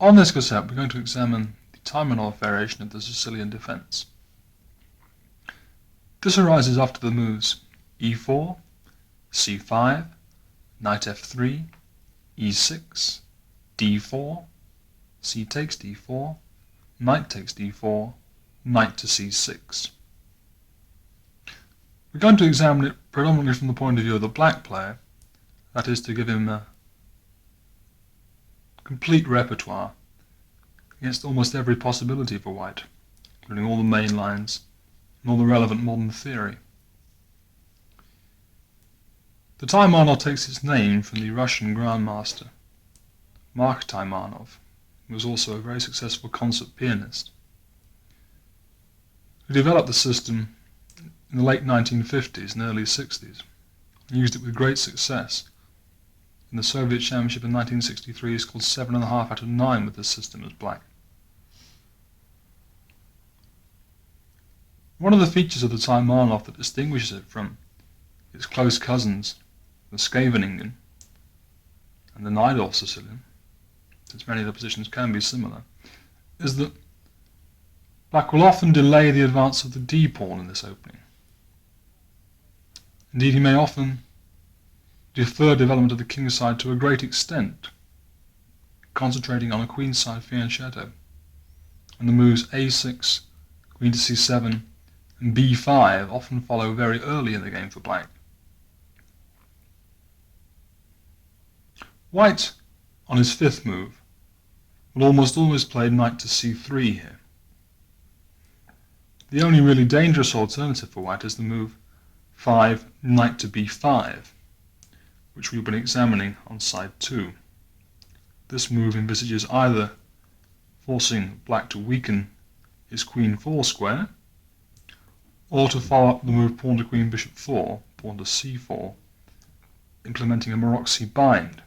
On this cassette we're going to examine the Taimanov variation of the Sicilian defence. This arises after the moves e4, c5, knight f3, e6, d4, c takes d4, knight takes d4, knight to c6. We're going to examine it predominantly from the point of view of the black player, that is to give him a complete repertoire against almost every possibility for white, including all the main lines and all the relevant modern theory. The Taimanov takes its name from the Russian grandmaster Mark Taimanov, who was also a very successful concert pianist, who developed the system in the late 1950s and early 60s and used it with great success. In the Soviet Championship in 1963 he scored 7.5 out of 9 with this system as black. One of the features of the Taimanov that distinguishes it from its close cousins, the Scheveningen and the Najdorf Sicilian, since many of the positions can be similar, is that black will often delay the advance of the d-pawn in this opening. Indeed, he may often defer development of the king's side to a great extent, concentrating on a queenside fianchetto, and the moves a6, queen to c7, and b5 often follow very early in the game for black. White, on his fifth move, will almost always play knight to c3 here. The only really dangerous alternative for white is the move 5, knight to b5, which we've been examining on side 2. This move envisages either forcing black to weaken his queen 4 square, or to follow up the move pawn to queen bishop 4, pawn to c4, implementing a Maroczy bind,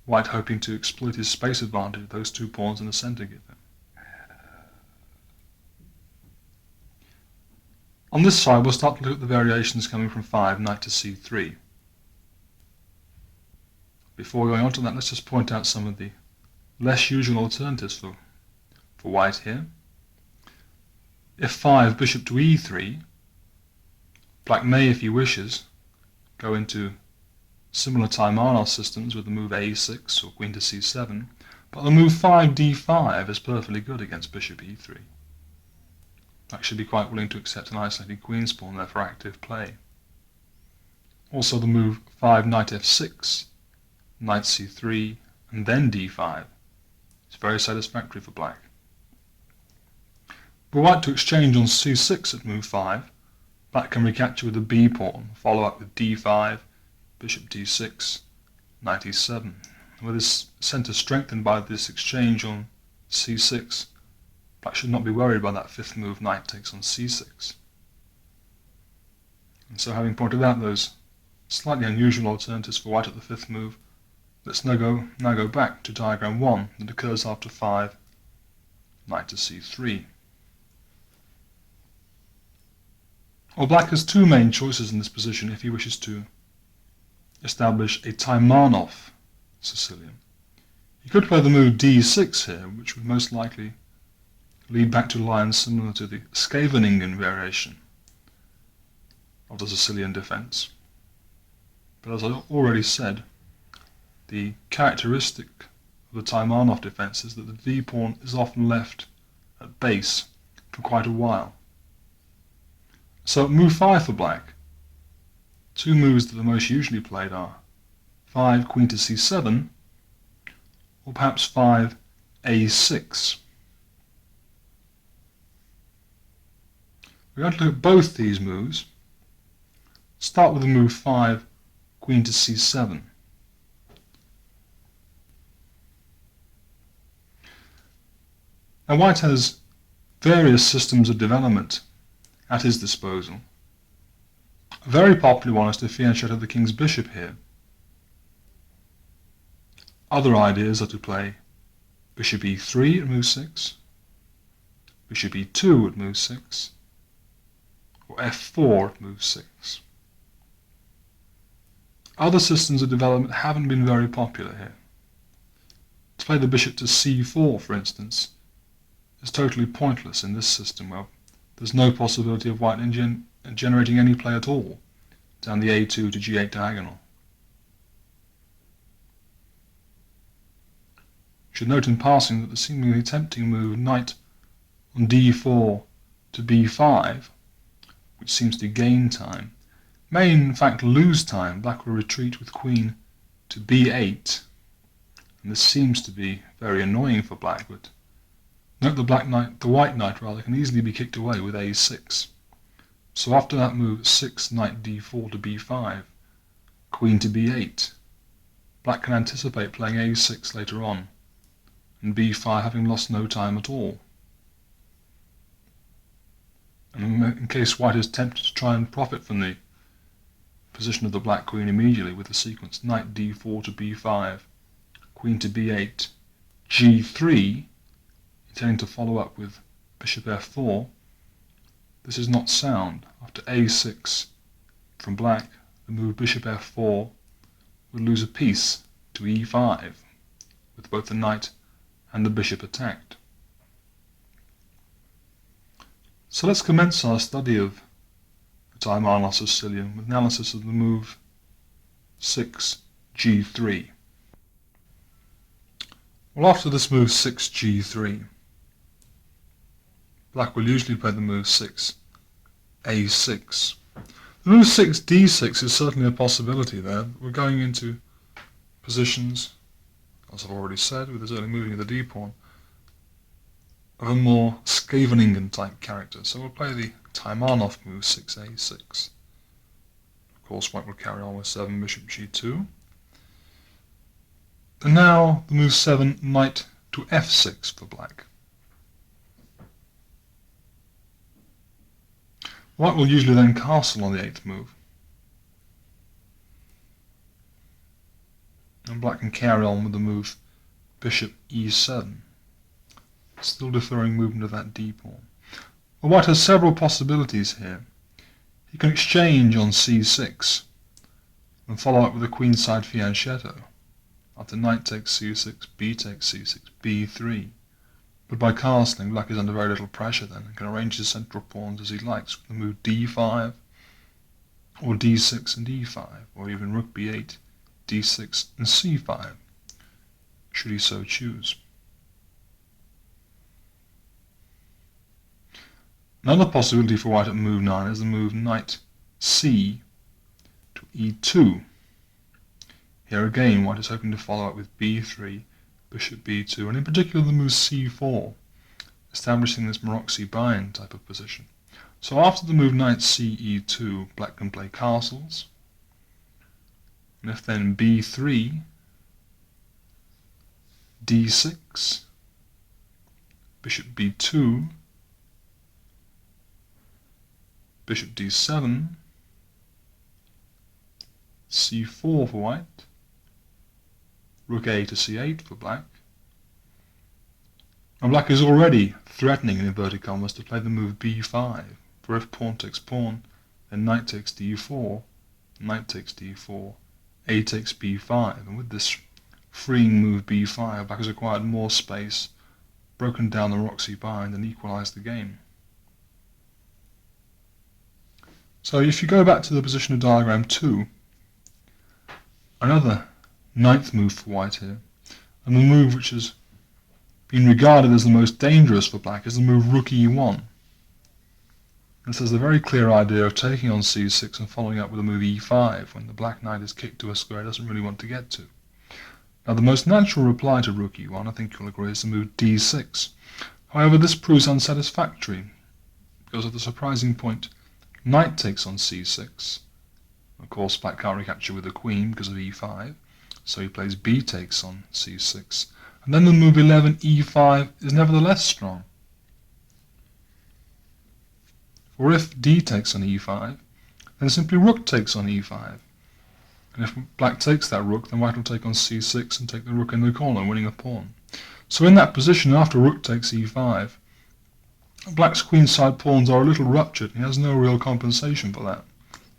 white hoping to exploit his space advantage those two pawns in the centre give him. On this side we'll start to look at the variations coming from 5, knight to c3. Before going on to that, let's just point out some of the less usual alternatives for white here. F5, bishop to e3, black may, if he wishes, go into similar Taimanov systems with the move a6 or queen to c7, but the move 5 d5 is perfectly good against bishop e3. Black should be quite willing to accept an isolated queen's pawn there for active play. Also the move 5 knight f6, knight c3, and then d5 is very satisfactory for black. Were white to exchange on c6 at move 5, black can recapture with the b pawn, follow up with d5, bishop d6, knight e7. With his centre strengthened by this exchange on c6, black should not be worried by that fifth move, knight takes on c6. And so, having pointed out those slightly unusual alternatives for white at the fifth move, let's now go back to diagram 1 that occurs after 5, knight to c3. Well, black has two main choices in this position if he wishes to establish a Taimanov Sicilian. He could play the move d6 here, which would most likely lead back to lines similar to the Scheveningen variation of the Sicilian defence. But as I already said, the characteristic of the Taimanov defence is that the d-pawn is often left at base for quite a while. So at move 5 for black, two moves that are most usually played are 5 queen to c7 or perhaps 5 a6. We're going to look at both these moves. Start with the move 5 queen to c7. Now white has various systems of development at his disposal. A very popular one is to fianchetto the king's bishop here. Other ideas are to play bishop e3 at move 6, bishop e2 at move 6, or f4 at move 6. Other systems of development haven't been very popular here. to play the bishop to c4, for instance, is totally pointless in this system where there's no possibility of white generating any play at all down the a2 to g8 diagonal. You should note in passing that the seemingly tempting move knight on d4 to b5, which seems to gain time, may in fact lose time. Black will retreat with queen to b8, and this seems to be very annoying for black, but note the white knight can easily be kicked away with a6. So after that move 6 knight d4 to b5, queen to b8, black can anticipate playing a6 later on, and b5 having lost no time at all. And in case white is tempted to try and profit from the position of the black queen immediately with the sequence knight d4 to b5, queen to b8, g3, intending to follow up with bishop f4, this is not sound. After a6 from black, the move bishop f4 would lose a piece to e5, with both the knight and the bishop attacked. So let's commence our study of the Taimanov Sicilian with analysis of the move 6 g3. Well, after this move 6 g3, black will usually play the move 6 a6. The move 6 d6 is certainly a possibility there. We're going into positions, as I've already said, with this early moving of the d-pawn, of a more Scheveningen type character. So we'll play the Taimanov move 6a6. Of course, white will carry on with 7 bishop g2. And now the move 7 knight to f6 for black. White will usually then castle on the 8th move, and black can carry on with the move bishop e7, still deferring movement of that d-pawn. Well, white has several possibilities here. He can exchange on c6 and follow up with a queenside fianchetto. After knight takes c6, b takes c6, b3. But by castling, black is under very little pressure then, and can arrange his central pawns as he likes, with the move d5, or d6 and e5, or even rook b8, d6 and c5, should he so choose. Another possibility for white at move 9 is the move knight c to e2. Here again, white is hoping to follow up with b3, bishop b2, and in particular the move c4, establishing this Maroczy bind type of position. So after the move knight c e2, black can play castles, and if then b3, d6, bishop b2, bishop d7, c4 for white, rook a to c8 for black, and black is already threatening in inverted commas to play the move b5, for if pawn takes pawn, then knight takes d4, knight takes d4, a takes b5, and with this freeing move b5, black has acquired more space, broken down the Maroczy bind, and equalised the game. So if you go back to the position of diagram 2, another 9th move for white here, and the move which has been regarded as the most dangerous for black is the move rook e1. This has the very clear idea of taking on c6 and following up with a move e5 when the black knight is kicked to a square it doesn't really want to get to. Now the most natural reply to rook e1, I think you'll agree, is the move d6. However, this proves unsatisfactory because at the surprising point knight takes on c6. Of course, black can't recapture with the queen because of e5, so he plays b takes on c6. And then the move 11 e5 is nevertheless strong. For if d takes on e5, then simply rook takes on e5. And if black takes that rook, then white will take on c6 and take the rook in the corner, winning a pawn. So in that position, after rook takes e5, black's queenside pawns are a little ruptured, and he has no real compensation for that.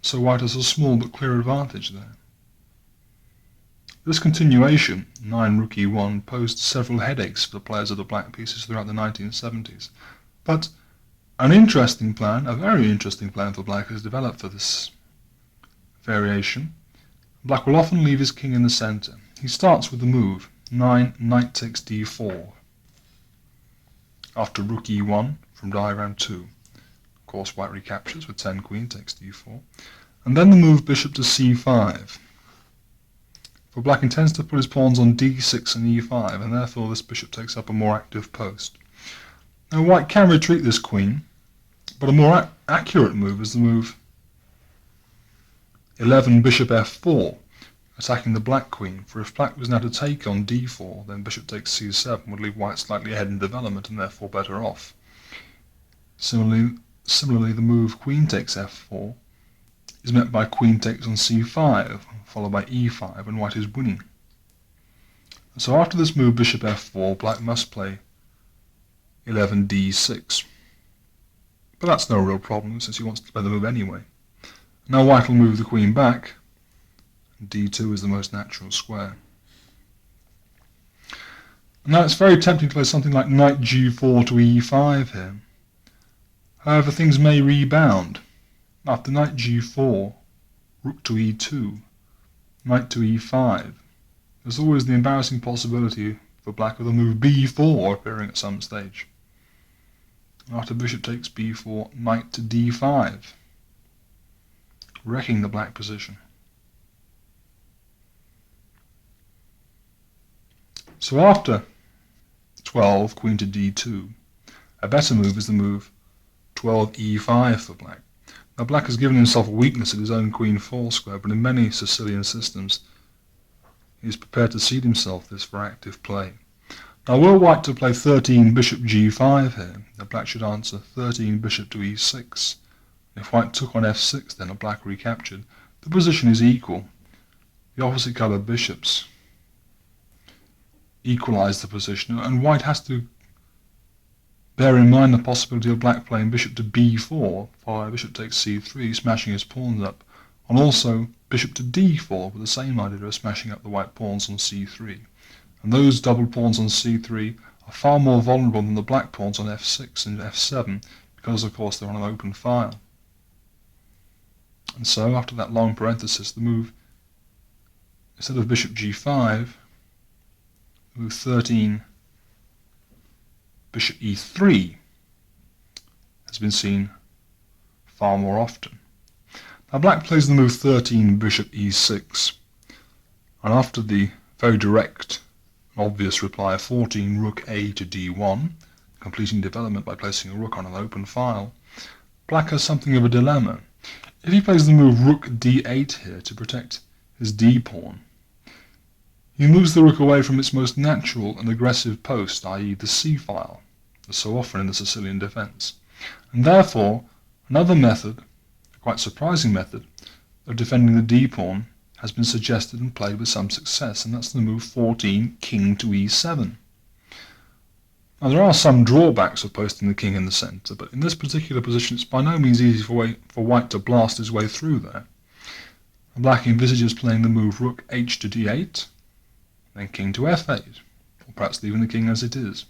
So white has a small but clear advantage there. This continuation, 9 rook e1, posed several headaches for the players of the black pieces throughout the 1970s. But an interesting plan, a very interesting plan for black, has developed for this variation. Black will often leave his king in the centre. He starts with the move 9 knight takes d4 after rook e1 from diagram 2. Of course, white recaptures with 10 queen takes d4, and then the move bishop to c5. For black intends to put his pawns on d6 and e5, and therefore this bishop takes up a more active post. Now white can retreat this queen, but a more accurate move is the move 11 bishop f4, attacking the black queen, for if black was now to take on d4, then bishop takes c7 would leave white slightly ahead in development and therefore better off. Similarly, the move queen takes f4 is met by queen takes on c5, followed by e5, and white is winning. And so after this move bishop f4, black must play 11 d6. But that's no real problem, since he wants to play the move anyway. Now white will move the queen back, and d2 is the most natural square. Now it's very tempting to play something like knight g4 to e5 here. However, things may rebound. After knight g4, rook to e2, knight to e5, there's always the embarrassing possibility for black of the move b4 appearing at some stage. After bishop takes b4, knight to d5, wrecking the black position. So after 12, queen to d2, a better move is the move 12 e5 for black. Now black has given himself a weakness at his own queen 4 square, but in many Sicilian systems he is prepared to cede himself this for active play. Now were white to play 13 bishop g5 here, then black should answer 13 bishop to e6. If white took on f6 then, and black recaptured, the position is equal. The opposite coloured bishops equalise the position, and white has to bear in mind the possibility of black playing bishop to b4, followed by bishop takes c3, smashing his pawns up, and also bishop to d4 with the same idea of smashing up the white pawns on c3. And those double pawns on c3 are far more vulnerable than the black pawns on f6 and f7, because of course they're on an open file. And so after that long parenthesis, the move, instead of bishop g5, move 13 bishop e3 has been seen far more often. Now black plays the move 13 bishop e6, and after the very direct and obvious reply of 14 rook a to d1, completing development by placing a rook on an open file, black has something of a dilemma. If he plays the move rook d8 here to protect his d-pawn, he moves the rook away from its most natural and aggressive post, i.e. the c-file, as so often in the Sicilian defence. And therefore, another method, a quite surprising method, of defending the d-pawn has been suggested and played with some success, and that's the move 14 king to e7. Now there are some drawbacks of posting the king in the centre, but in this particular position it's by no means easy for white to blast his way through there. And black envisages playing the move rook h to d8, then king to f8, or perhaps leaving the king as it is.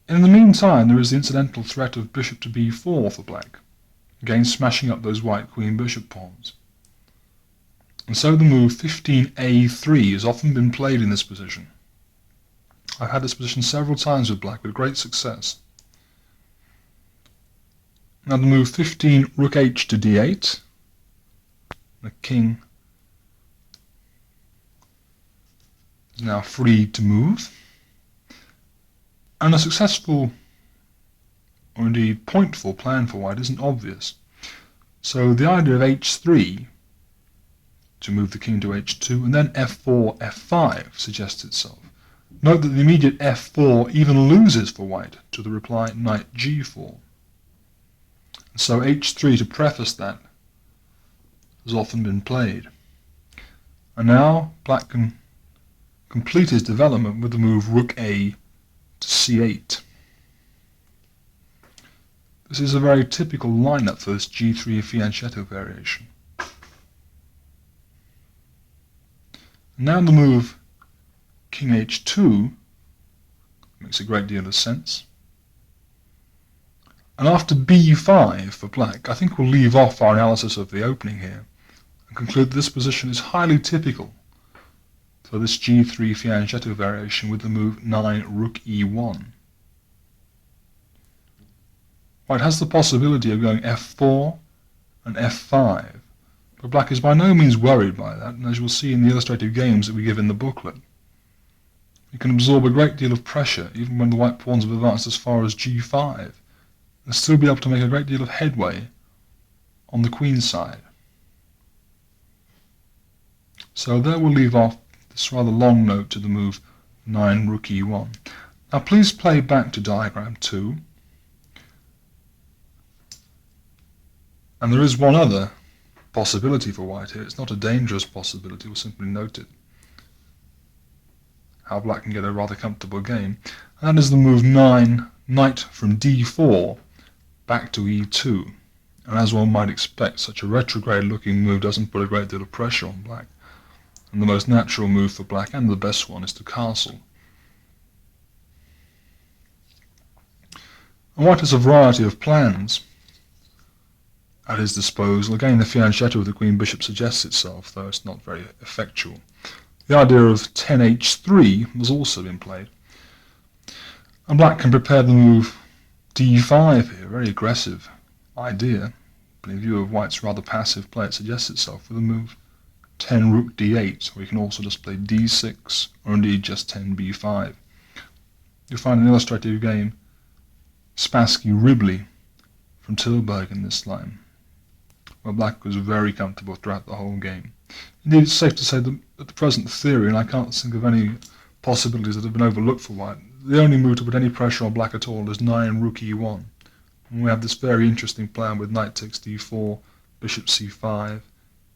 In the meantime, there is the incidental threat of bishop to b4 for black, again smashing up those white queen bishop pawns. And so the move 15a3 has often been played in this position. I've had this position several times with black with great success. Now the move 15 rook h to d8, the king is now free to move, and a successful, or indeed pointful, plan for white isn't obvious. So the idea of h3 to move the king to h2 and then f4, f5 suggests itself. Note that the immediate f4 even loses for white to the reply knight g4. And so h3, to preface that, has often been played. And now black can complete his development with the move rook a to c8. This is a very typical lineup for this g3 fianchetto variation. Now the move King h2 makes a great deal of sense. And after b5 for black, I think we'll leave off our analysis of the opening here and conclude that this position is highly typical for this g3 fianchetto variation with the move 9 rook e1. White has the possibility of going f4 and f5, but black is by no means worried by that, and as you will see in the illustrative games that we give in the booklet, he can absorb a great deal of pressure even when the white pawns have advanced as far as g5, and still be able to make a great deal of headway on the queen side. So there we'll leave off this rather long note to the move 9 rook e1. Now please play back to diagram 2. And there is one other possibility for white here. It's not a dangerous possibility, we'll simply note it. How black can get a rather comfortable game. And that is the move 9 knight from d4 back to e2. And as one might expect, such a retrograde looking move doesn't put a great deal of pressure on black. And the most natural move for black, and the best one, is to castle. And white has a variety of plans at his disposal. Again, the fianchetto of the queen bishop suggests itself, though it's not very effectual. The idea of 10h3 has also been played. And black can prepare the move d5 here, very aggressive idea, but in view of white's rather passive play it suggests itself with a move 10 rook d8, or you can also just play d6, or indeed just 10 b5. You'll find an illustrative game, Spassky-Ribley from Tilburg in this line, where black was very comfortable throughout the whole game. Indeed, it's safe to say that at the present theory, and I can't think of any possibilities that have been overlooked for white, the only move to put any pressure on black at all is 9 rook e1. And we have this very interesting plan with knight takes d4, bishop c5,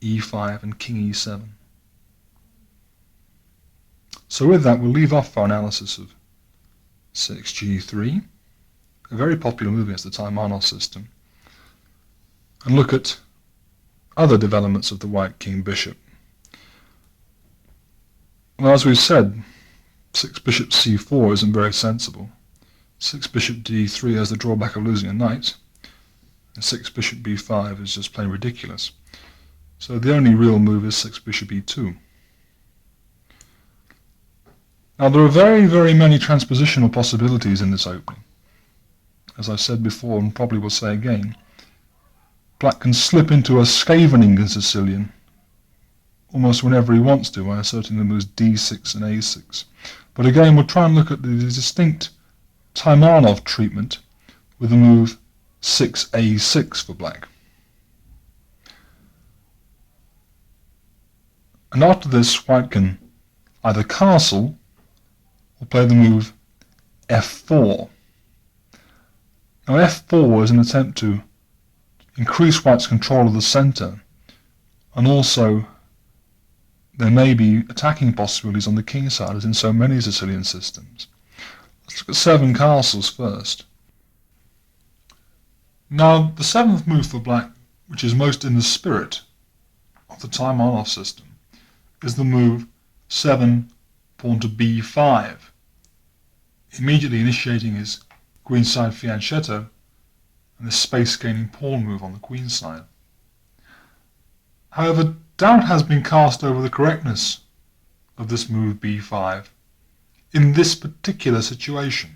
e5 and king e7. So with that we'll leave off our analysis of 6g3, a very popular move against the Taimanov system, and look at other developments of the white king bishop. Well, as we've said, 6 bishop c4 isn't very sensible. 6 bishop d3 has the drawback of losing a knight, and 6 bishop b5 is just plain ridiculous. So the only real move is 6 bishop e2. Now there are very, very many transpositional possibilities in this opening. As I've said before, and probably will say again, black can slip into a Scheveningen Sicilian almost whenever he wants to by asserting the moves d6 and a6. But again, we'll try and look at the distinct Taimanov treatment with the move 6a6 for black. And after this, white can either castle or play the move f4. Now f4 is an attempt to increase white's control of the centre, and also there may be attacking possibilities on the king side as in so many Sicilian systems. Let's look at 7 castles first. Now the 7th move for black, which is most in the spirit of the Taimanov system, is the move 7 pawn to b5, immediately initiating his queenside fianchetto and the space-gaining pawn move on the queen side. However, doubt has been cast over the correctness of this move b5 in this particular situation,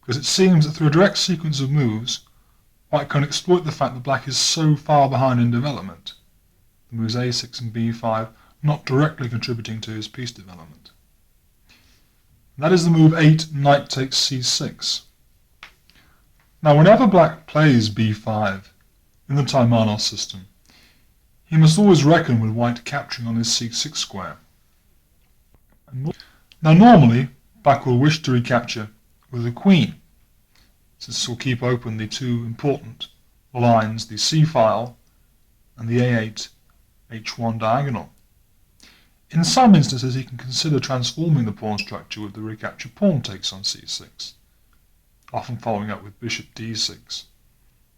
because it seems that through a direct sequence of moves, white can exploit the fact that black is so far behind in development, the moves a6 and b5 not directly contributing to his piece development. That is the move 8, knight takes c6. Now whenever black plays b5 in the Taimanov system, he must always reckon with white capturing on his c6 square. Now normally, black will wish to recapture with the queen, since this will keep open the two important lines, the c-file and the a8, h1 diagonal. In some instances, he can consider transforming the pawn structure with the recaptured pawn takes on c6, often following up with bishop d6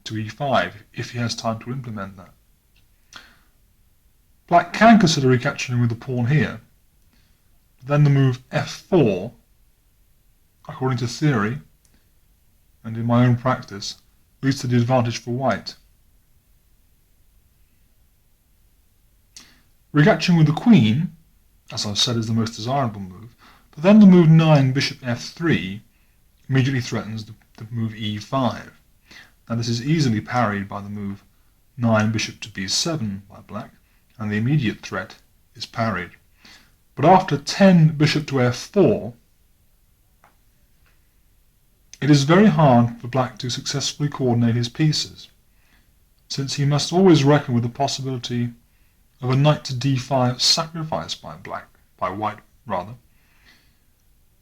to e5, if he has time to implement that. Black can consider recapturing with the pawn here, but then the move f4, according to theory and in my own practice, leads to the advantage for white. Recapturing with the queen, as I've said, is the most desirable move, but then the move 9 bishop f3 immediately threatens the move e5. Now this is easily parried by the move 9 bishop to b7 by black, and the immediate threat is parried. But after 10 bishop to f4, it is very hard for black to successfully coordinate his pieces, since he must always reckon with the possibility of a knight to d5 sacrifice by white,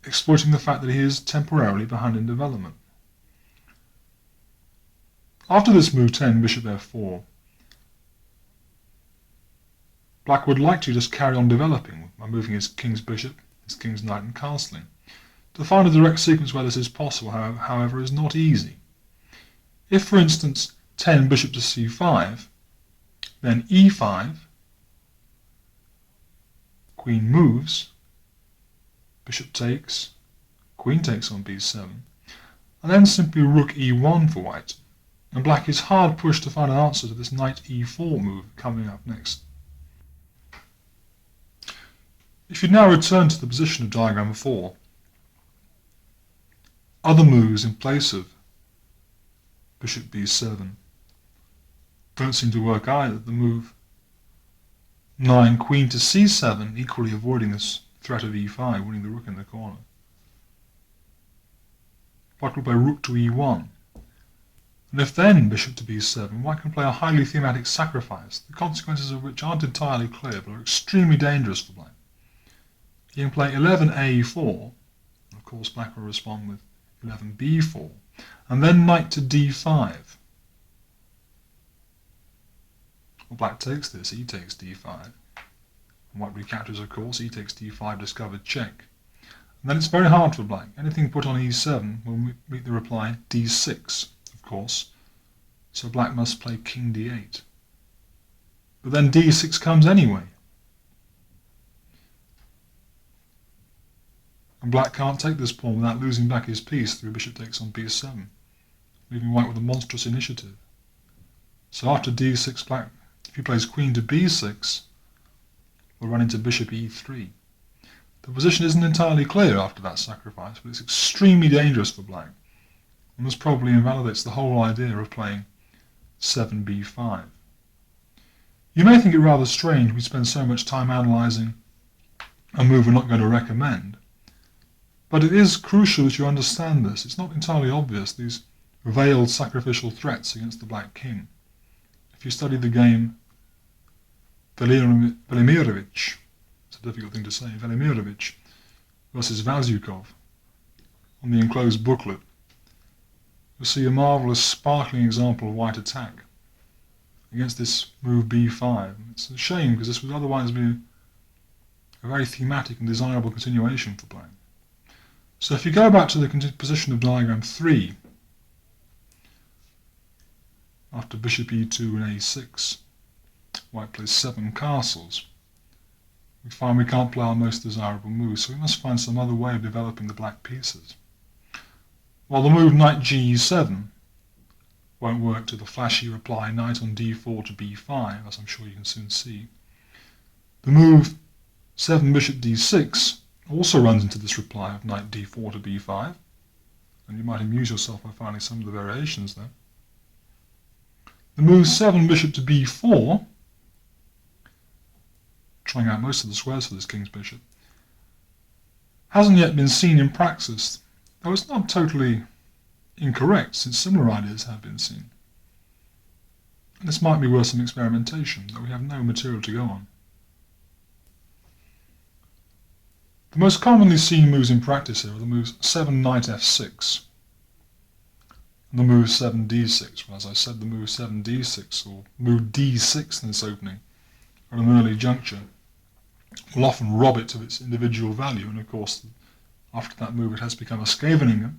exploiting the fact that he is temporarily behind in development. After this move 10 bishop f4, black would like to just carry on developing by moving his king's bishop, his king's knight, and castling. To find a direct sequence where this is possible, however, is not easy. If, for instance, 10 bishop to c5, then e5, queen moves, bishop takes, queen takes on b7, and then simply rook e1 for white, and black is hard pushed to find an answer to this knight e4 move coming up next. If you now return to the position of diagram 4, other moves in place of bishop b7 don't seem to work either. The move 9 queen to c7, equally avoiding this threat of e5, winning the rook in the corner. White will play rook to e1. And if then bishop to b7, white can play a highly thematic sacrifice, the consequences of which aren't entirely clear but are extremely dangerous for black. He can play 11a4, and of course black will respond with 11b4, and then knight to d5. Well, black takes this, he takes d5. And white recaptures, of course, he takes d5, discovered check. And then it's very hard for black. Anything put on e7 will meet the reply d6, of course, so black must play king d8. But then d6 comes anyway. And black can't take this pawn without losing back his piece through bishop takes on b7, leaving white with a monstrous initiative. So after d6, black, if he plays queen to b6, will run into bishop e3. The position isn't entirely clear after that sacrifice, but it's extremely dangerous for black, and this probably invalidates the whole idea of playing 7b5. You may think it rather strange we spend so much time analysing a move we're not going to recommend, but it is crucial that you understand this. It's not entirely obvious, these veiled sacrificial threats against the black king. If you study the game Velimirovich, it's a difficult thing to say, Velimirovich versus Vasyukov, on the enclosed booklet, you'll see a marvellous sparkling example of white attack against this move b5. It's a shame because this would otherwise be a very thematic and desirable continuation for black. So if you go back to the position of diagram 3, after bishop e2 and a6, white plays 7 castles. We find we can't play our most desirable move, so we must find some other way of developing the black pieces. While the move knight g7 won't work to the flashy reply knight on d4 to b5, as I'm sure you can soon see, the move 7 bishop d6 also runs into this reply of knight d4 to b5, and you might amuse yourself by finding some of the variations there. The move 7 bishop to b4, trying out most of the squares for this king's bishop, hasn't yet been seen in praxis, though it's not totally incorrect since similar ideas have been seen. And this might be worth some experimentation, though we have no material to go on. The most commonly seen moves in practice here are the moves 7 knight f6 and the move 7 d6. Well, as I said, the move 7 d6 or move d6 in this opening at an early juncture will often rob it of its individual value, and of course after that move it has become a Scheveningen,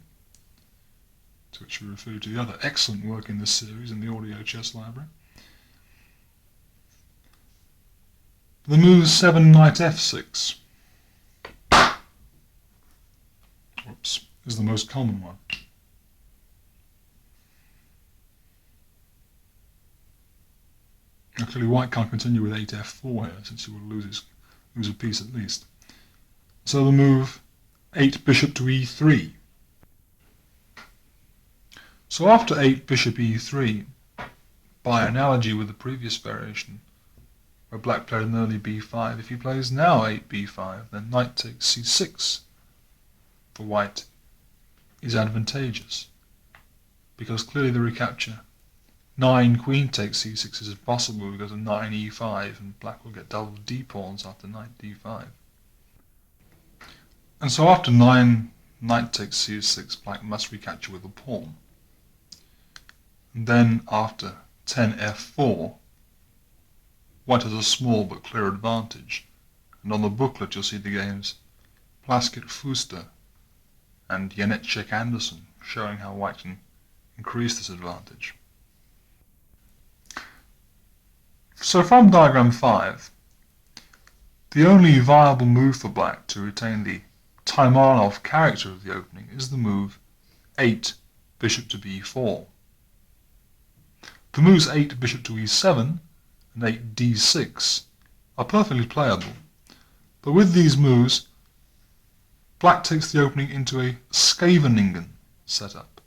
to which we refer to the other excellent work in this series in the audio chess library. The move 7 knight f6 is the most common one. Now clearly white can't continue with 8 f4 here, since he will lose a piece at least. So the move 8 bishop to e3. So after 8 bishop e3, by analogy with the previous variation, where black played an early b5, if he plays now 8 b5, then knight takes c6 for white is advantageous, because clearly the recapture 9 queen takes c6 is impossible because of 9 e5, and black will get double d-pawns after knight d5. And so after 9 knight takes c6, black must recapture with a pawn. And then after 10 f4, white has a small but clear advantage, and on the booklet you'll see the games Plaskett Fuster and Janecek Anderson showing how white can increase this advantage. So from diagram 5, the only viable move for black to retain the Taimanov character of the opening is the move 8 bishop to b4. The moves 8 bishop to e7 and 8 d6 are perfectly playable, but with these moves black takes the opening into a Scheveningen setup,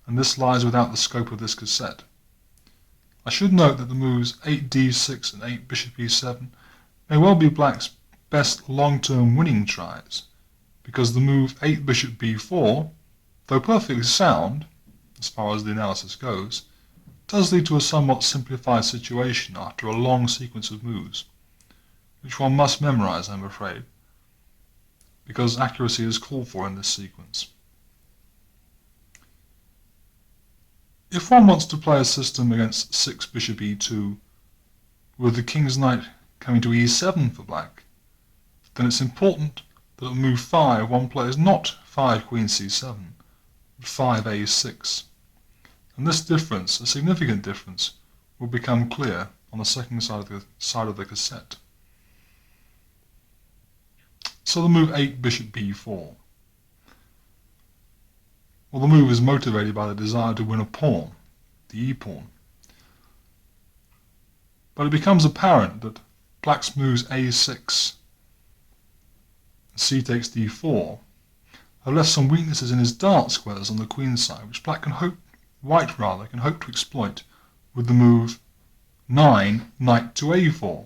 and this lies without the scope of this cassette. I should note that the moves 8 d6 and 8 bishop e7 may well be black's best long-term winning tries, because the move 8 bishop b4, though perfectly sound as far as the analysis goes, does lead to a somewhat simplified situation after a long sequence of moves, which one must memorize, I'm afraid, because accuracy is called for in this sequence. If one wants to play a system against 6 bishop e2 with the king's knight coming to e7 for black, then it's important that at move 5 one plays not 5 queen c7, but 5 a6. And this difference, a significant difference, will become clear on the second side of the cassette. So the move 8 bishop b4. Well, the move is motivated by the desire to win a pawn, the e-pawn. But it becomes apparent that black's moves a6 and c takes d4 have left some weaknesses in his dart squares on the queen side, which white can hope to exploit with the move 9 knight to a4.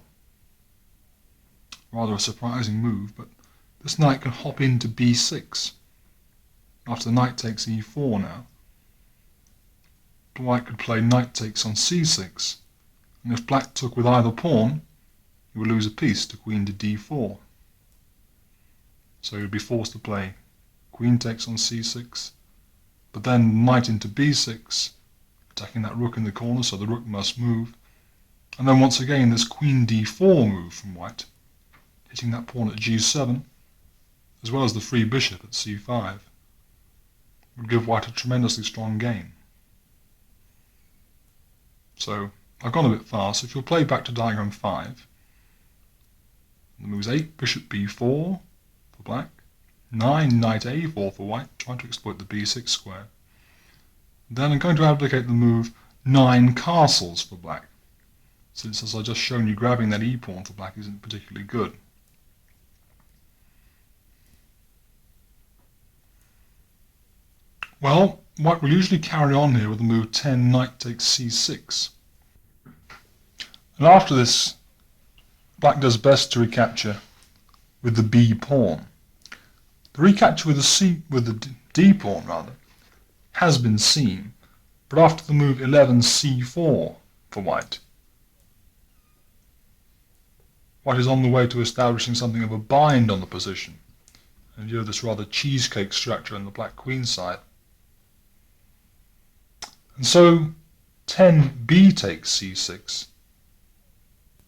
Rather a surprising move, but this knight can hop into b6. After the knight takes e4 now, white could play knight takes on c6, and if black took with either pawn, he would lose a piece to queen to d4. So he would be forced to play queen takes on c6, but then knight into b6, attacking that rook in the corner, so the rook must move, and then once again this queen d4 move from white, hitting that pawn at g7, as well as the free bishop at c5. Would give white a tremendously strong game. So I've gone a bit fast. If you'll play back to diagram 5, the moves 8 bishop b4 for black, 9 knight a4 for white, trying to exploit the b6 square. Then I'm going to advocate the move 9 castles for black, since as I've just shown you, grabbing that e-pawn for black isn't particularly good. Well, white will usually carry on here with the move 10 knight takes c6. And after this, black does best to recapture with the b pawn. The recapture with the d pawn has been seen, but after the move 11 c4 for white, white is on the way to establishing something of a bind on the position, and you have this rather cheesecake structure on the black queen side. And so 10b takes c6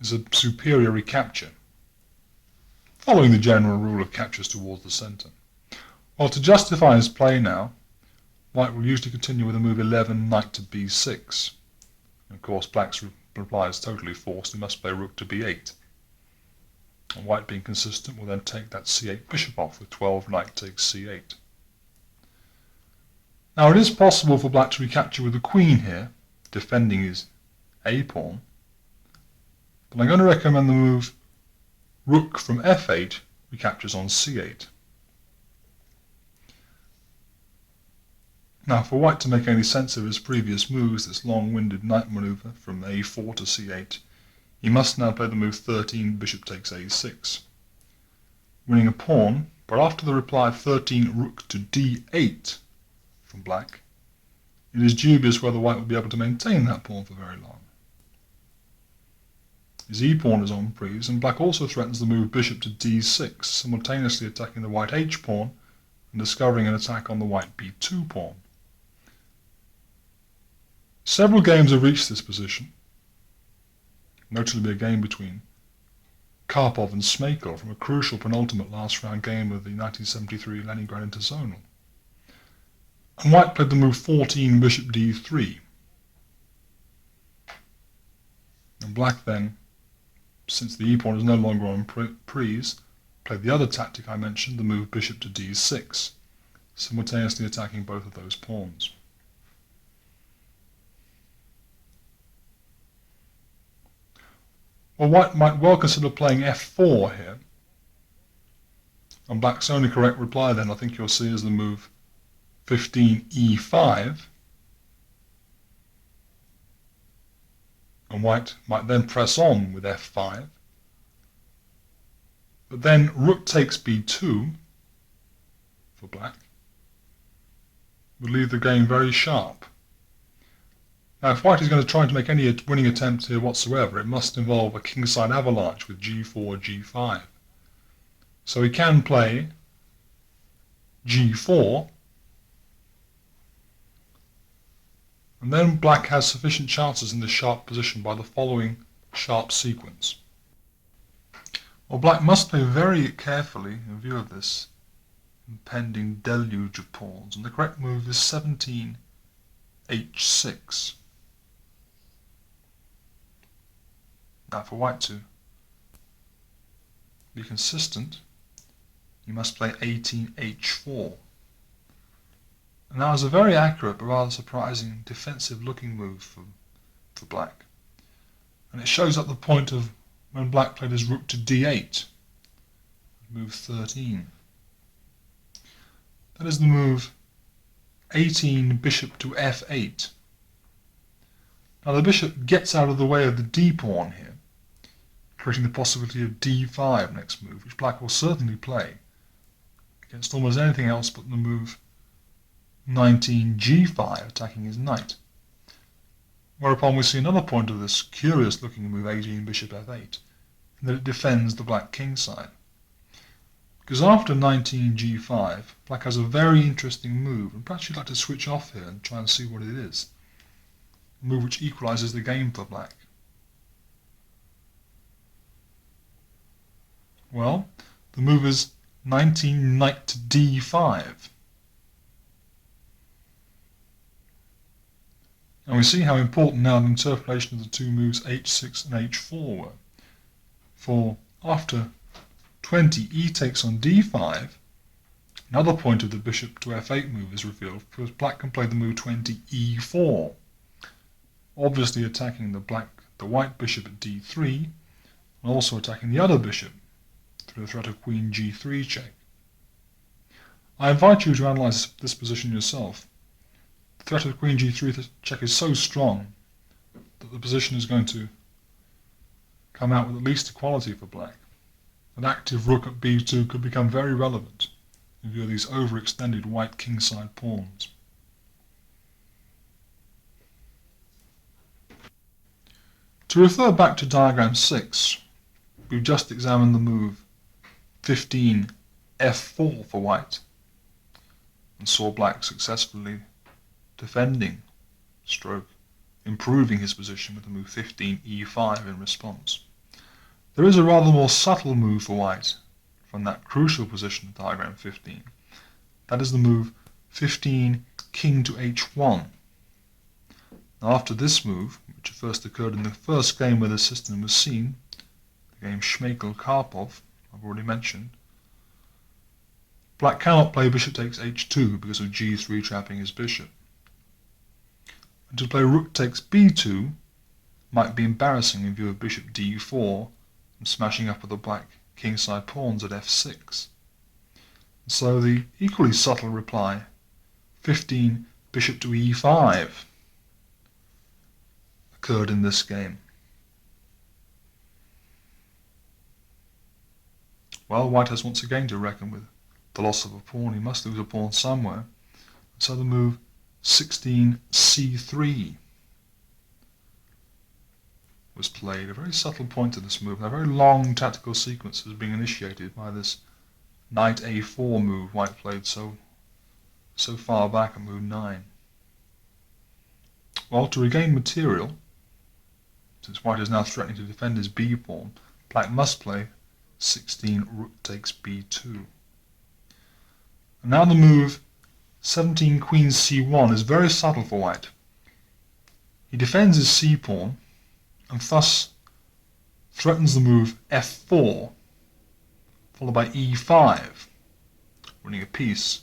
is a superior recapture, following the general rule of captures towards the centre. Well, to justify his play now, white will usually continue with a move 11 knight to b6. And of course black's reply is totally forced, he must play rook to b8. And white, being consistent, will then take that c8 bishop off with 12 knight takes c8. Now it is possible for black to recapture with the queen here, defending his a pawn, but I'm going to recommend the move rook from f8 recaptures on c8. Now for white to make any sense of his previous moves, this long-winded knight manoeuvre from a4 to c8, he must now play the move 13 bishop takes a6, winning a pawn, but after the reply 13 rook to d8 from black, it is dubious whether white will be able to maintain that pawn for very long. His e-pawn is on prise, and black also threatens the move bishop to d6, simultaneously attacking the white h-pawn and discovering an attack on the white b2 pawn. Several games have reached this position, notably a game between Karpov and Smeykov from a crucial penultimate last round game of the 1973 Leningrad Interzonal. And white played the move 14 bishop d3. And black then, since the e-pawn is no longer on prise, played the other tactic I mentioned, the move bishop to d6, simultaneously attacking both of those pawns. Well, white might well consider playing f4 here, and black's only correct reply then, I think you'll see, is the move 15 e5, and white might then press on with f5, but then rook takes b2 for black would leave the game very sharp. Now if white is going to try to make any winning attempt here whatsoever, it must involve a kingside avalanche with g4, g5. So he can play g4, and then black has sufficient chances in this sharp position by the following sharp sequence. Well, black must play very carefully in view of this impending deluge of pawns, and the correct move is 17 h6. Now for white to be consistent, you must play 18 h4. And that was a very accurate but rather surprising defensive looking move for black. And it shows up the point of when black played his rook to d8, move 13. That is the move 18 bishop to f8. Now the bishop gets out of the way of the d-pawn here, creating the possibility of d5 next move, which black will certainly play against almost anything else but the move 19 g5, attacking his knight. Whereupon we see another point of this curious looking move 18 bishop f8, and that it defends the black king side. Because after 19 g5, black has a very interesting move, and perhaps you'd like to switch off here and try and see what it is. A move which equalizes the game for black. Well, the move is 19 knight to d5. And we see how important now the interpolation of the two moves h6 and h4 were. For after 20, e takes on d5, another point of the bishop to f8 move is revealed, because black can play the move 20 e4, obviously attacking the white bishop at d3, and also attacking the other bishop through the threat of queen g3 check. I invite you to analyse this position yourself. The threat of queen g3 check is so strong that the position is going to come out with at least equality for black. An active rook at b2 could become very relevant in view of these overextended white kingside pawns. To refer back to diagram 6, we've just examined the move 15 f4 for white and saw black successfully defending, improving his position with the move 15 e5 in response. There is a rather more subtle move for white from that crucial position of diagram 15. That is the move 15 king to h1. Now after this move, which first occurred in the first game where the system was seen, the game Shmeikal-Karpov, I've already mentioned. Black cannot play bishop takes h2 because of g3 trapping his bishop. And to play rook takes b2 might be embarrassing in view of bishop d4 and smashing up with the black kingside pawns at f6. So the equally subtle reply, 15 bishop to e5, occurred in this game. Well, white has once again to reckon with the loss of a pawn. He must lose a pawn somewhere. So the move 16 c3 was played. A very subtle point to this move, and a very long tactical sequence is being initiated by this knight a4 move white played so far back at move 9. Well, to regain material, since white is now threatening to defend his b pawn, black must play 16 rook takes b2. And now the move 17 queen c1 is very subtle for white. He defends his c pawn and thus threatens the move f4 followed by e5, winning a piece.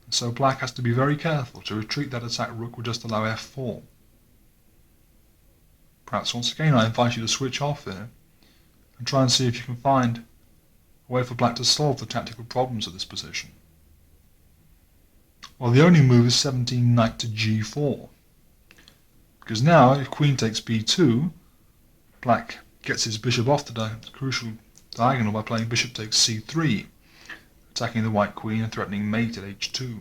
And so black has to be very careful. To retreat that attack rook would just allow f4. Perhaps once again I invite you to switch off here and try and see if you can find a way for black to solve the tactical problems of this position. Well, the only move is 17 knight to g4. Because now, if queen takes b2, black gets his bishop off the crucial diagonal by playing bishop takes c3, attacking the white queen and threatening mate at h2.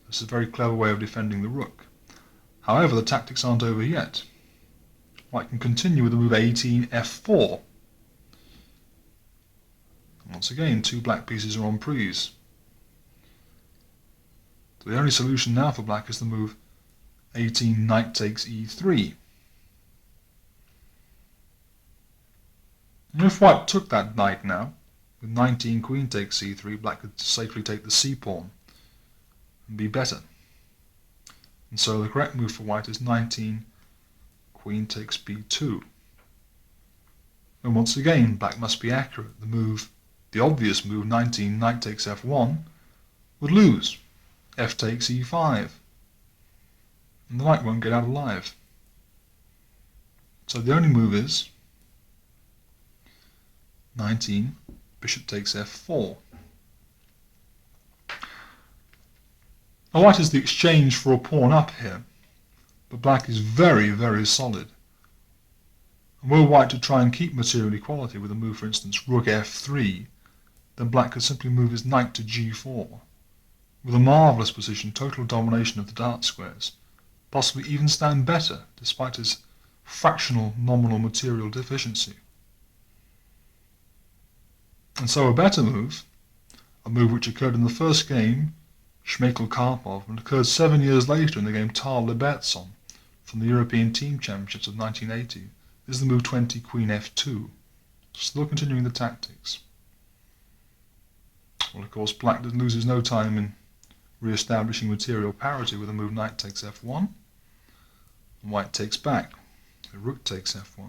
This is a very clever way of defending the rook. However, the tactics aren't over yet. White can continue with the move 18 f4. And once again, two black pieces are en prise. So the only solution now for black is the move 18 knight takes e3. And if white took that knight now, with 19 queen takes c3, black could safely take the c pawn and be better. And so the correct move for white is 19 queen takes b2. And once again, black must be accurate. The obvious move, 19 knight takes f1, would lose. F takes e5. And the knight won't get out alive. So the only move is 19 bishop takes f4. Now white is the exchange for a pawn up here, but black is very, very solid. And were white to try and keep material equality with a move, for instance, rook f3, then black could simply move his knight to g4, with a marvellous position, total domination of the dark squares, possibly even stand better, despite his fractional nominal material deficiency. And so a better move, a move which occurred in the first game, Shmeikal-Karpov, and occurred 7 years later in the game Tal-Libertson from the European Team Championships of 1980, is the move 20 queen f2, still continuing the tactics. Well, of course, black loses no time in re-establishing material parity with the move knight takes f1, and white takes back, the rook takes f1.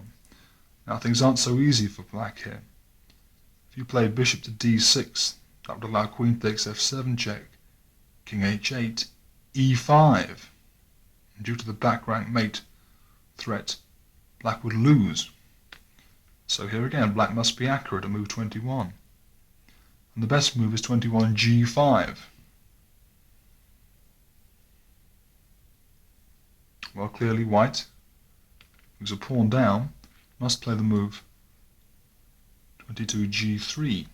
Now things aren't so easy for black here. If you play bishop to d6, that would allow queen takes f7 check, king h8, e5, and due to the back rank mate threat, black would lose. So here again, black must be accurate at move 21. And the best move is 21 g5. Well, clearly white, who's a pawn down, must play the move 22 g3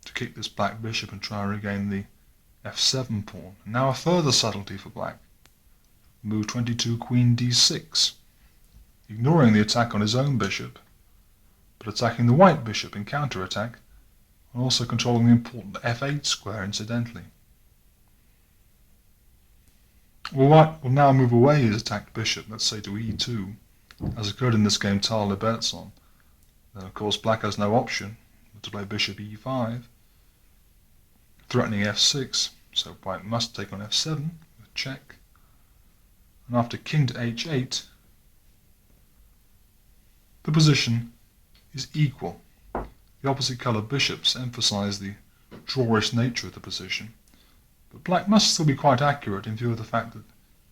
to kick this black bishop and try and regain the f7 pawn. And now a further subtlety for black. Move 22 queen d6, ignoring the attack on his own bishop, but attacking the white bishop in counter-attack, and also controlling the important f8 square incidentally. Well, white will now move away his attacked bishop, let's say to e2, as occurred in this game Tal-Libertson. Then of course black has no option but to play bishop e5, threatening f6, so white must take on f7 with check. And after king to h8, the position is equal. The opposite colour bishops emphasise the drawish nature of the position, but black must still be quite accurate in view of the fact that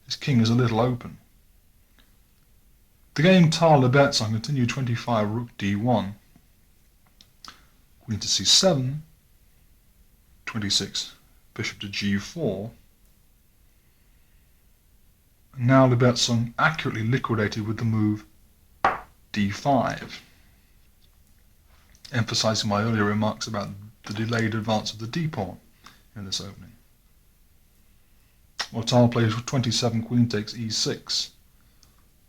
his king is a little open. The game tailor bets on continue 25 rook d1, queen to c7, 26 bishop to g4, and now the bets on accurately liquidated with the move d5, emphasising my earlier remarks about the delayed advance of the d-pawn in this opening. Tailor plays 27 queen takes e6,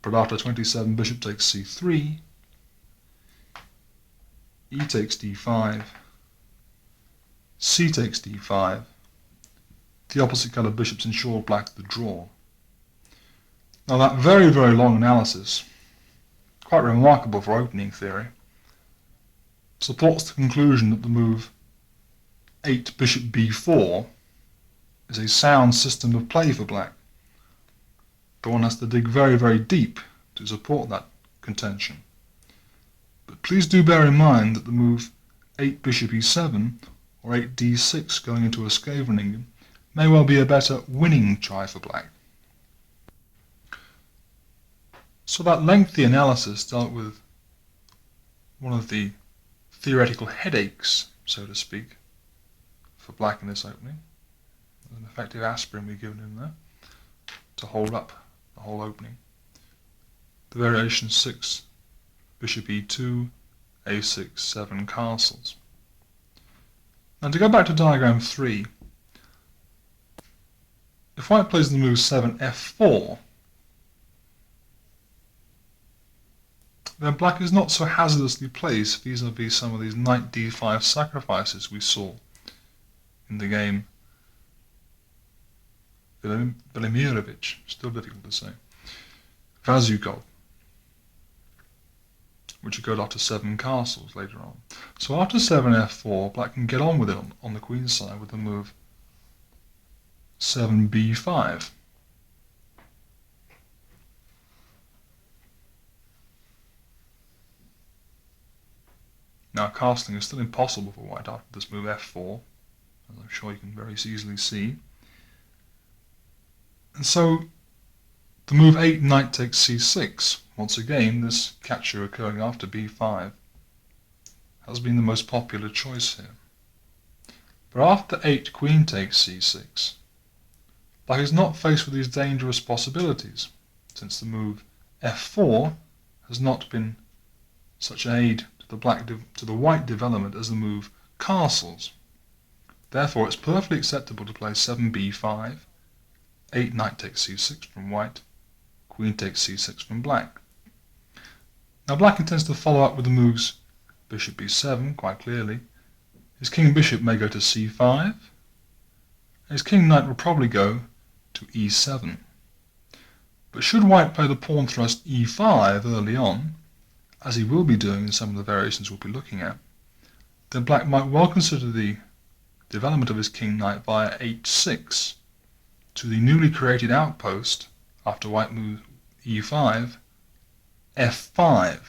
but after 27 bishop takes c3, e takes d5, c takes d5. The opposite colour bishops ensure black the draw. Now that very, very long analysis, quite remarkable for opening theory, supports the conclusion that the move 8 bishop b4 is a sound system of play for black, but one has to dig very, very deep to support that contention. But please do bear in mind that the move 8 bishop e7 or 8 d6 going into a Scheveningen may well be a better winning try for black. So that lengthy analysis dealt with one of the theoretical headaches, so to speak, for black in this opening. There's an effective aspirin we've given him there to hold up the whole opening. The variation 6, bishop e2, a6, 7 castles. Now to go back to diagram 3, if white plays the move 7 f4, then black is not so hazardously placed vis-a-vis some of these knight d5 sacrifices we saw in the game Velimirovich, still difficult to say, Vazukov, which occurred after 7 castles later on. So after 7 f4, black can get on with it on the queen's side with the move 7 b5. Now castling is still impossible for white after this move f4, as I'm sure you can very easily see. And so the move 8 knight takes c6, once again this capture occurring after b5, has been the most popular choice here. But after 8 queen takes c6, black is not faced with these dangerous possibilities, since the move f4 has not been such an aid to the white development as the move castles. Therefore it's perfectly acceptable to play 7 b5, 8 knight takes c6 from white, queen takes c6 from black. Now black intends to follow up with the moves bishop b7 quite clearly. His king bishop may go to c5, and his king knight will probably go to e7. But should white play the pawn thrust e5 early on, as he will be doing in some of the variations we'll be looking at, then black might well consider the development of his king knight via h6 to the newly created outpost after white moves e5, f5,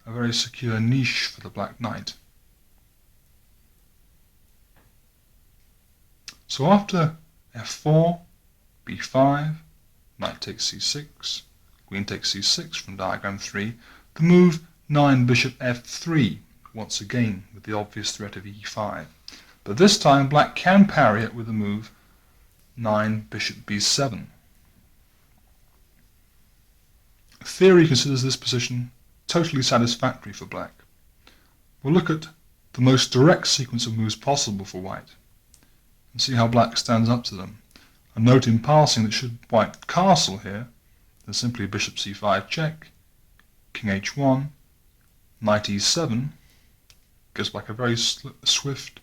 a very secure niche for the black knight. So after f4, b5, knight takes c6, queen takes c6 from diagram 3, the move 9 bishop f3, once again with the obvious threat of e5. But this time black can parry it with the move 9 bishop b7. Theory considers this position totally satisfactory for black. We'll look at the most direct sequence of moves possible for white and see how black stands up to them. And note in passing that should white castle here, then simply bishop c5 check, king h1, knight e7 gives black a very swift,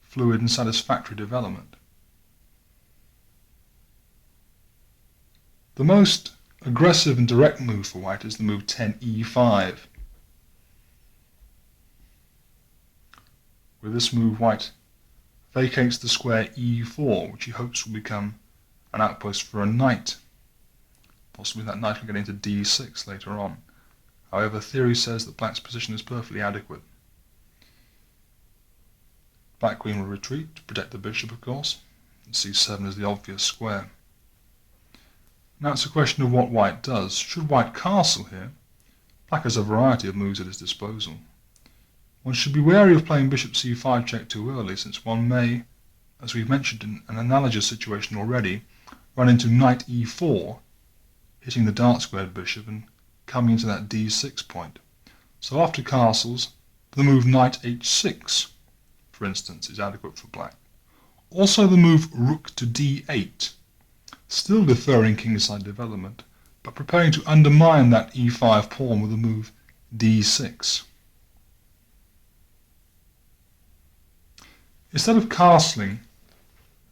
fluid and satisfactory development. The most aggressive and direct move for white is the move 10e5. With this move white vacates the square e4, which he hopes will become an outpost for a knight. Possibly that knight will get into d6 later on, However, theory says that black's position is perfectly adequate. Black queen will retreat to protect the bishop, of course, and c7 is the obvious square. Now it's a question of what white does. Should white castle here? Black has a variety of moves at his disposal. One should be wary of playing bishop c5 check too early, since one may, as we've mentioned in an analogous situation already, run into knight e4, hitting the dark-squared bishop and coming into that d6 point. So after castles, the move knight h6, for instance, is adequate for black. Also the move rook to d8, still deferring kingside development, but preparing to undermine that e5 pawn with the move d6. Instead of castling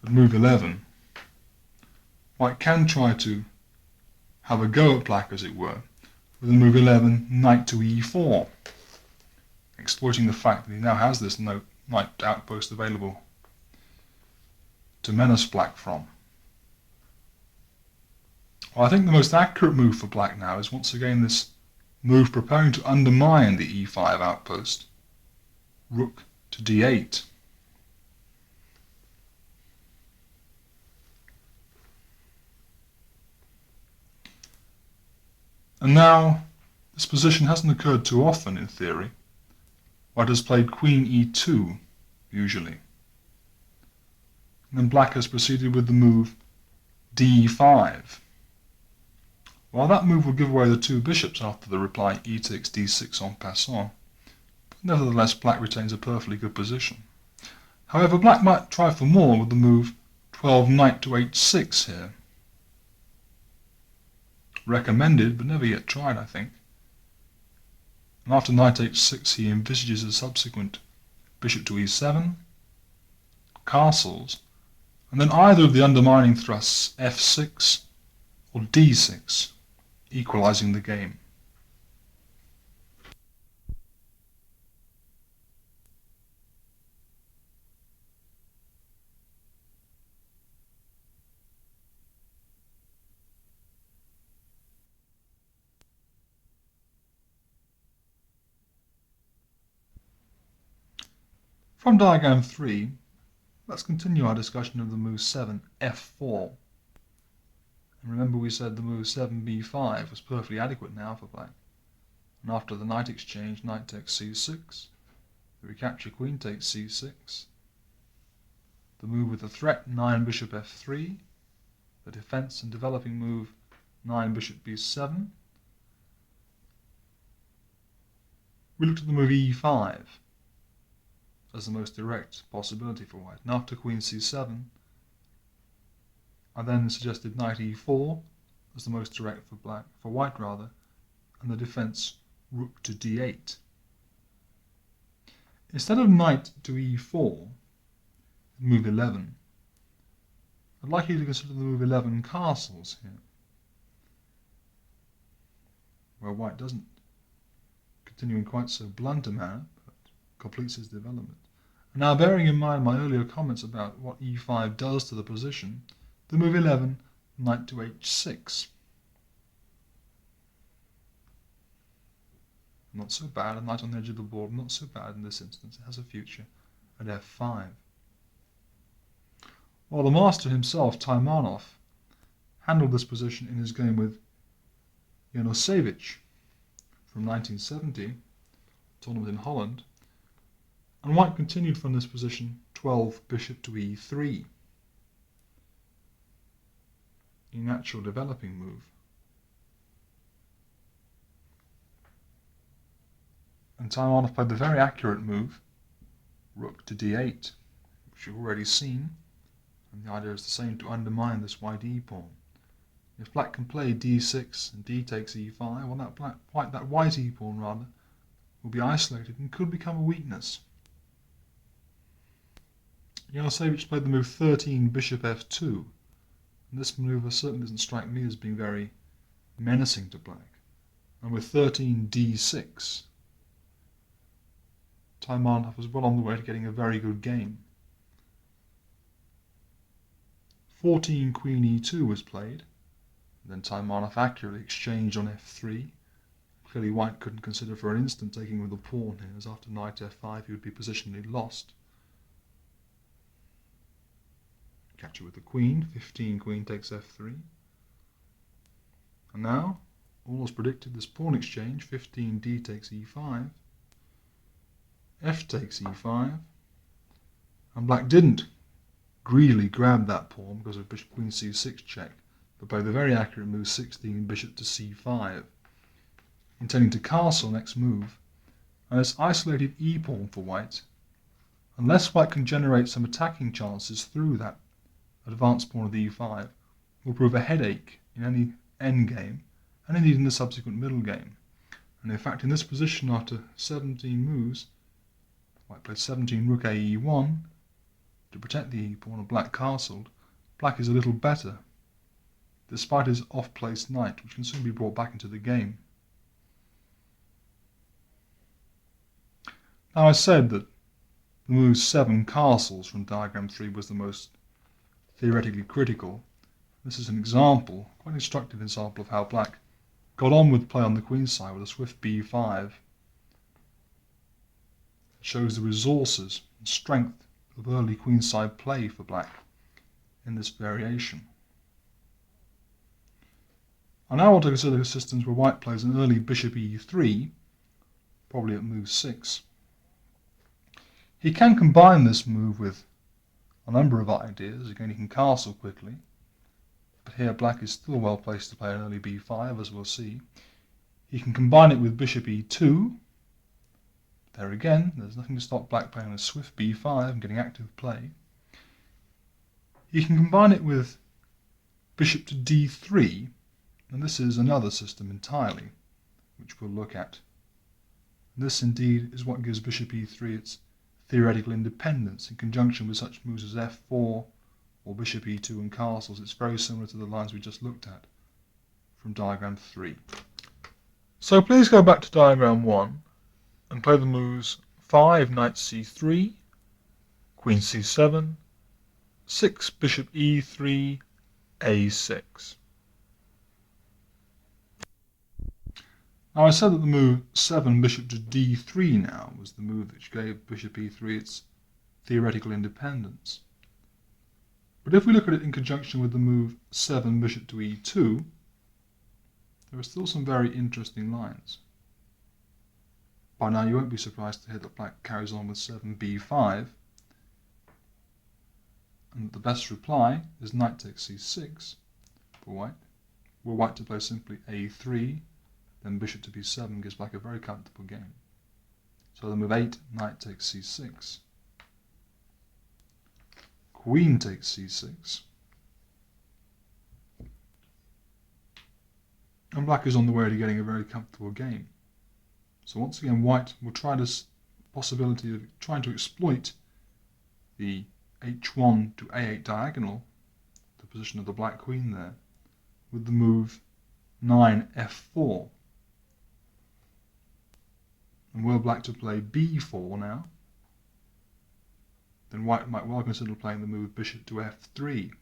at move 11, white can try to have a go at black, as it were, with the move 11, knight to e4, exploiting the fact that he now has this knight outpost available to menace black from. Well, I think the most accurate move for black now is once again this move preparing to undermine the e5 outpost, rook to d8. And now, this position hasn't occurred too often in theory. White has played queen e2, usually. And then black has proceeded with the move d5. While that move will give away the two bishops after the reply e takes d6 en passant, but nevertheless black retains a perfectly good position. However, black might try for more with the move 12 knight to h6 here. Recommended, but never yet tried, I think. And after knight h6 he envisages a subsequent bishop to e7, castles, and then either of the undermining thrusts f6 or d6, equalizing the game. From diagram 3, let's continue our discussion of the move 7, f4. And remember we said the move 7, b5 was perfectly adequate now for black. And after the knight exchange, knight takes c6, the recapture queen takes c6, the move with the threat 9 bishop f3, the defense and developing move 9 bishop b7. We looked at the move e5 as the most direct possibility for white. And after queen c7, I then suggested knight e4 as the most direct for black, for white rather, and the defense rook to d8. Instead of knight to e4, move 11, I'd like you to consider the move 11 castles here, where white doesn't continue in quite so blunt a manner, but completes his development. And now, bearing in mind my earlier comments about what e5 does to the position, the move 11, knight to h6. Not so bad, a knight on the edge of the board, not so bad in this instance, it has a future at f5. While the master himself, Taimanov, handled this position in his game with Janosevich from 1970, tournament in Holland, and white continued from this position 12 bishop to e3, a natural developing move. And Taimanov played the very accurate move rook to d8, which you've already seen, and the idea is the same, to undermine this white e-pawn. If black can play d6 and d takes e5, well that white e-pawn rather will be isolated and could become a weakness. Janosevich played the move 13 bishop f2, and this manoeuvre certainly doesn't strike me as being very menacing to black. And with 13 d6, Taimanov was well on the way to getting a very good game. 14 queen e2 was played, then Taimanov accurately exchanged on f3, Clearly white couldn't consider for an instant taking with the pawn here, as after knight f5 he would be positionally lost. Capture with the queen, 15, queen takes f3. And now, all as predicted, this pawn exchange, 15, d takes e5, f takes e5, and black didn't greedily grab that pawn because of bishop queen c6 check, but played the very accurate move 16, bishop to c5, intending to castle next move, and this isolated e-pawn for white, unless white can generate some attacking chances through that advanced pawn of the e5, will prove a headache in any endgame, and indeed in the subsequent middle game. And in fact, in this position, after 17 moves, white plays 17 rook a e1 to protect the e-pawn, and black castled. Black is a little better, despite his off-place knight, which can soon be brought back into the game. Now I said that the move 7 castles from diagram 3 was the most theoretically critical. This is an example, quite instructive example, of how black got on with play on the queen side with a swift b5. It shows the resources and strength of early queenside play for black in this variation. I now want to consider systems where white plays an early bishop e3, probably at move 6. He can combine this move with a number of ideas. Again, he can castle quickly, but here black is still well placed to play an early b5, as we'll see. He can combine it with bishop e2. There again, there's nothing to stop black playing a swift b5 and getting active play. He can combine it with bishop to d3, and this is another system entirely, which we'll look at. This indeed is what gives bishop e3 its theoretical independence in conjunction with such moves as f4 or bishop e2 and castles. It's very similar to the lines we just looked at from diagram 3. So please go back to diagram 1 and play the moves 5, knight c3, queen c7, 6, bishop e3, a6. Now I said that the move 7, bishop to d3 now was the move which gave bishop e3 its theoretical independence. But if we look at it in conjunction with the move 7, bishop to e2, there are still some very interesting lines. By now you won't be surprised to hear that black carries on with 7, b5, and the best reply is knight takes c6 for white. Were white to play simply a3, then bishop to b7 gives black a very comfortable game. So the move 8, knight takes c6, queen takes c6, and black is on the way to getting a very comfortable game. So once again, white will try this possibility of trying to exploit the h1 to a8 diagonal, the position of the black queen there, with the move 9, f4. And were black to play b4 now, then white might well consider playing the move bishop to f3, a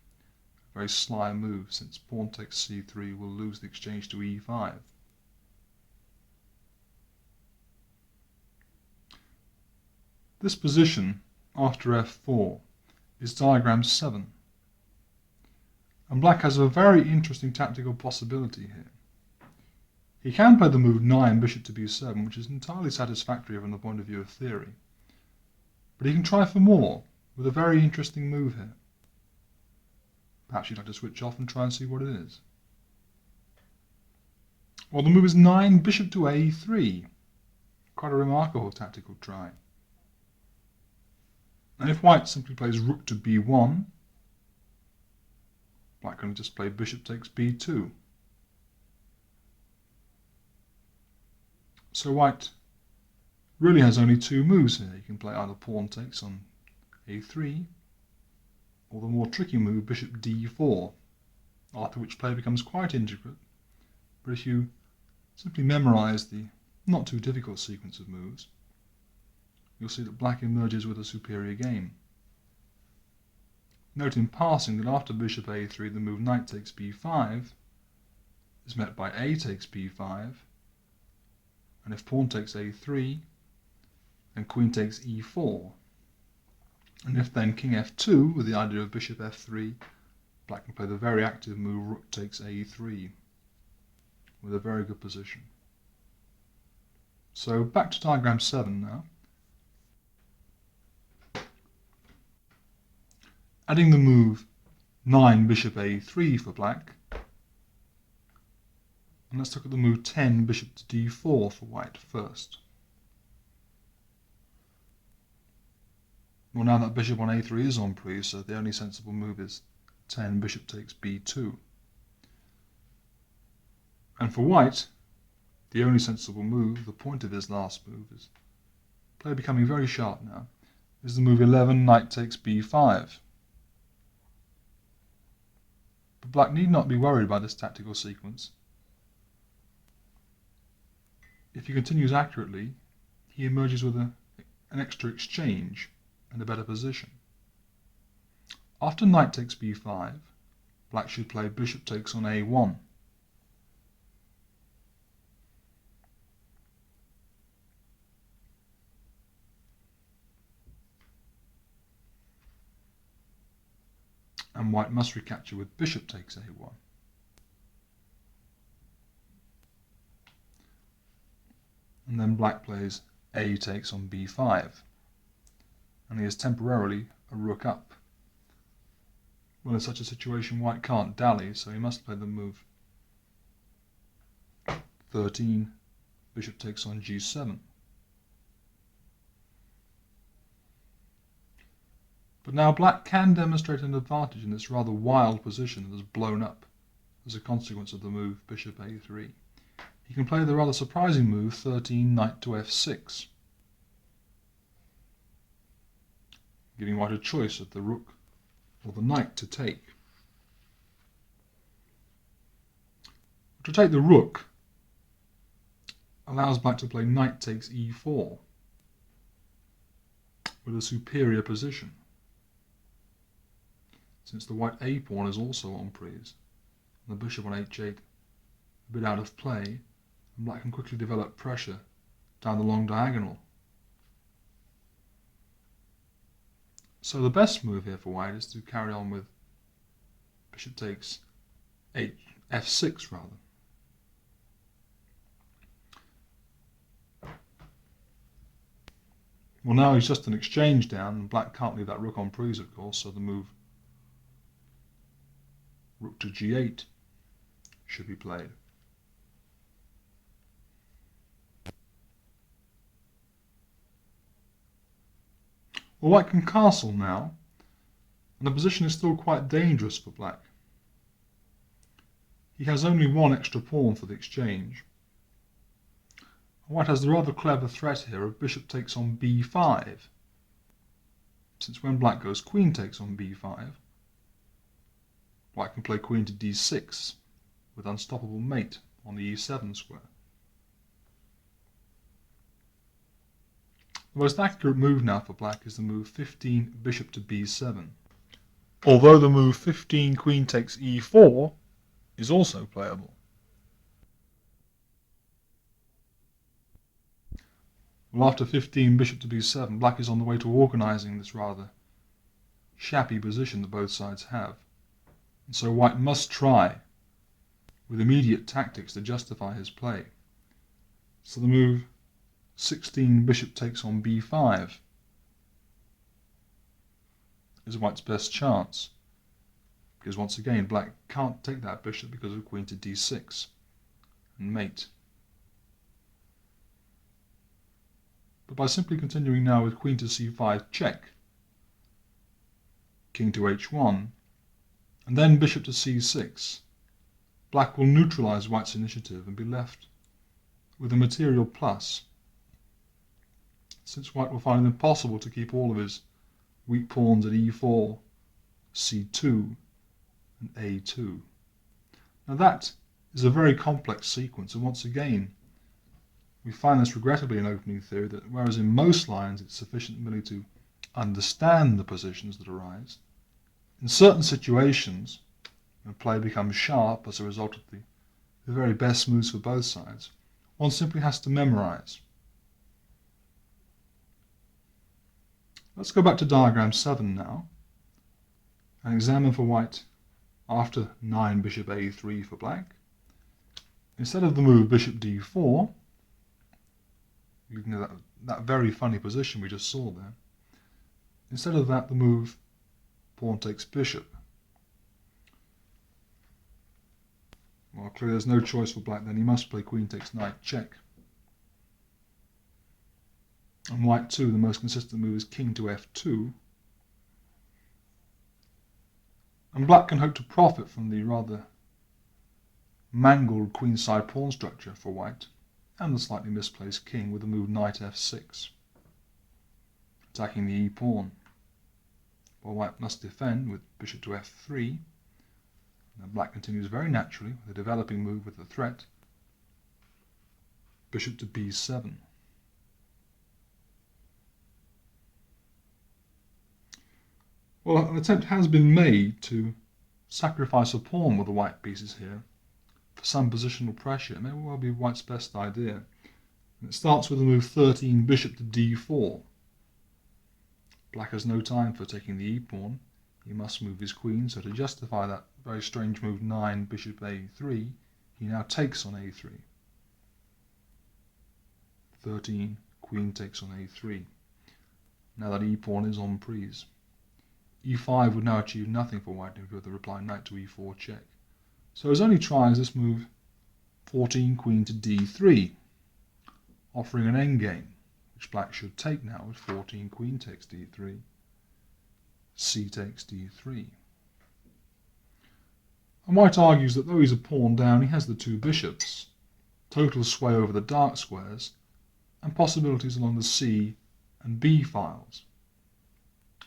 very sly move, since pawn takes c3 will lose the exchange to e5. This position, after f4, is diagram 7, and black has a very interesting tactical possibility here. He can play the move 9, bishop to b7, which is entirely satisfactory from the point of view of theory. But he can try for more, with a very interesting move here. Perhaps you'd like to switch off and try and see what it is. Well, the move is 9, bishop to a3. Quite a remarkable tactical try. And if white simply plays rook to b1, black can just play bishop takes b2. So white really has only 2 moves here. He can play either pawn takes on a3, or the more tricky move bishop d4, after which play becomes quite intricate. But if you simply memorize the not too difficult sequence of moves, you'll see that black emerges with a superior game. Note in passing that after bishop a3, the move knight takes b5 is met by a takes b5, And if pawn takes a3, then queen takes e4. And if then king f2, with the idea of bishop f3, black can play the very active move rook takes a3, with a very good position. So back to diagram 7 now. Adding the move 9 bishop a3 for black. And let's look at the move 10 bishop to d4 for white first. Well, now that bishop on a3 is on prise, so the only sensible move is 10 bishop takes b2. And for white, the only sensible move, the point of his last move, is play becoming very sharp now, is the move 11 knight takes b5. But black need not be worried by this tactical sequence. If he continues accurately, he emerges with an extra exchange and a better position. After knight takes b5, black should play bishop takes on a1. And white must recapture with bishop takes a1. And then black plays a takes on b5. And he is temporarily a rook up. Well, in such a situation, white can't dally, so he must play the move 13, bishop takes on g7. But now black can demonstrate an advantage in this rather wild position that has blown up as a consequence of the move bishop a3. He can play the rather surprising move 13 knight to f6, giving white a choice of the rook or the knight to take. To take the rook allows black to play knight takes e4 with a superior position, since the white a pawn is also on prise, and the bishop on h8 a bit out of play, and black can quickly develop pressure down the long diagonal. So the best move here for white is to carry on with bishop takes f6 rather. Well, now he's just an exchange down, and black can't leave that rook on prise, of course, so the move rook to g8 should be played. Well, white can castle now, and the position is still quite dangerous for black. He has only one extra pawn for the exchange. White has the rather clever threat here of bishop takes on b5, since when black goes queen takes on b5, white can play queen to d6 with unstoppable mate on the e7 square. The most accurate move now for black is the move 15 bishop to b7, although the move 15 queen takes e4 is also playable. Well, after 15 bishop to b7, black is on the way to organising this rather shabby position that both sides have, and so white must try with immediate tactics to justify his play. So the move 16 bishop takes on b5 is white's best chance, because once again black can't take that bishop because of queen to d6 and mate. But by simply continuing now with queen to c5 check, king to h1, and then bishop to c6, black will neutralise white's initiative and be left with a material plus, since white will find it impossible to keep all of his weak pawns at e4, c2, and a2. Now that is a very complex sequence, and once again we find this regrettably in opening theory, that whereas in most lines it's sufficient merely to understand the positions that arise, in certain situations when play becomes sharp as a result of the very best moves for both sides, one simply has to memorize. Let's go back to diagram 7 now and examine for white after 9 bishop a3 for black. Instead of the move bishop d4, you can get that very funny position we just saw there. Instead of that, the move pawn takes bishop. Well, clearly there's no choice for black then. He must play queen takes knight check. And white too, the most consistent move is king to f2. And black can hope to profit from the rather mangled queenside pawn structure for white and the slightly misplaced king with the move knight f6, attacking the e pawn. While white must defend with bishop to f3, and black continues very naturally with a developing move with the threat, bishop to b7. Well, an attempt has been made to sacrifice a pawn with the white pieces here for some positional pressure. It may well be white's best idea. And it starts with the move 13 bishop to d4. Black has no time for taking the e-pawn. He must move his queen, so to justify that very strange move 9 bishop a3, he now takes on a3. 13, queen takes on a3. Now that e-pawn is en prise. e5 would now achieve nothing for white with the reply knight to e4 check. So his only try is this move 14 queen to d3, offering an endgame, which black should take now with 14 queen takes d3, c takes d3. And white argues that though he's a pawn down, he has the two bishops, total sway over the dark squares, and possibilities along the c and b files.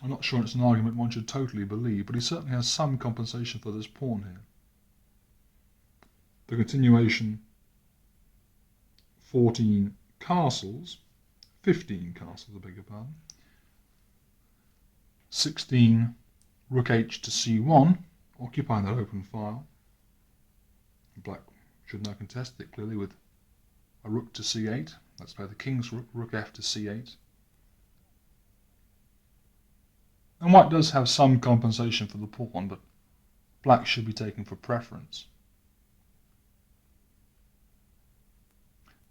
I'm not sure it's an argument one should totally believe, but he certainly has some compensation for this pawn here. The continuation 14 castles, 15 castles, I beg your pardon, 16 rook h to c1, occupying that open file. Black should now contest it clearly with a rook to c8. Let's play the king's rook, rook f to c8. And white does have some compensation for the pawn, but black should be taken for preference.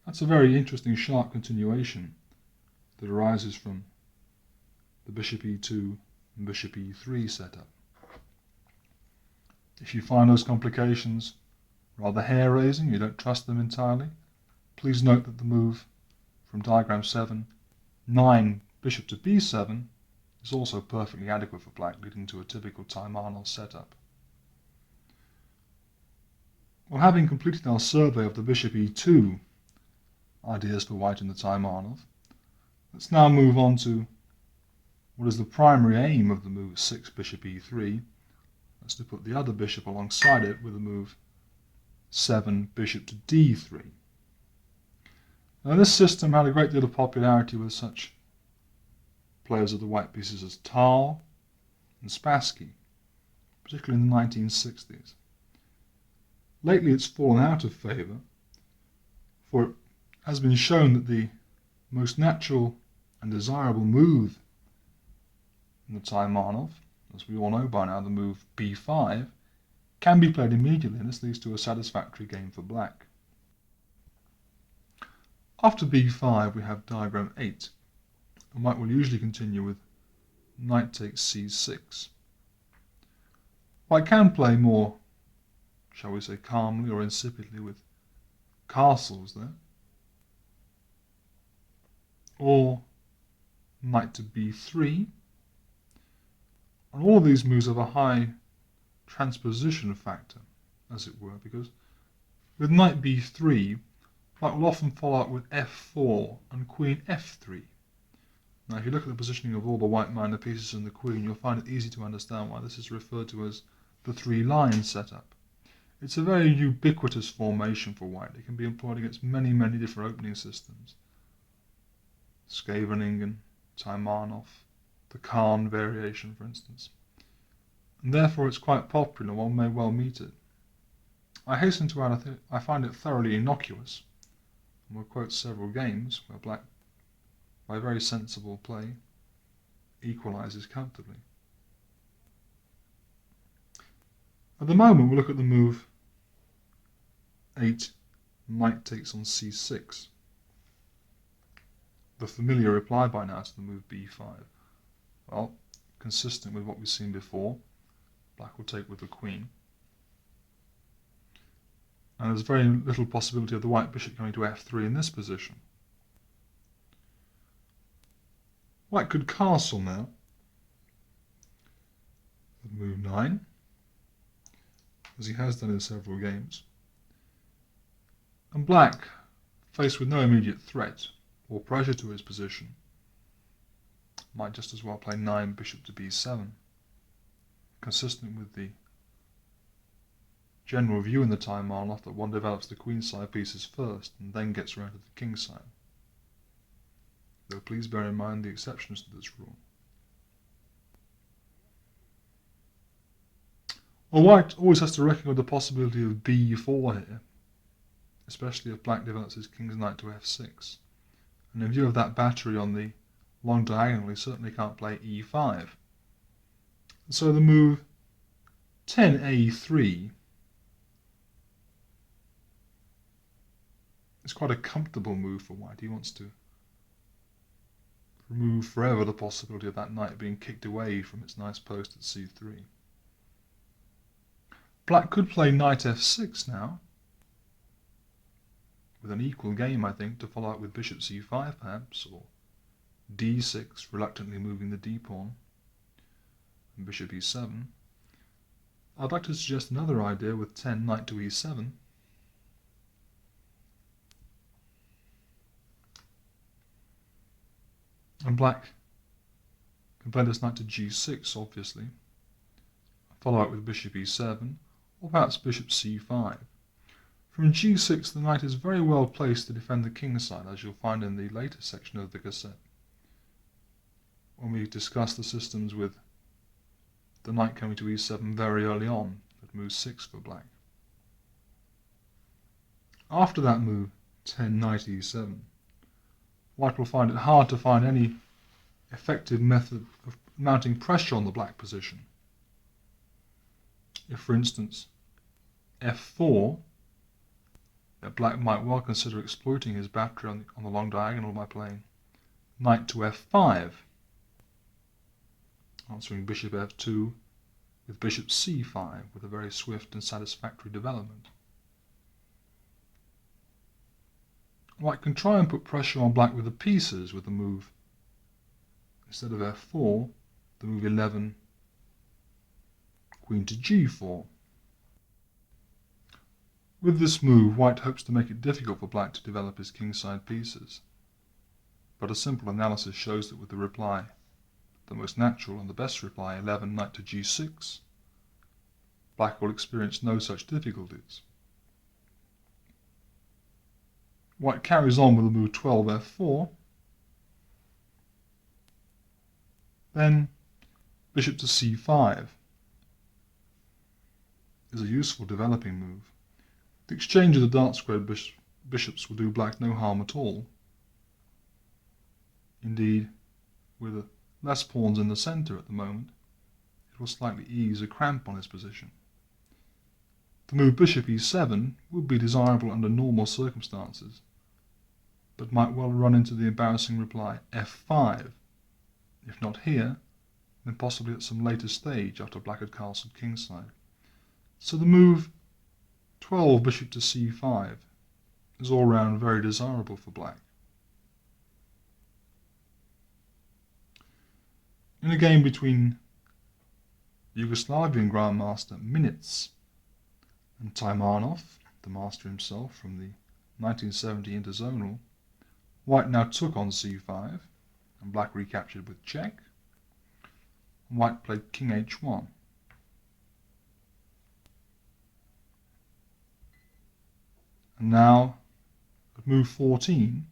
That's a very interesting sharp continuation that arises from the bishop e2 and bishop e3 setup. If you find those complications rather hair-raising, you don't trust them entirely, please note that the move from diagram 7, 9 bishop to b7, is also perfectly adequate for black, leading to a typical Taimanov setup. Well, having completed our survey of the bishop e2 ideas for white in the Taimanov, let's now move on to what is the primary aim of the move 6 bishop e3. That's to put the other bishop alongside it with the move 7 bishop to d3. Now this system had a great deal of popularity with such players of the white pieces as Tal and Spassky, particularly in the 1960s. Lately it's fallen out of favour, for it has been shown that the most natural and desirable move in the Taimanov, as we all know by now, the move b5, can be played immediately, and this leads to a satisfactory game for black. After b5 we have diagram 8, and white will usually continue with knight takes c6. White can play more, shall we say, calmly or insipidly with castles there, or knight to b3, and all of these moves have a high transposition factor, as it were, because with knight b3, white will often follow up with f4 and queen f3. Now if you look at the positioning of all the white minor pieces and the queen, you'll find it easy to understand why this is referred to as the three-line setup. It's a very ubiquitous formation for white. It can be employed against many, many different opening systems. Scheveningen, Taimanov, the Kahn variation, for instance. And therefore it's quite popular, one may well meet it. I hasten to add, I find it thoroughly innocuous, And we'll quote several games where black, by very sensible play, equalises comfortably. At the moment, we'll look at the move 8, knight takes on c6. The familiar reply by now to the move b5. Well, consistent with what we've seen before, black will take with the queen. And there's very little possibility of the white bishop going to f3 in this position. White could castle now, with move 9, as he has done in several games. And black, faced with no immediate threat or pressure to his position, might just as well play 9 bishop to b7, consistent with the general view in the Taimanov that one develops the queenside pieces first and then gets around to the kingside. Though please bear in mind the exceptions to this rule. Well, white always has to reckon with the possibility of b4 here, especially if black develops his king's knight to f6. And in view of that battery on the long diagonal, he certainly can't play e5. So the move 10a3 is quite a comfortable move for white. He wants to remove forever the possibility of that knight being kicked away from its nice post at c3. Black could play knight f6 now, with an equal game, I think, to follow up with bishop c5 perhaps, or d6, reluctantly moving the d-pawn, and bishop e7. I'd like to suggest another idea with 10 knight to e7. And black can play this knight to g6, obviously, follow up with bishop e7, or perhaps bishop c5. From g6, the knight is very well placed to defend the kingside, as you'll find in the later section of the cassette, when we discuss the systems with the knight coming to e7 very early on, at move 6 for black. After that move, 10 knight e7, white will find it hard to find any effective method of mounting pressure on the black position. If, for instance, f4, that black might well consider exploiting his battery on the long diagonal by playing knight to f5, answering bishop f2 with bishop c5 with a very swift and satisfactory development. White can try and put pressure on black with the pieces with the move, instead of f4, the move 11, queen to g4. With this move, white hopes to make it difficult for black to develop his kingside pieces, but a simple analysis shows that with the reply, the most natural and the best reply, 11 knight to g6, black will experience no such difficulties. White carries on with the move 12 f4, then bishop to c5 is a useful developing move. The exchange of the dark squared bishops will do black no harm at all. Indeed, with less pawns in the centre at the moment, it will slightly ease a cramp on his position. The move bishop e7 would be desirable under normal circumstances, but might well run into the embarrassing reply f5, if not here, then possibly at some later stage after black had castled kingside. So the move 12 bishop to c5 is all round very desirable for black. In a game between Yugoslavian Grandmaster Minitz and Taimanov, the master himself from the 1970 Interzonal, white now took on c5, and black recaptured with check, and white played king h1. And now, at move 14,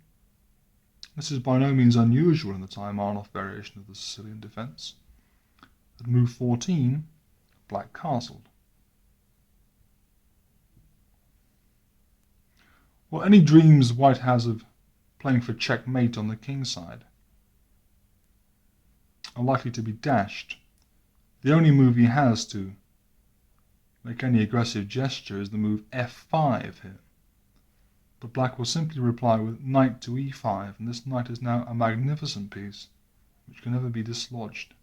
this is by no means unusual in the Taimanov variation of the Sicilian defence. At move 14, black castled. Well, any dreams white has of playing for checkmate on the king side are likely to be dashed. The only move he has to make any aggressive gesture is the move f5 here. But black will simply reply with knight to e5, and this knight is now a magnificent piece, which can never be dislodged.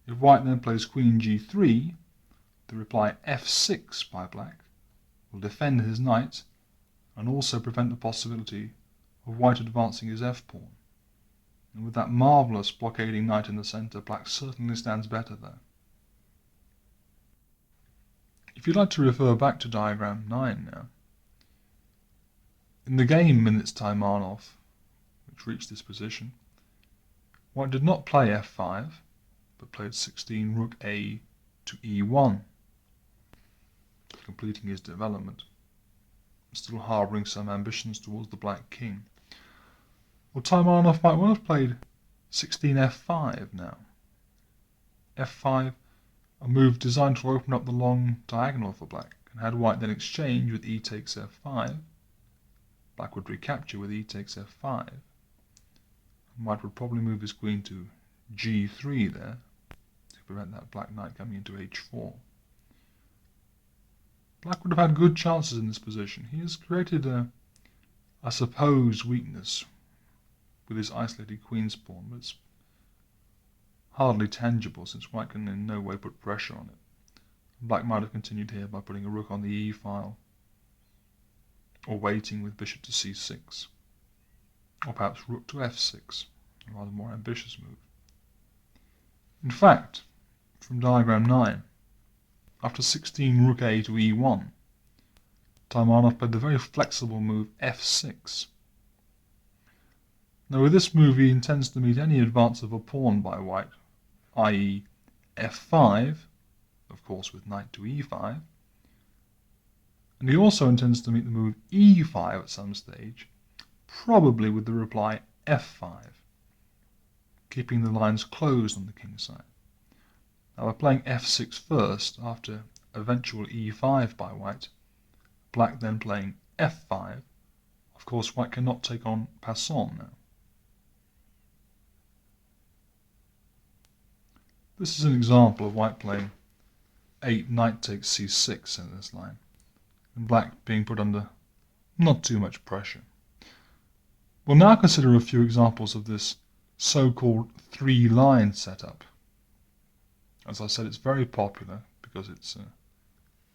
If white then plays queen g3, the reply f6 by black will defend his knight and also prevent the possibility of white advancing his f-pawn. And with that marvellous blockading knight in the centre, black certainly stands better there. If you'd like to refer back to diagram 9 now, in the game Minutes Taimanov, which reached this position, white did not play f5, but played 16 rook a to e1, completing his development, still harbouring some ambitions towards the black king. Well, Taimanov might well have played 16 f5 now. f5, a move designed to open up the long diagonal for black, and had white then exchange with e takes f5, black would recapture with e takes f5, and white would probably move his queen to g3 there, to prevent that black knight coming into h4. Black would have had good chances in this position. He has created a supposed weakness with his isolated queen's pawn, but it's hardly tangible since white can in no way put pressure on it. Black might have continued here by putting a rook on the e file, or waiting with bishop to c6, or perhaps rook to f6, a rather more ambitious move. In fact, from diagram 9, after 16 rook a to e1, Taimanov played the very flexible move f6. Now with this move he intends to meet any advance of a pawn by white, i.e. f5, of course with knight to e5, and he also intends to meet the move e5 at some stage, probably with the reply f5, keeping the lines closed on the king's side. Now by playing f6 first, after eventual e5 by white, black then playing f5, of course white cannot take on passant now. This is an example of white playing 8 knight takes c6 in this line, and black being put under not too much pressure. We'll now consider a few examples of this so-called 3-line setup. As I said, it's very popular because it's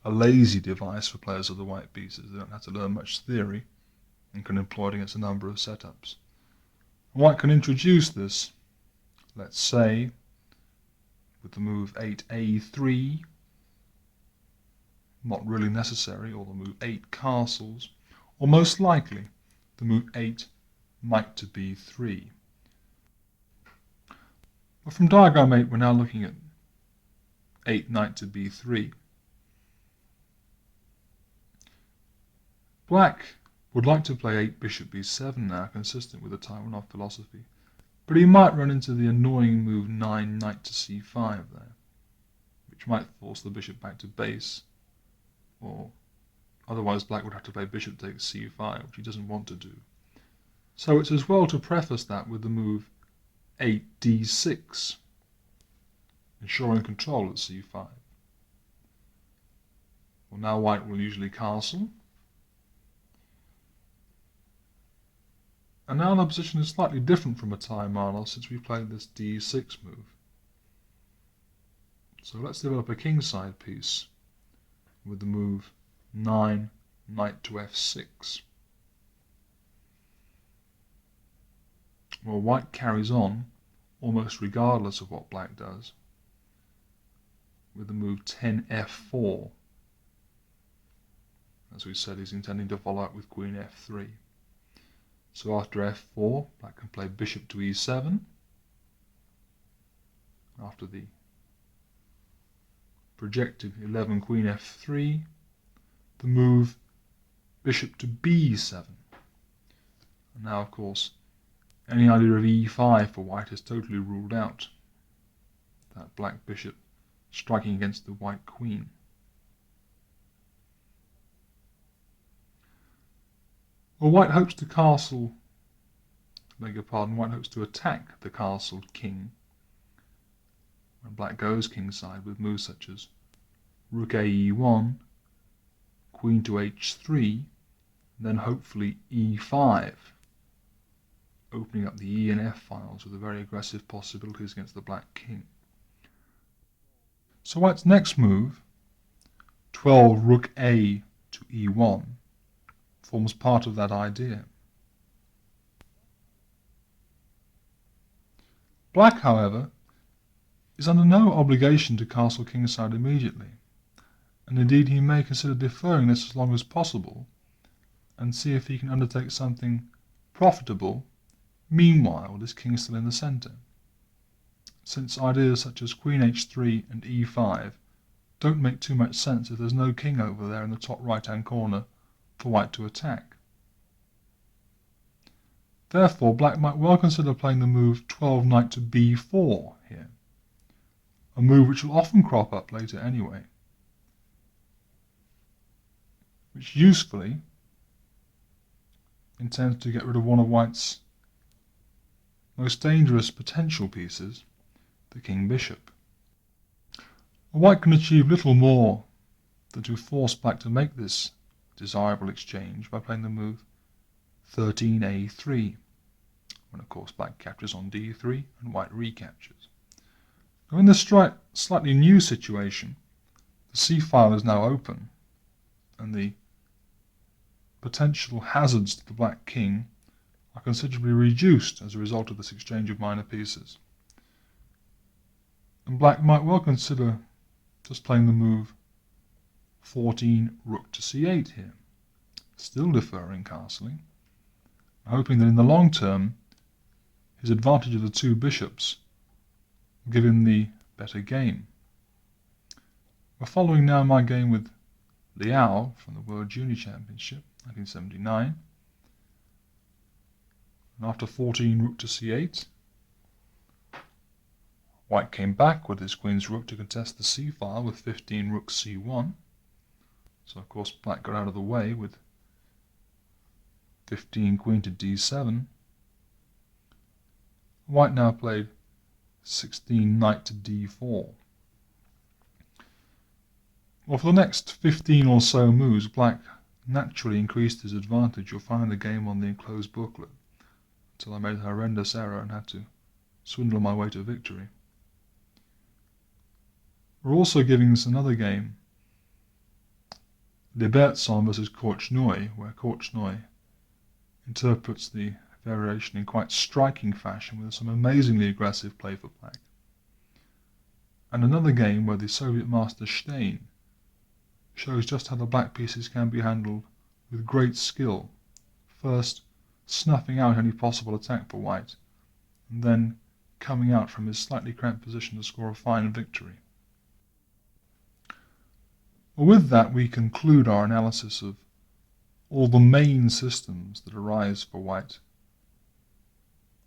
a lazy device for players of the white pieces. They don't have to learn much theory and can employ it against a number of setups. White can introduce this, let's say, with the move 8a3, not really necessary, or the move 8 castles, or most likely the move 8 knight to b3. But from diagram 8 we're now looking at 8 knight to b3. Black would like to play 8 bishop b7 now, consistent with the Taimanov philosophy, but he might run into the annoying move 9 knight to c5 there, which might force the bishop back to base, or otherwise black would have to play bishop takes c5, which he doesn't want to do. So it's as well to preface that with the move 8 d6, ensuring control at c5. Well, now white will usually castle, and now the position is slightly different from a Taimanov since we played this d6 move. So let's develop a kingside piece with the move 9 knight to f6. Well, white carries on almost regardless of what black does with the move 10 f4. As we said, he's intending to follow up with queen f3. So after f4, black can play bishop to e7. After the projected 11 queen f3, the move bishop to b7. And now, of course, any idea of e5 for white is totally ruled out. That black bishop striking against the white queen. Well, white hopes to white hopes to attack the castled king when black goes kingside with moves such as rook a e1, queen to h3, then hopefully e5, opening up the e and f files with the very aggressive possibilities against the black king. So white's next move, 12 rook a to e1, forms part of that idea. Black, however, is under no obligation to castle kingside immediately, and indeed he may consider deferring this as long as possible and see if he can undertake something profitable meanwhile with his king still in the centre, since ideas such as queen h3 and e5 don't make too much sense if there's no king over there in the top right hand corner for white to attack. Therefore, black might well consider playing the move 12 knight to b4 here, a move which will often crop up later anyway, which usefully intends to get rid of one of white's most dangerous potential pieces, the king bishop. White can achieve little more than to force black to make this desirable exchange by playing the move 13a3, when of course black captures on d3 and white recaptures. Now in this slightly new situation, the c-file is now open, and the potential hazards to the black king are considerably reduced as a result of this exchange of minor pieces. And black might well consider just playing the move 14 rook to c8 here, still deferring castling, hoping that in the long term his advantage of the two bishops will give him the better game. We're following now my game with Liao from the World Junior Championship 1979, and after 14 rook to c8, white came back with his queen's rook to contest the c-file with 15 rook c1. So of course black got out of the way with 15 queen to d7. White now played 16 knight to d4. Well, for the next 15 or so moves, black naturally increased his advantage. You'll find the game on the enclosed booklet, until I made a horrendous error and had to swindle my way to victory. We're also giving us another game, Libertson versus Korchnoi, where Korchnoi interprets the variation in quite striking fashion with some amazingly aggressive play for black. And another game where the Soviet master Stein shows just how the black pieces can be handled with great skill, first snuffing out any possible attack for white, and then coming out from his slightly cramped position to score a fine victory. Well, with that we conclude our analysis of all the main systems that arise for white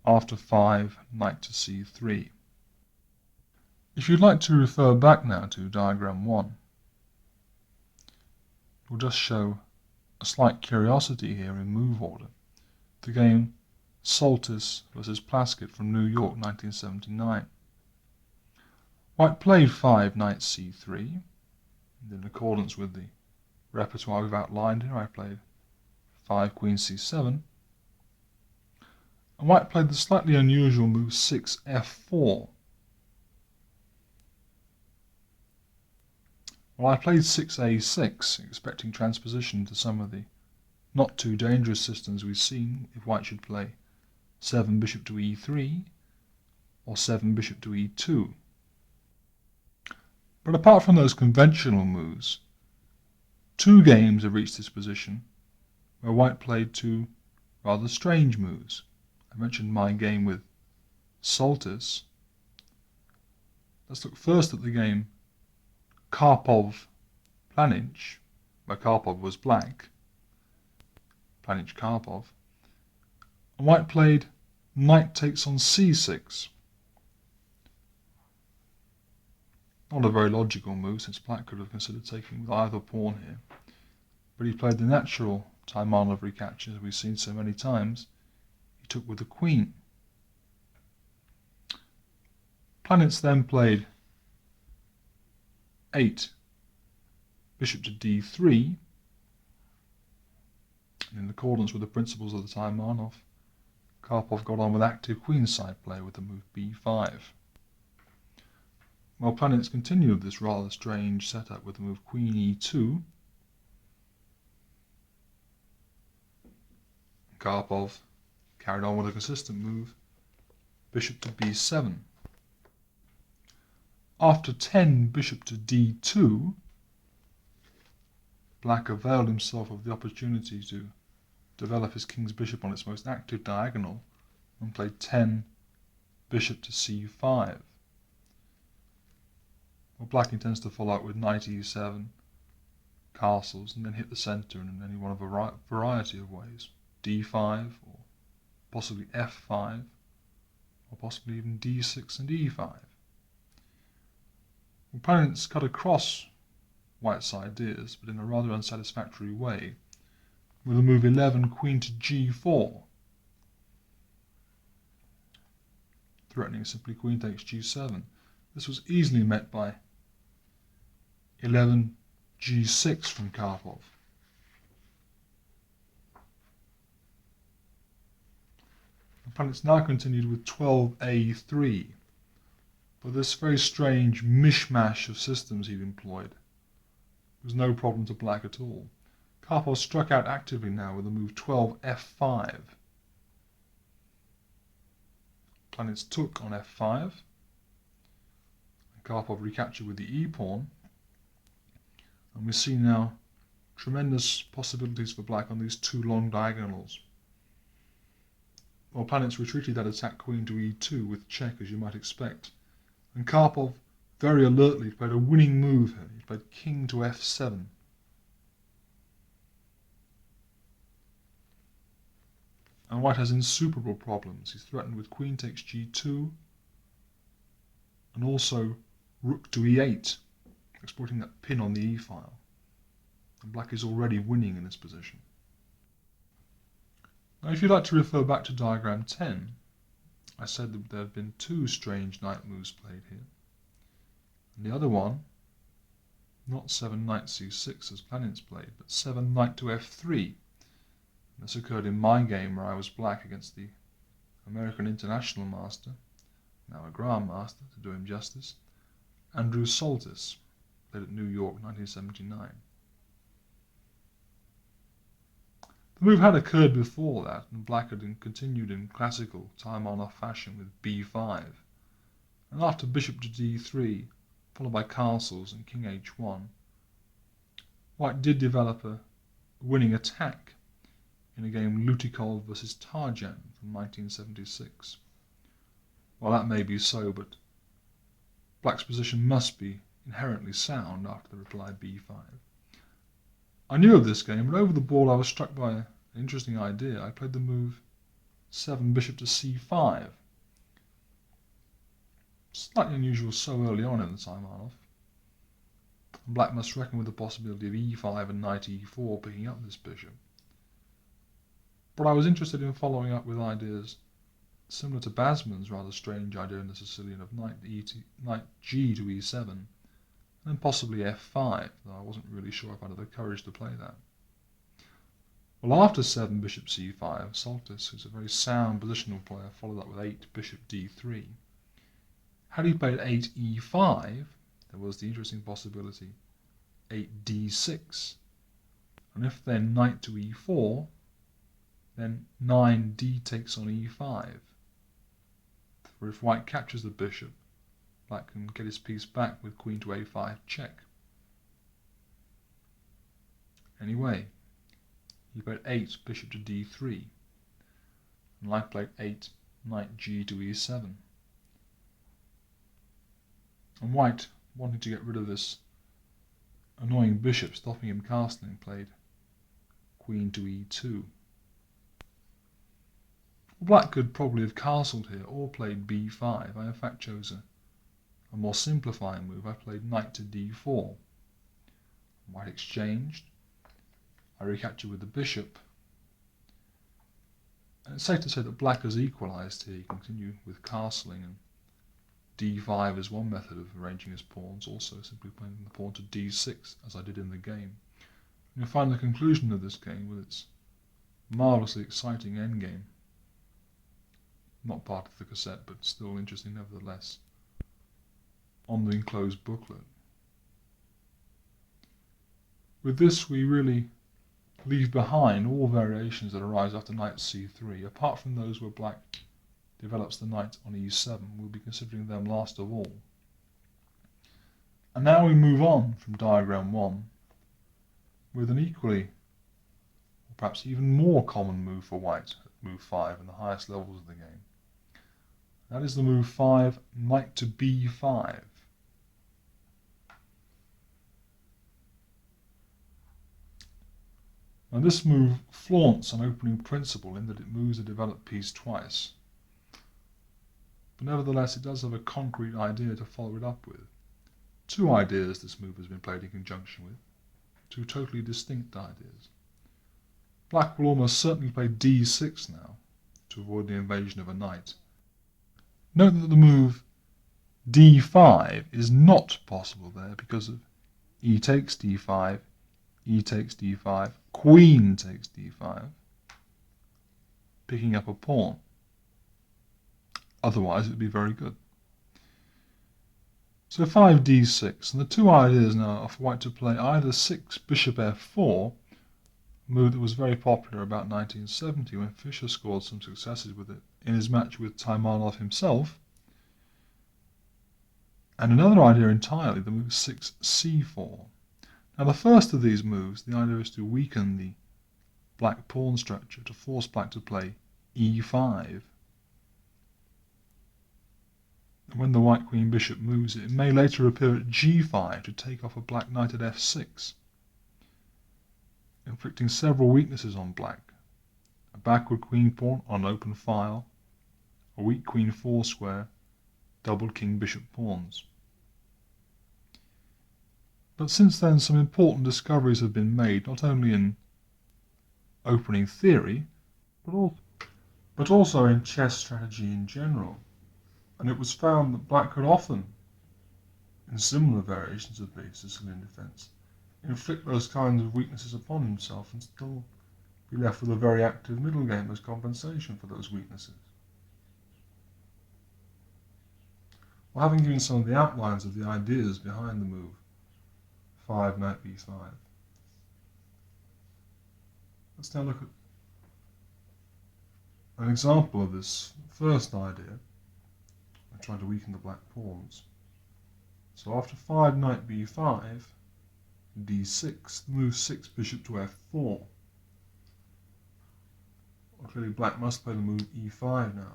after 5 knight to c3. If you'd like to refer back now to diagram 1, we'll just show a slight curiosity here in move order. The game Soltis versus Plaskett from New York 1979. White played 5 knight c3, and in accordance with the repertoire we've outlined here, I played 5 queen c7, and white played the slightly unusual move 6 f4. Well, I played 6 a6, expecting transposition to some of the not too dangerous systems we've seen if white should play 7 bishop to e3 or 7 bishop to e2. But apart from those conventional moves, 2 games have reached this position where white played 2 rather strange moves. I mentioned my game with Soltis. Let's look first at the game Karpov-Planinch, where Karpov was black, Planinch-Karpov, and white played knight takes on c6. Not a very logical move, since black could have considered taking with either pawn here, but he played the natural Taimanov recapture, as we've seen so many times, he took with the queen. Planets then played 8, bishop to d3, and in accordance with the principles of the Taimanov, Karpov got on with active queenside play with the move b5. While planets continued this rather strange setup with the move queen e2, Karpov carried on with a consistent move, bishop to b7. After 10 bishop to d2, Black availed himself of the opportunity to develop his king's bishop on its most active diagonal and played 10 bishop to c5. Well, Black intends to follow up with knight e7, castles, and then hit the centre in any one of a variety of ways. d5, or possibly f5, or possibly even d6 and e5. Opponents cut across White's ideas, but in a rather unsatisfactory way, with the move 11 queen to g4, threatening simply queen takes g7. This was easily met by 11 g6 from Karpov. Opponents now continued with 12a3, but this very strange mishmash of systems he'd employed was no problem to Black at all. Karpov struck out actively now with the move 12f5. Planets took on f5, and Karpov recaptured with the e-pawn, and we see now tremendous possibilities for Black on these two long diagonals. While planets retreated, that attacked queen to e2 with check, as you might expect, and Karpov very alertly played a winning move here. He played king to f7. And White has insuperable problems. He's threatened with queen takes g2, and also rook to e8, exploiting that pin on the e file. And Black is already winning in this position. Now, if you'd like to refer back to diagram 10, I said that there have been two strange knight moves played here. And the other one, not 7 knight c6 as planets played, but 7 knight to f3. This occurred in my game where I was Black against the American international master, now a grandmaster to do him justice, Andrew Soltis, played at New York 1979. The move had occurred before that, and Black had continued in classical Taimanov fashion with b5, and after bishop to d3, followed by castles and king h1, White did develop a winning attack in a game Lutikov versus Tarjan from 1976. Well, that may be so, but Black's position must be inherently sound after the reply b5. I knew of this game, but over the board I was struck by an interesting idea. I played the move 7 bishop to c5. Slightly unusual so early on in the Taimanov. Black must reckon with the possibility of e5 and knight e4 picking up this bishop. But I was interested in following up with ideas similar to Basman's rather strange idea in the Sicilian of knight g to e7, and then possibly f5, though I wasn't really sure if I had the courage to play that. Well, after 7 bishop c5, Soltis, who's a very sound positional player, followed up with 8 bishop d3. Had he played 8 e5, there was the interesting possibility 8 d6, and if then knight to e4, then 9 d takes on e5. For if White captures the bishop, Black can get his piece back with queen to a5 check. Anyway, he played 8 bishop to d3, and Black played 8 knight g to e7. And White, wanting to get rid of this annoying bishop stopping him castling, played queen to e2. Black could probably have castled here or played b5. I in fact chose a more simplifying move. I played knight to d4. White exchanged. I recapture with the bishop. And it's safe to say that black has equalised here. You can continue with castling, and d5 is one method of arranging his pawns, also simply playing the pawn to d6, as I did in the game. And you'll find the conclusion of this game with its marvellously exciting endgame. Not part of the cassette, but still interesting nevertheless, on the enclosed booklet. With this, we really leave behind all variations that arise after knight c3, apart from those where black develops the knight on e7. We'll be considering them last of all. And now we move on from diagram 1 with an equally, or perhaps even more common move for white at move 5 in the highest levels of the game. That is the move 5, knight to b5. Now this move flaunts an opening principle in that it moves a developed piece twice. But nevertheless, it does have a concrete idea to follow it up with. Two ideas this move has been played in conjunction with. Two totally distinct ideas. Black will almost certainly play d6 now, to avoid the invasion of a knight. Note that the move d5 is not possible there because of e takes d5, e takes d5, queen takes d5, picking up a pawn. Otherwise it would be very good. So 5d6, and the two ideas now are for white to play either 6 bishop f4, a move that was very popular about 1970 when Fischer scored some successes with it in his match with Taimanov himself, and another idea entirely, the move 6c4. Now the first of these moves, the idea is to weaken the black pawn structure, to force black to play e5. And when the white queen bishop moves it may later appear at g5 to take off a black knight at f6, inflicting several weaknesses on black. A backward queen pawn on an open file, a weak queen 4 square, double king bishop pawns. But since then some important discoveries have been made, not only in opening theory, but also in chess strategy in general. And it was found that black could often, in similar variations of the Sicilian defence, inflict those kinds of weaknesses upon himself and still be left with a very active middle game as compensation for those weaknesses. Well, having given some of the outlines of the ideas behind the move 5 knight b5, let's now look at an example of this first idea. I'm trying to weaken the black pawns. So after 5 knight b5, d6, move 6 bishop to f4. Well, clearly black must play the move e5 now.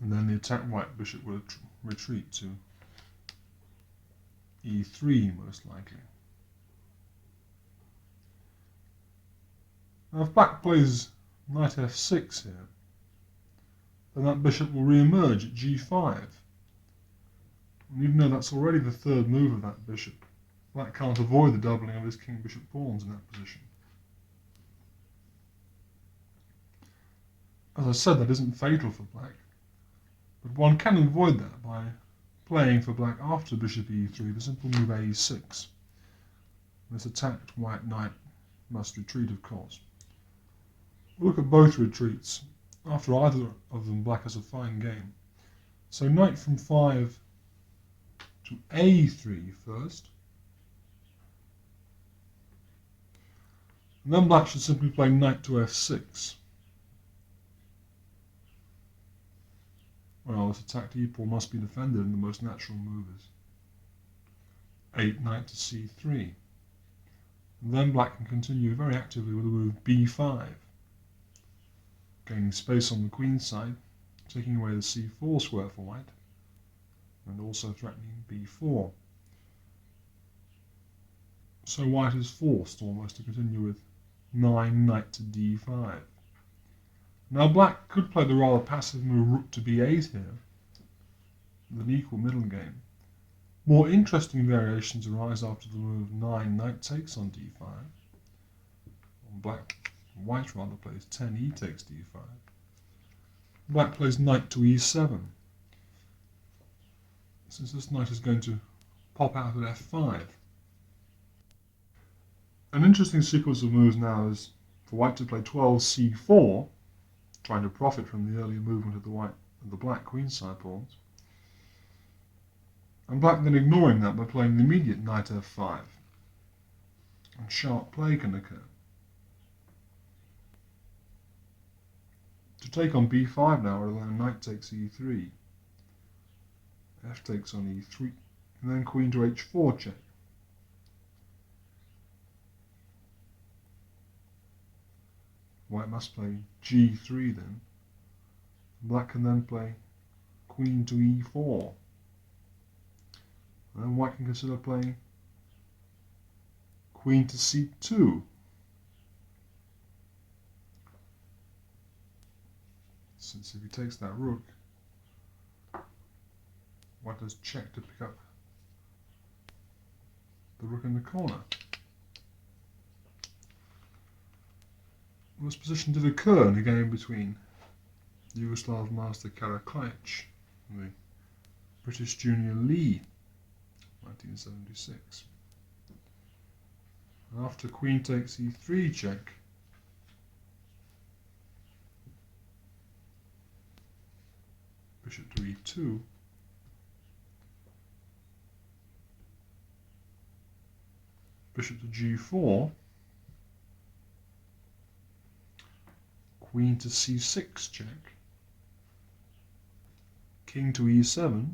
And then the attacked white bishop will retreat to e3 most likely. Now if black plays knight f6 here, then that bishop will re-emerge at g5. And even though that's already the third move of that bishop, black can't avoid the doubling of his king-bishop pawns in that position. As I said, that isn't fatal for black, but one can avoid that by playing for black after bishop e3 the simple move a6. This attacked white knight must retreat, of course. We'll look at both retreats. After either of them, black has a fine game. So knight from 5 to a3 first. And then black should simply play knight to f6. Well, this attacked e-pawn must be defended, and the most natural move is 8 knight to c3. And then black can continue very actively with the move b5, gaining space on the queen side, taking away the c4 square for white, and also threatening b4. So white is forced almost to continue with 9 knight to d5. Now black could play the rather passive move rook to b8 here, with an equal middle game, More interesting variations arise after the move 9 knight takes on d5. White rather plays 10 e takes d5. Black plays knight to e7. Since this knight is going to pop out at f5. An interesting sequence of moves now is for white to play 12 c4, trying to profit from the earlier movement of the black queenside pawns, and black then ignoring that by playing the immediate knight f5, and sharp play can occur. To take on b5 now, we're allowing knight takes e3, f takes on e3, and then queen to h4 check. White must play g3 then. Black can then play queen to e4. And then white can consider playing queen to c2. Since if he takes that rook, white does check to pick up the rook in the corner. Well, this position did occur in a game between Yugoslav master Karaklaic and the British junior Lee, 1976. And after queen takes e3 check, bishop to e2, bishop to g4, queen to c6 check, king to e7.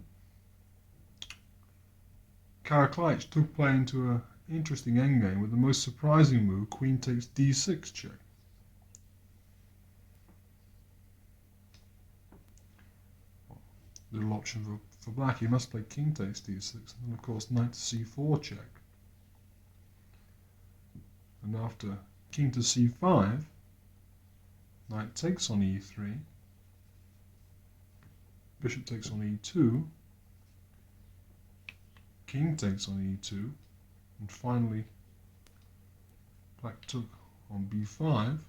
Karaklaic took play into an interesting endgame with the most surprising move, queen takes d6 check. Little option for black, he must play king takes d6, and then of course knight to c4 check. And after king to c5, knight takes on e3, bishop takes on e2, king takes on e2, and finally black took on b5,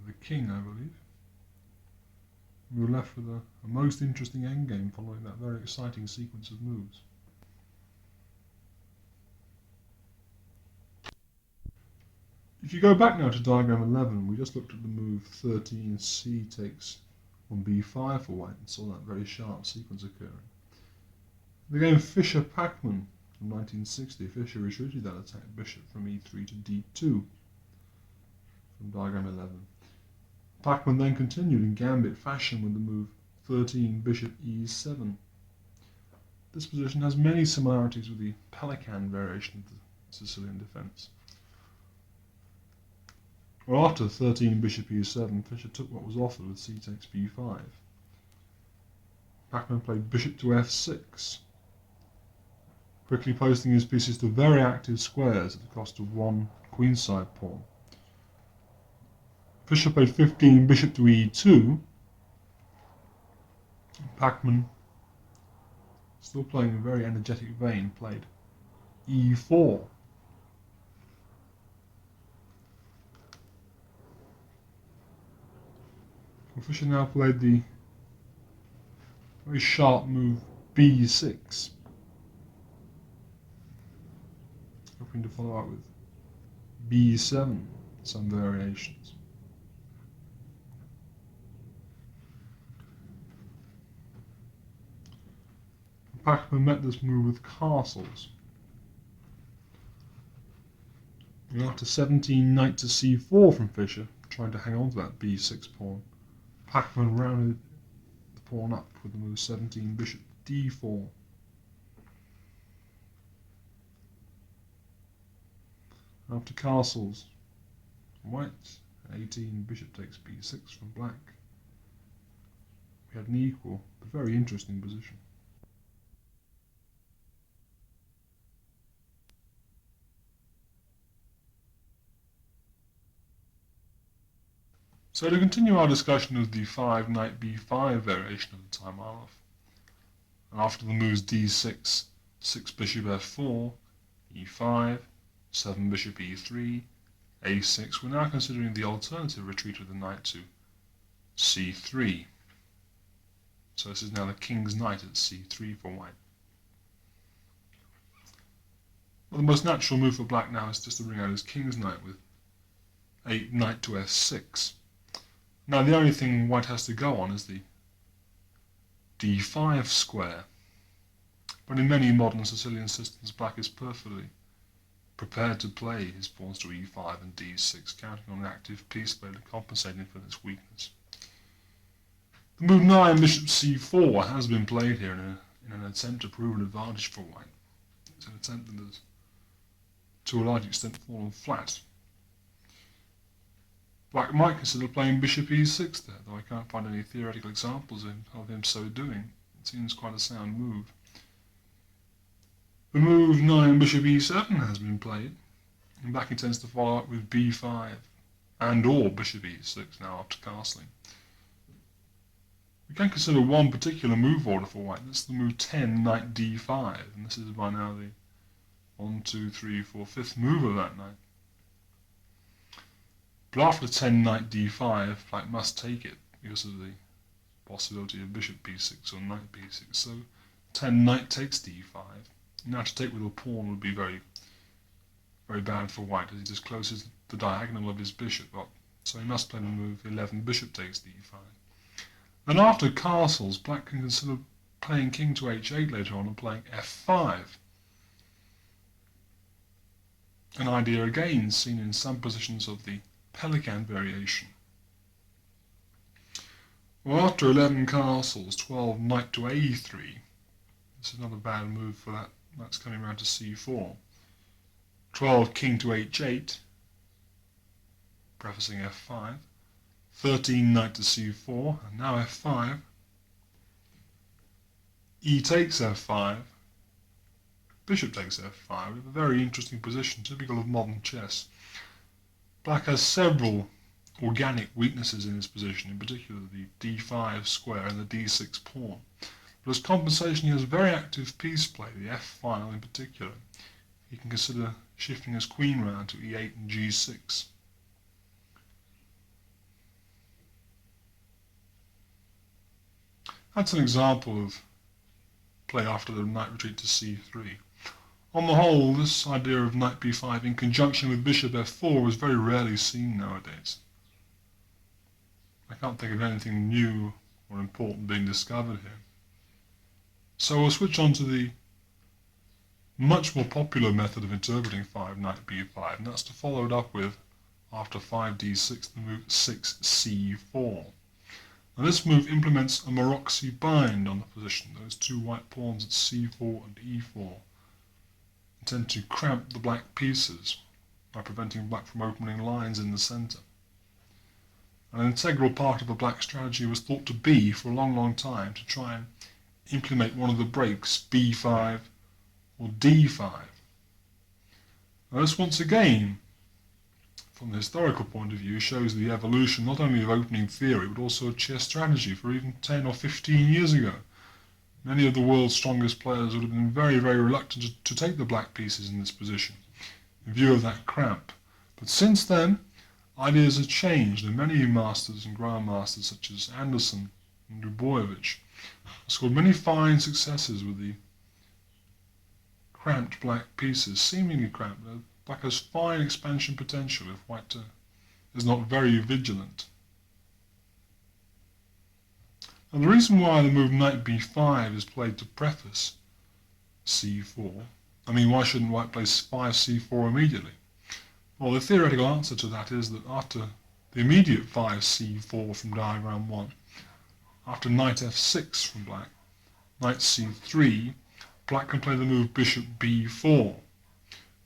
the king, I believe. We were left with a most interesting endgame following that very exciting sequence of moves. If you go back now to diagram 11, we just looked at the move 13c takes on b5 for white and saw that very sharp sequence occurring. The game Fischer-Pachmann from 1960, Fischer retreated that attack bishop from e3 to d2 from diagram 11. Pachmann then continued in gambit fashion with the move 13 bishop e7. This position has many similarities with the Pelican variation of the Sicilian defence. Well, after 13 bishop e7, Fischer took what was offered with c takes b5. Pachmann played bishop to f6, quickly posting his pieces to very active squares at the cost of one queenside pawn. Fischer played 15 bishop to e2. Pachmann, still playing in a very energetic vein, played e4. Fischer now played the very sharp move b6, hoping to follow up with b7, some variations. Pachmann met this move with castles. And after 17 knight to c4 from Fischer, trying to hang on to that b6 pawn, Pachmann rounded the pawn up with the move 17 bishop d4. After castles, white, 18 bishop takes b6 from black. We had an equal but very interesting position. So to continue our discussion of the 5 knight b5 variation of the Taimanov, And after the moves d6, 6 bishop f4, e5, 7 bishop e3, a6, we're now considering the alternative retreat of the knight to c3. So this is now the king's knight at c3 for white. Well, the most natural move for black now is just to bring out his king's knight with knight to f6. Now the only thing white has to go on is the d5 square. But in many modern Sicilian systems, black is perfectly prepared to play his pawns to e5 and d6, counting on an active piece player and compensating for this weakness. The move 9, bishop c4, has been played here in an attempt to prove an advantage for white. It's an attempt that has, to a large extent, fallen flat. Black might consider playing bishop e6 there, though I can't find any theoretical examples of him so doing. It seems quite a sound move. The move 9, bishop e7 has been played, and black intends to follow up with b5 and or bishop e6 now after castling. We can consider one particular move order for white. That's the move 10, knight d5, and this is by now the 1, 2, 3, 4, 5th move of that knight. But after 10, knight d5, black must take it because of the possibility of bishop b6 or knight b6. So 10, knight takes d5. Now to take with a pawn would be very, very bad for white, as he just closes the diagonal of his bishop up. So he must play the move 11, bishop takes d5. Then after castles, black can consider playing king to h8 later on and playing f5. An idea again seen in some positions of the pelican variation. Well, after 11 castles, 12 knight to a3. This is not a bad move for that. That's coming around to c4. 12 king to h8, prefacing f5. 13 knight to c4, and now f5. E takes f5. Bishop takes f5. We have a very interesting position, typical of modern chess. Black has several organic weaknesses in his position, in particular the d5 square and the d6 pawn. But as compensation, he has very active piece play, the f-file in particular. He can consider shifting his queen round to e8 and g6. That's an example of play after the knight retreat to c3. On the whole, this idea of knight b5 in conjunction with bishop f4 is very rarely seen nowadays. I can't think of anything new or important being discovered here. So we'll switch on to the much more popular method of interpreting 5 knight b5, and that's to follow it up with, after 5d6, the move 6c4. Now this move implements a Maroczy bind on the position. Those two white pawns at c4 and e4 intend to cramp the black pieces by preventing black from opening lines in the centre. An integral part of the black strategy was thought to be, for a long, long time, to try and implement one of the breaks, b5 or d5. Now this once again, from the historical point of view, shows the evolution not only of opening theory but also of chess strategy. For even 10 or 15 years ago, many of the world's strongest players would have been very, very reluctant to take the black pieces in this position, in view of that cramp. But since then, ideas have changed, and many masters and grandmasters such as Anderson and Dubojevich scored many fine successes with the cramped black pieces, seemingly cramped. Black has fine expansion potential if white is not very vigilant. And the reason why the move knight b5 is played to preface c4, why shouldn't white play 5c4 immediately? Well, the theoretical answer to that is that after the immediate 5c4 from diagram 1, after knight f6 from black, knight c3, black can play the move bishop b4,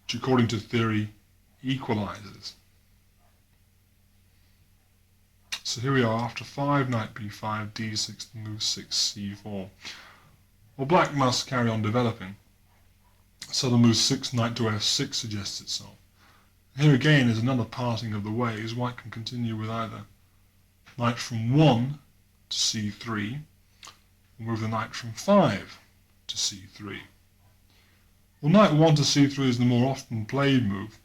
which according to theory equalizes. So here we are, after 5 knight b5, d6, the move 6c4. Well, black must carry on developing, so the move 6 knight to f6 suggests itself. Here again is another parting of the ways. White can continue with either knight from 1 to c3, or move the knight from 5 to c3. Well, knight 1 to c3 is the more often played move.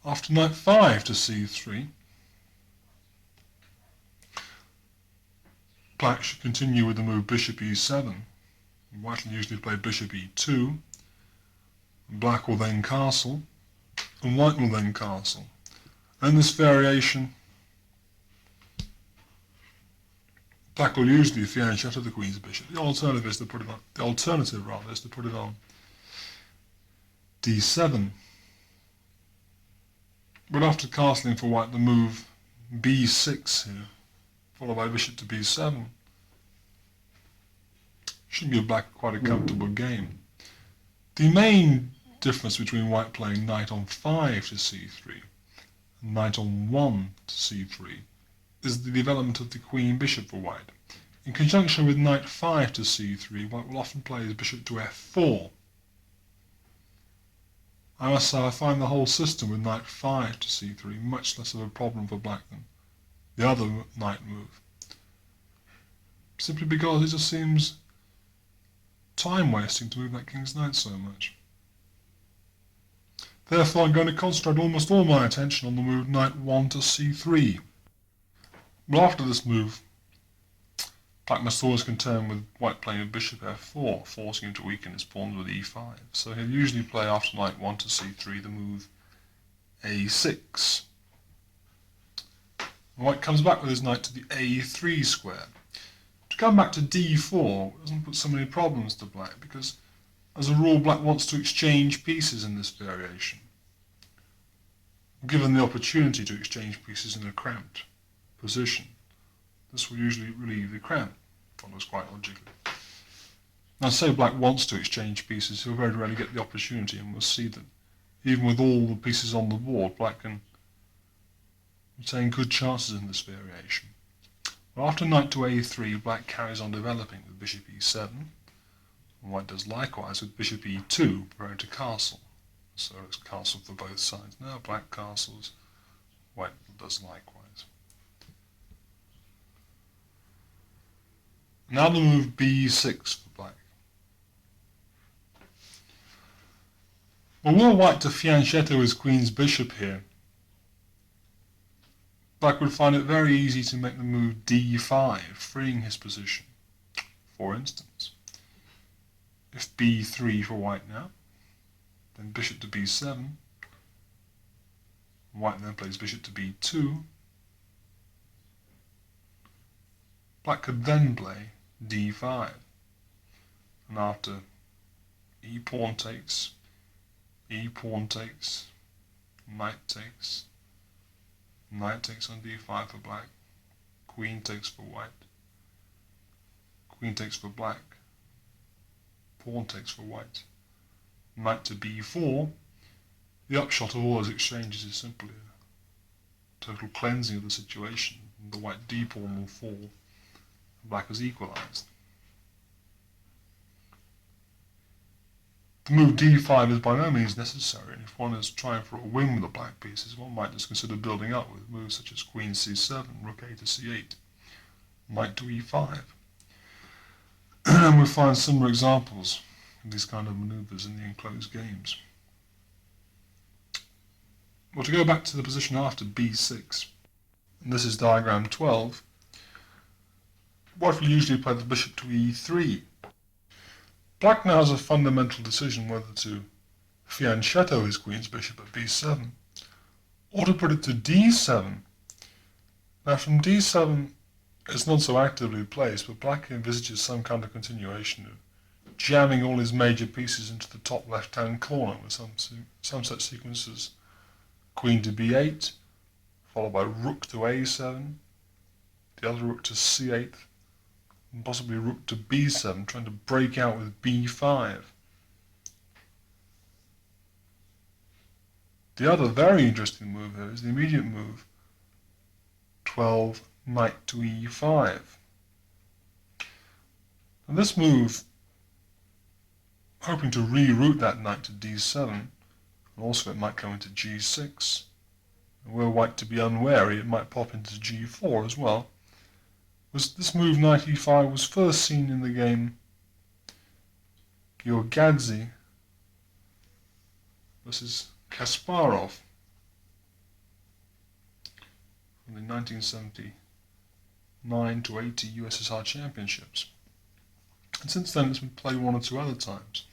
After knight 5 to c3, black should continue with the move bishop e7. White will usually play bishop e2. Black will then castle, and white will then castle. And this variation, black will usually fianchetto the queen's bishop. The alternative is to put it on. The alternative rather is to put it on d7. But after castling for white, the move b6 here, followed by bishop to b7, should give black quite a comfortable game. The main difference between white playing knight on 5 to c3 and knight on 1 to c3 is the development of the queen bishop for white. In conjunction with knight 5 to c3, white will often play his bishop to f4. I must say I find the whole system with knight 5 to c3 much less of a problem for black than the other knight move, simply because it just seems time wasting to move that king's knight so much. Therefore I'm going to concentrate almost all my attention on the move knight 1 to c3. But after this move, black must always contend with white playing with bishop f4, forcing him to weaken his pawns with e5. So he'll usually play after knight 1 to c3 the move a6. White comes back with his knight to the a3 square. To come back to d4 doesn't put so many problems to black, because as a rule black wants to exchange pieces in this variation. Given the opportunity to exchange pieces in a cramped position, this will usually relieve the cramp. Follows quite logically. Now say black wants to exchange pieces, he'll very rarely get the opportunity, and we'll see that even with all the pieces on the board, black can retain good chances in this variation. Well, after knight to a3, black carries on developing with bishop e7, and white does likewise with bishop e2, preparing to castle. So it's castle for both sides. Now black castles, white does likewise. Now the move b6 for black. Well, were white to fianchetto his queen's bishop here, black would find it very easy to make the move d5, freeing his position. For instance, if b3 for white now, then bishop to b7, white then plays bishop to b2, black could then play d5, and after e pawn takes, knight takes on d5 for black, queen takes for white, queen takes for black, pawn takes for white, knight to b4, the upshot of all those exchanges is simply a total cleansing of the situation. The white d pawn will fall, black has equalized. The move d5 is by no means necessary, and if one is trying for a win with the black pieces, one might just consider building up with moves such as queen c7, rook a to c8, knight to e5. And we'll find similar examples of these kind of maneuvers in the enclosed games. Well, to go back to the position after b6, and this is diagram 12, white will usually play the bishop to e3. Black now has a fundamental decision whether to fianchetto his queen's bishop at b7 or to put it to d7. Now from d7 it's not so actively placed, but black envisages some kind of continuation of jamming all his major pieces into the top left hand corner with some such sequences: queen to b8, followed by rook to a7, the other rook to c8, and possibly rook to b7, trying to break out with b5. The other very interesting move here is the immediate move 12, knight to e5. And this move, hoping to reroute that knight to d7, and also it might go into g6, and were white to be unwary it might pop into g4 as well. This move knight e5 was first seen in the game your Gadzi versus Kasparov from the 1979 to 80 USSR Championships. And since then it's been played one or two other times.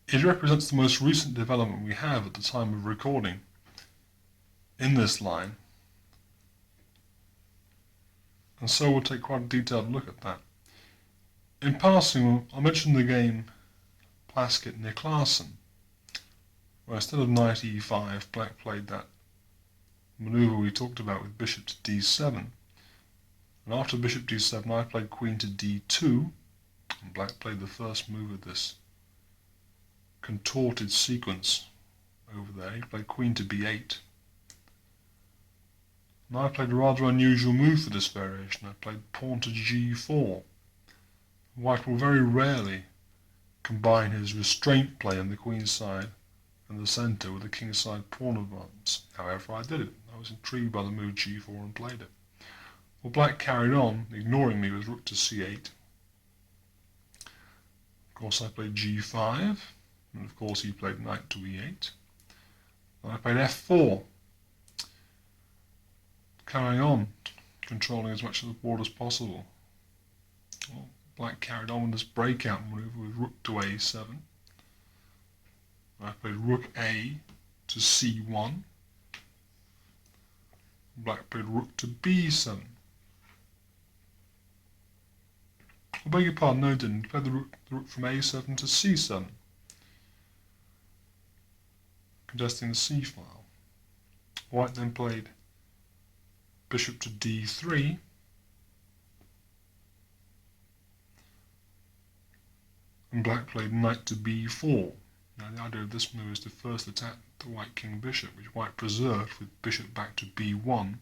It represents the most recent development we have at the time of recording in this line, and so we'll take quite a detailed look at that. In passing, I'll mention the game Plaskett-Niclasen, where instead of knight e5, black played that manoeuvre we talked about with bishop to d7, and after bishop d7 I played queen to d2, and black played the first move of this contorted sequence over there. He played queen to b8. And I played a rather unusual move for this variation. I played pawn to g4. White will very rarely combine his restraint play on the queen side and the centre with a king side pawn advance. However, I did it. I was intrigued by the move g4 and played it. Well, black carried on, ignoring me with rook to c8. Of course, I played g5. And of course he played knight to e8. And I played f4, carrying on, controlling as much of the board as possible. Well, black carried on with this breakout move with rook to a7. I played rook a to c1. Black played rook to b7. I beg your pardon, no, didn't. He played the rook from a7 to c7. Contesting the c file. White then played bishop to d3, and black played knight to b4. Now the idea of this move is to first attack the white king bishop, which white preserved with bishop back to b1,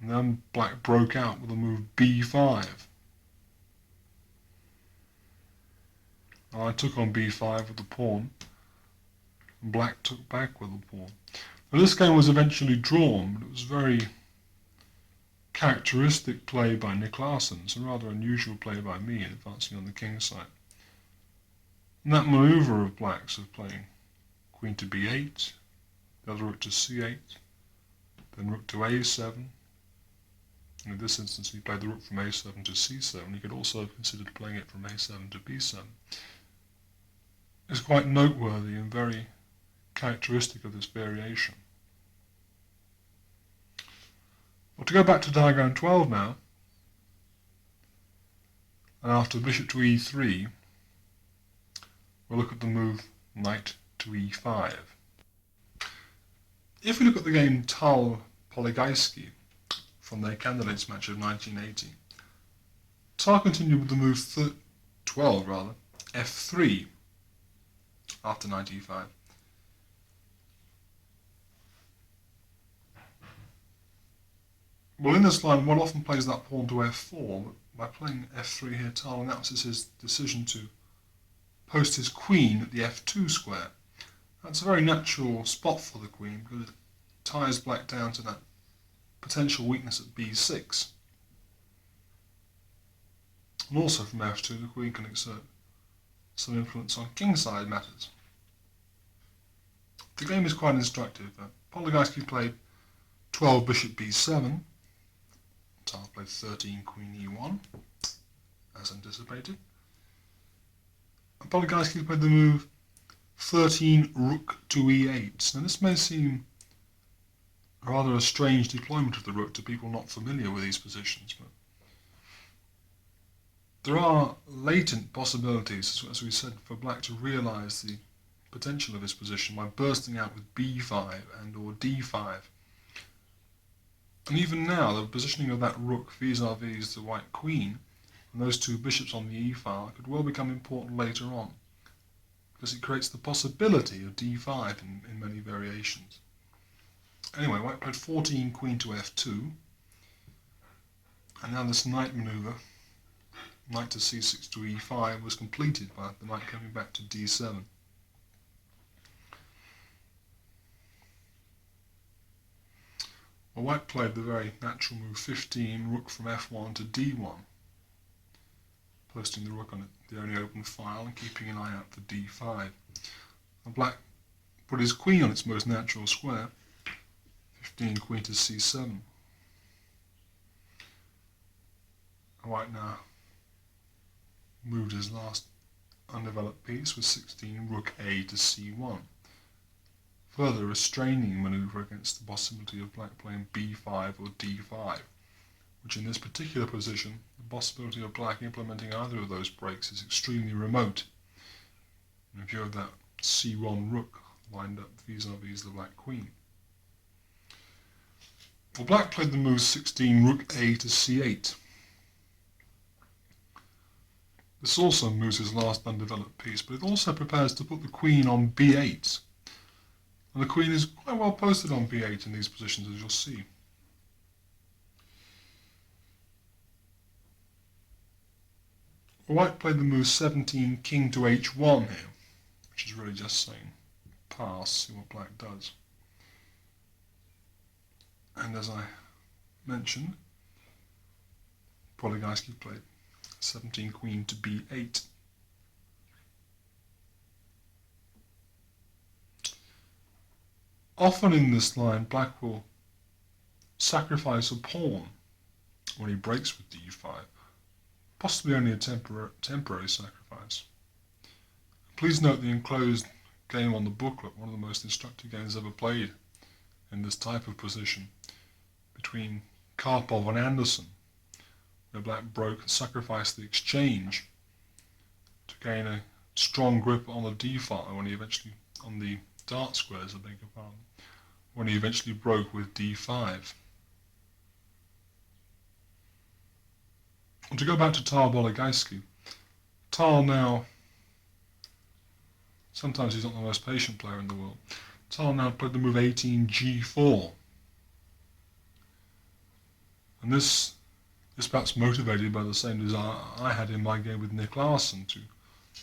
and then black broke out with the move b5. Now I took on b5 with the pawn, and black took back with the pawn. Now this game was eventually drawn, but it was very characteristic play by Niclasen. It's a rather unusual play by me in advancing on the king side. And that manoeuvre of black's of playing queen to b8, the other rook to c8, then rook to a7. And in this instance he played the rook from a7 to c7. He could also have considered playing it from a7 to b7. It's quite noteworthy and very characteristic of this variation. Well, to go back to diagram 12 now, and after bishop to e3, we'll look at the move knight to e5. If we look at the game Tal-Poligajski from their candidates match of 1980, Tal continued with the move 12 f3 after knight e5. Well, in this line, one often plays that pawn to f4, but by playing f3 here, Tal announces his decision to post his queen at the f2 square. That's a very natural spot for the queen because it ties black down to that potential weakness at b6. And also from f2, the queen can exert some influence on kingside matters. The game is quite instructive. Poligajski played 12 bishop b7. Tal played 13 queen e1, as anticipated. And Poligajski played the move 13 rook to e8. Now this may seem rather a strange deployment of the rook to people not familiar with these positions, but there are latent possibilities, as we said, for black to realise the potential of his position by bursting out with b5 and or d5. And even now, the positioning of that rook vis-a-vis the white queen and those two bishops on the e-file could well become important later on, because it creates the possibility of d5 in many variations. Anyway, white played 14 queen to f2, and now this knight manoeuvre, knight to c6 to e5, was completed by the knight coming back to d7. Well, white played the very natural move 15, rook from f1 to d1. posting the rook on the only open file and keeping an eye out for d5. And black put his queen on its most natural square, 15 queen to c7. White now moved his last undeveloped piece with 16 rook a to c1. Further restraining manoeuvre against the possibility of black playing b5 or d5, which in this particular position, the possibility of black implementing either of those breaks is extremely remote, in view of that c1 rook lined up vis-a-vis the black queen. Well, black played the move 16 rook a to c8. This also moves his last undeveloped piece, but it also prepares to put the queen on b8. And the queen is quite well posted on b8 in these positions, as you'll see. White played the move 17 king to h1 here, which is really just saying pass, see what black does. And as I mentioned, Poligajski played 17 queen to b8. Often in this line, black will sacrifice a pawn when he breaks with d5, possibly only a temporary sacrifice. Please note the enclosed game on the booklet, one of the most instructive games ever played in this type of position, between Karpov and Anderson, where black broke and sacrificed the exchange to gain a strong grip on the d file when he eventually, on the dart squares, I beg your pardon, when he eventually broke with d5. And to go back to Tal Poligajski, Tal now, sometimes he's not the most patient player in the world, Tal now played the move 18 g4. And this is perhaps motivated by the same desire I had in my game with Nick Larson to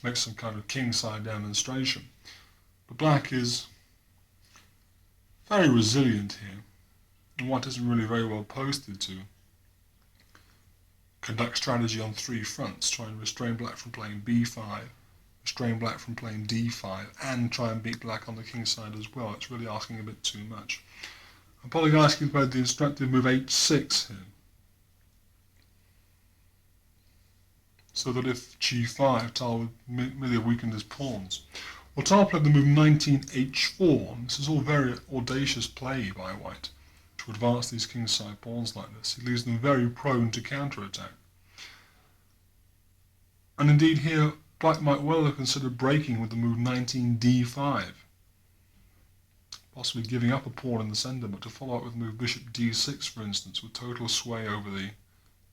make some kind of kingside demonstration. But black is very resilient here, and white isn't really very well posted to conduct strategy on three fronts, try and restrain black from playing b5, restrain black from playing d5, and try and beat black on the king side as well. It's really asking a bit too much. And Poligajski played the instructive move h6 here, so that if g5, Tal would merely have weakened his pawns. Well, Tal played the move 19 h4, and this is all very audacious play by white to advance these kingside pawns like this. He leaves them very prone to counterattack. And indeed here, black might well have considered breaking with the move 19 d5, possibly giving up a pawn in the centre, but to follow up with the move bishop d6, for instance, with total sway over the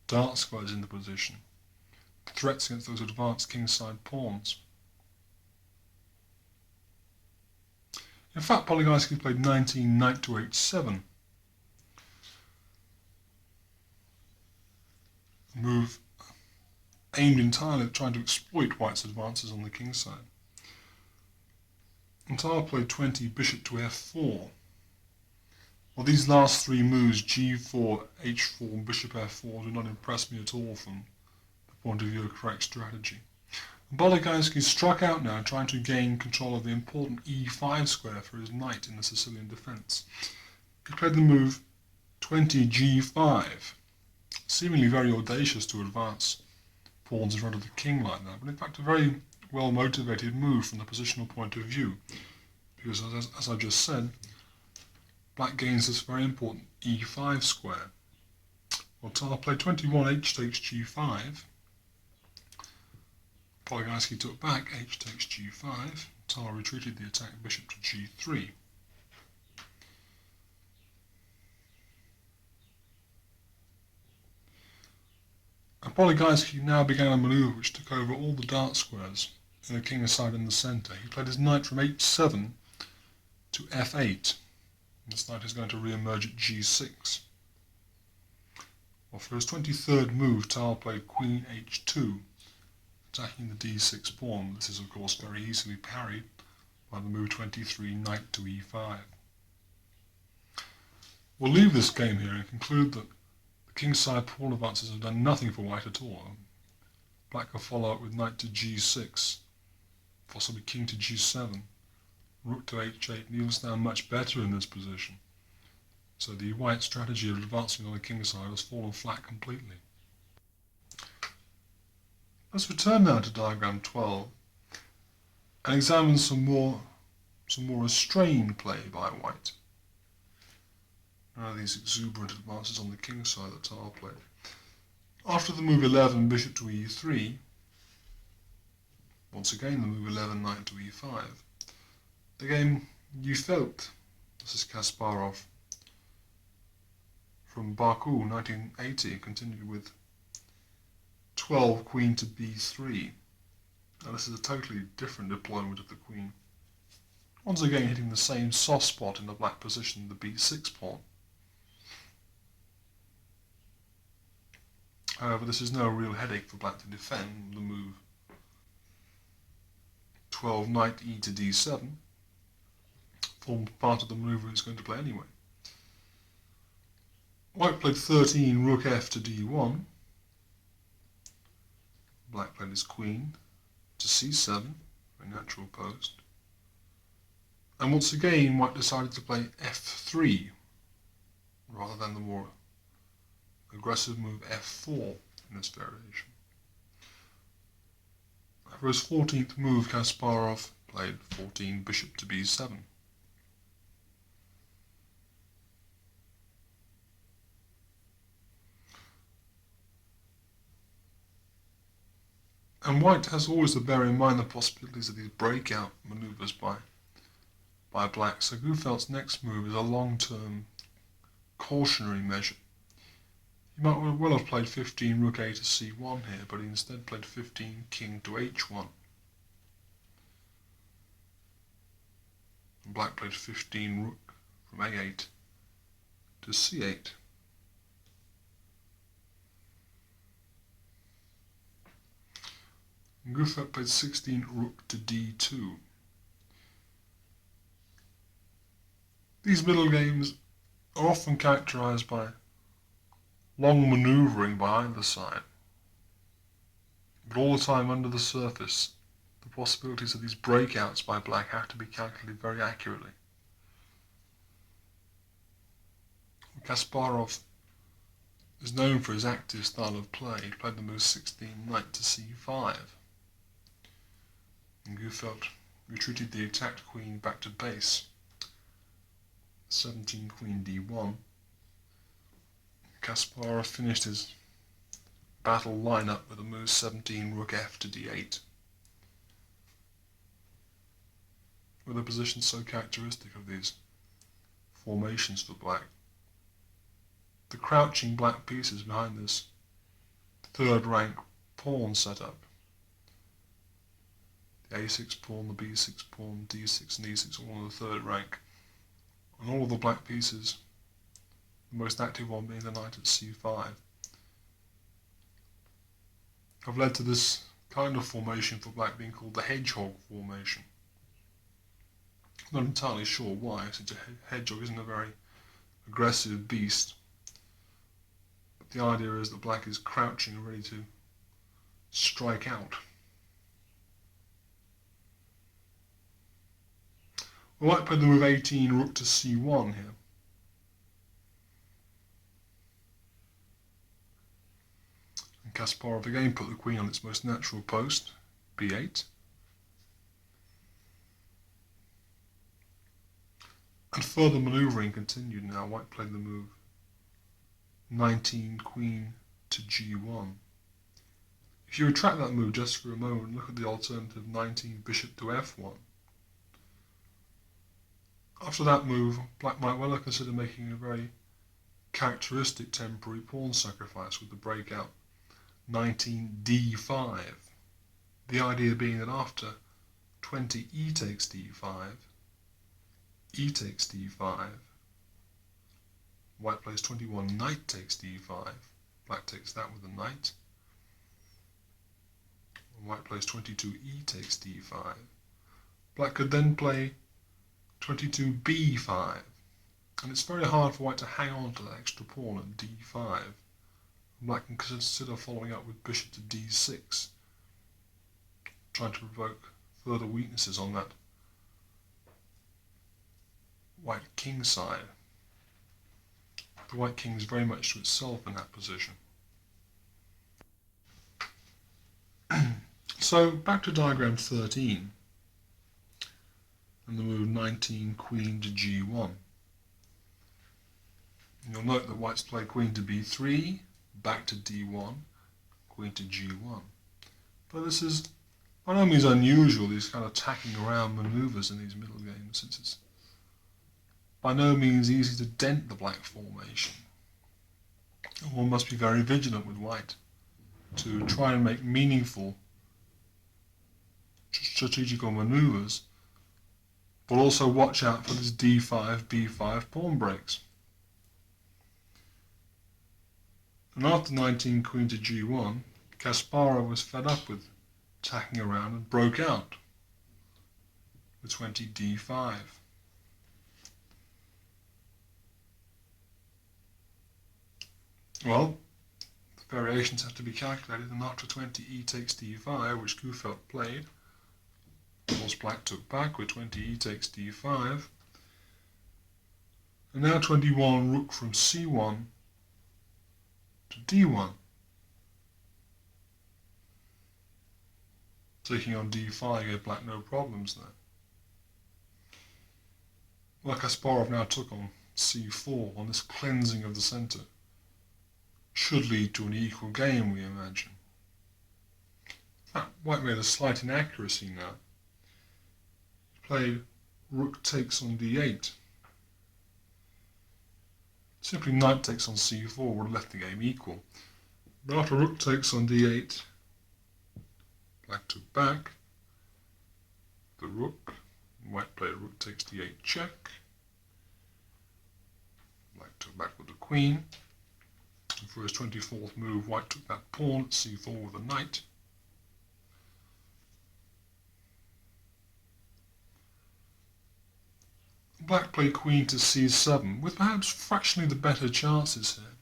dart squares in the position, threats against those advanced kingside pawns. In fact, Poligajski played 19 knight to h7, a move aimed entirely at trying to exploit white's advances on the king side. And Tal played 20 bishop to f4. Well, these last three moves, g4, h4 and bishop f4, do not impress me at all from the point of view of correct strategy. And Poligajski struck out now, trying to gain control of the important e5 square for his knight in the Sicilian defence. He played the move 20 g5, seemingly very audacious to advance pawns in front of the king like that, but in fact a very well motivated move from the positional point of view, because as I just said, black gains this very important e5 square. Well, Tal played 21 h takes g5, Poligajski took back h takes g5, Tal retreated the attack bishop to g3. And Poligajski now began a manoeuvre which took over all the dart squares in the king's side in the centre. He played his knight from h7 to f8. This knight is going to re-emerge at g6. Well, for his 23rd move, Tal played queen h2, attacking the d6 pawn. This is of course very easily parried by the move 23 knight to e5. We'll leave this game here and conclude that the kingside pawn advances have done nothing for white at all. black can follow up with knight to g6, possibly king to g7, rook to h8 kneels down much better in this position. So the white strategy of advancing on the king side has fallen flat completely. Let's return now to diagram 12 and examine some more restrained play by white. Now these exuberant advances on the king side that Tar played. After the move 11, bishop to e3, once again the move 11, knight to e5. Again, you felt, this is Kasparov from Baku, 1980, continued with 12, queen to b3. Now this is a totally different deployment of the queen. Once again hitting the same soft spot in the black position, the b6 pawn. However, this is no real headache for black to defend. The move 12, knight e to d7 formed part of the maneuver it's going to play anyway. White played 13, rook f to d1. Black played his queen to c7, a natural post. And once again, white decided to play f3 rather than the more aggressive move f4 in this variation. For his 14th move, Kasparov played 14, bishop to b7. And white has always to bear in mind the possibilities of these breakout maneuvers by black, so Gufeld's next move is a long-term cautionary measure. He might well have played 15, rook a to c1 here, but he instead played 15, king to h1. And black played 15, rook from a8 to c8. And Gufeld played 16, rook to d2. These middle games are often characterized by long maneuvering by either side, but all the time under the surface, the possibilities of these breakouts by black have to be calculated very accurately. Kasparov is known for his active style of play. He played the move 16, knight to c5. And Gufeld retreated the attacked queen back to base. 17, queen d1. Kasparov finished his battle lineup with a move 17, rook f to d8. With a position so characteristic of these formations for black. The crouching black pieces behind this third rank pawn setup. The a6 pawn, the b6 pawn, d6 and e6 all in the third rank. And all of the black pieces, the most active one being the knight at c5, have led to this kind of formation for black being called the hedgehog formation. I'm not entirely sure why, since a hedgehog isn't a very aggressive beast. But the idea is that black is crouching and ready to strike out. White played the move 18, rook to c1 here. And Kasparov again put the queen on its most natural post, b8. And further manoeuvring continued now. White played the move 19, queen to g1. If you retract that move just for a moment, look at the alternative 19, bishop to f1. After that move, black might well have considered making a very characteristic temporary pawn sacrifice with the breakout 19, d5. The idea being that after 20, e takes d5, e takes d5, white plays 21, knight takes d5, black takes that with a knight, white plays 22, e takes d5. Black could then play 22, b5, and it's very hard for white to hang on to that extra pawn at d5. Black can consider following up with bishop to d6 trying to provoke further weaknesses on that white king side. The white king is very much to itself in that position. So back to diagram 13 and the move 19 queen to g1. You'll note that white's played queen to b3, back to d1, queen to g1. But this is by no means unusual, these kind of tacking around manoeuvres in these middle games, since it's by no means easy to dent the black formation. And one must be very vigilant with white to try and make meaningful strategical manoeuvres, but also watch out for this d5, b5 pawn breaks. And after 19 queen to g1, Kasparov was fed up with tacking around and broke out with 20 d5. Well, the variations have to be calculated, and after 20 e takes d5, which Gufelt played, of course black took back with 20 e takes d5, and now 21 rook from c1 to d1, taking on d5 gave black no problems there. Well, Kasparov now took on c4 on this cleansing of the centre. Should lead to an equal game, we imagine. In fact, white made a slight inaccuracy now. He played rook takes on d8. Simply knight takes on c4 would have left the game equal. But after rook takes on d8, black took back the rook. White played rook takes d8 check. Black took back with the queen. And for his 24th move, white took that pawn at c4 with a knight. Black played queen to c7, with perhaps fractionally the better chances here.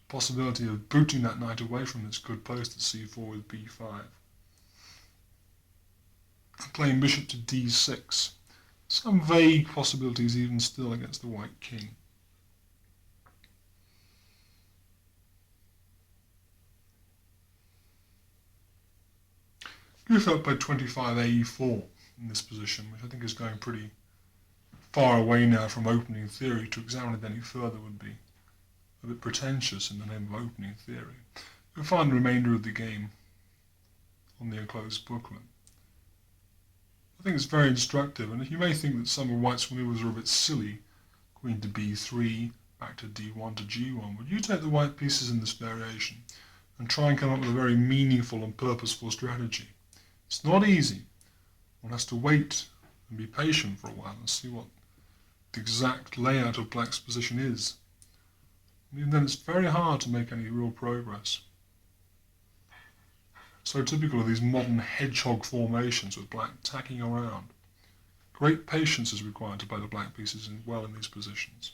Possibility of booting that knight away from its good post at c4 with b5. And playing bishop to d6. Some vague possibilities even still against the white king. Gufelt played 25 ae4 in this position, which I think is going pretty far away now from opening theory. To examine it any further would be a bit pretentious in the name of opening theory. You'll find the remainder of the game on the enclosed booklet. I think it's very instructive, and you may think that some of White's manoeuvres are a bit silly, queen to b3, back to d1 to g1, but you take the white pieces in this variation and try and come up with a very meaningful and purposeful strategy. It's not easy. One has to wait and be patient for a while and see what the exact layout of black's position is. And even then it's very hard to make any real progress. So typical of these modern hedgehog formations with black tacking around. Great patience is required to play the black pieces well in these positions.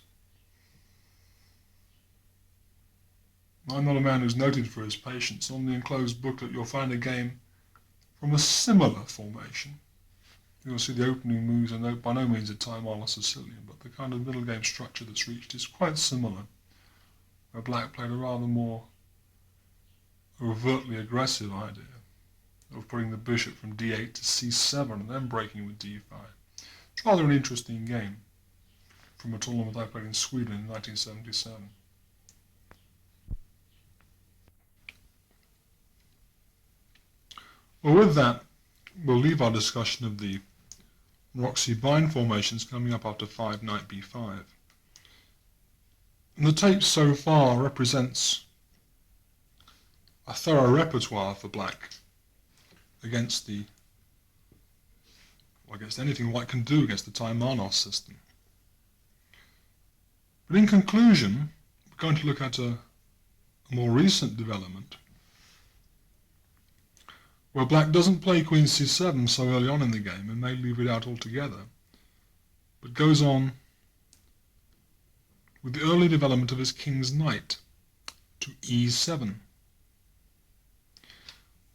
I'm not a man who's noted for his patience. On the enclosed booklet you'll find a game from a similar formation. You'll see the opening moves are by no means a Taimanov Sicilian, but the kind of middle game structure that's reached is quite similar, where black played a rather more overtly aggressive idea of putting the bishop from d8 to c7 and then breaking with d5. It's rather an interesting game from a tournament I played in Sweden in 1977. Well, with that, we'll leave our discussion of the Roxy bind formations coming up after 5 knight b5. And the tape so far represents a thorough repertoire for black against anything white can do against the Taimanov system. But in conclusion, we're going to look at a more recent development where black doesn't play queen c7 so early on in the game and may leave it out altogether, but goes on with the early development of his king's knight to e7.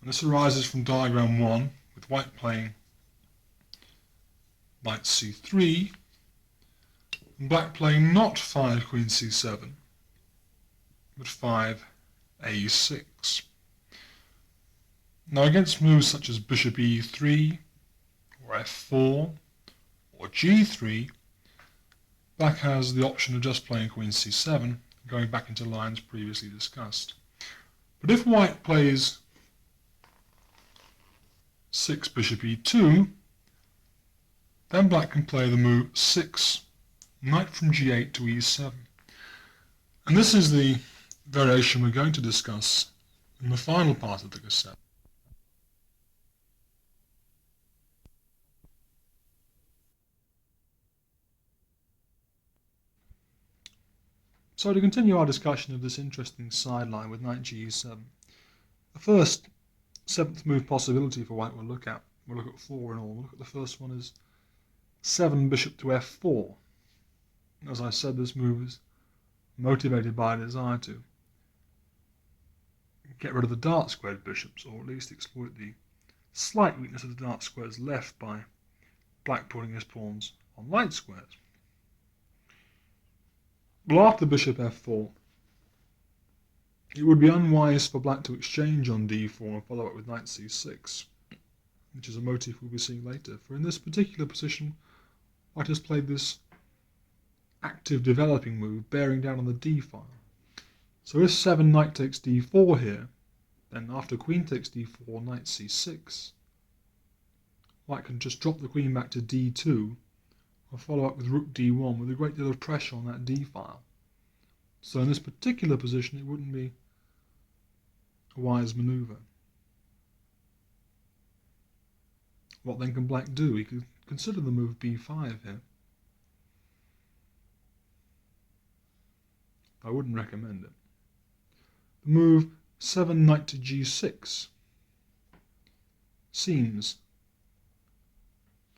And this arises from diagram 1, with white playing knight c3, and black playing not 5 queen c7, but 5 a6. Now against moves such as bishop e3, or f4, or g3, black has the option of just playing queen c7, going back into lines previously discussed. But if white plays 6 bishop e2, then black can play the move 6 knight from g8 to e7. And this is the variation we're going to discuss in the final part of the cassette. So to continue our discussion of this interesting sideline with knight ge7, the first 7th move possibility for white we'll look at 4 in all. We'll look at the first one is 7 bishop to f4. As I said, this move is motivated by a desire to get rid of the dark squared bishops, or at least exploit the slight weakness of the dark squares left by black putting his pawns on light squares. Well, after bishop f4, it would be unwise for black to exchange on d4 and follow up with knight c6, which is a motif we'll be seeing later. For in this particular position, white has played this active developing move bearing down on the d file. So if 7 knight takes d4 here, then after queen takes d4, knight c6, white can just drop the queen back to d2 or follow up with rook d1 with a great deal of pressure on that d file. So in this particular position, it wouldn't be a wise maneuver. What then can black do? He could consider the move b5 here. I wouldn't recommend it. The move 7 knight to g6 seems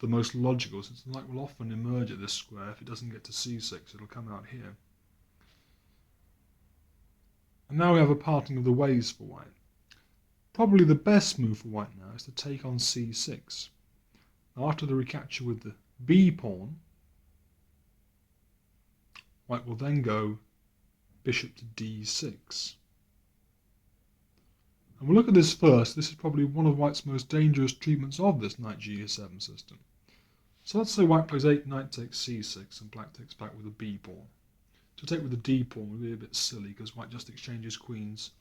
the most logical, since the knight will often emerge at this square. If it doesn't get to c6, it'll come out here. And now we have a parting of the ways for white. Probably the best move for white now is to take on c6. Now after the recapture with the b pawn, white will then go bishop to d6. And we'll look at this first. This is probably one of white's most dangerous treatments of this knight g7 system. So let's say white plays 8 knight takes c6 and black takes back with a b pawn. To take with the d pawn would be a bit silly because white just exchanges queens,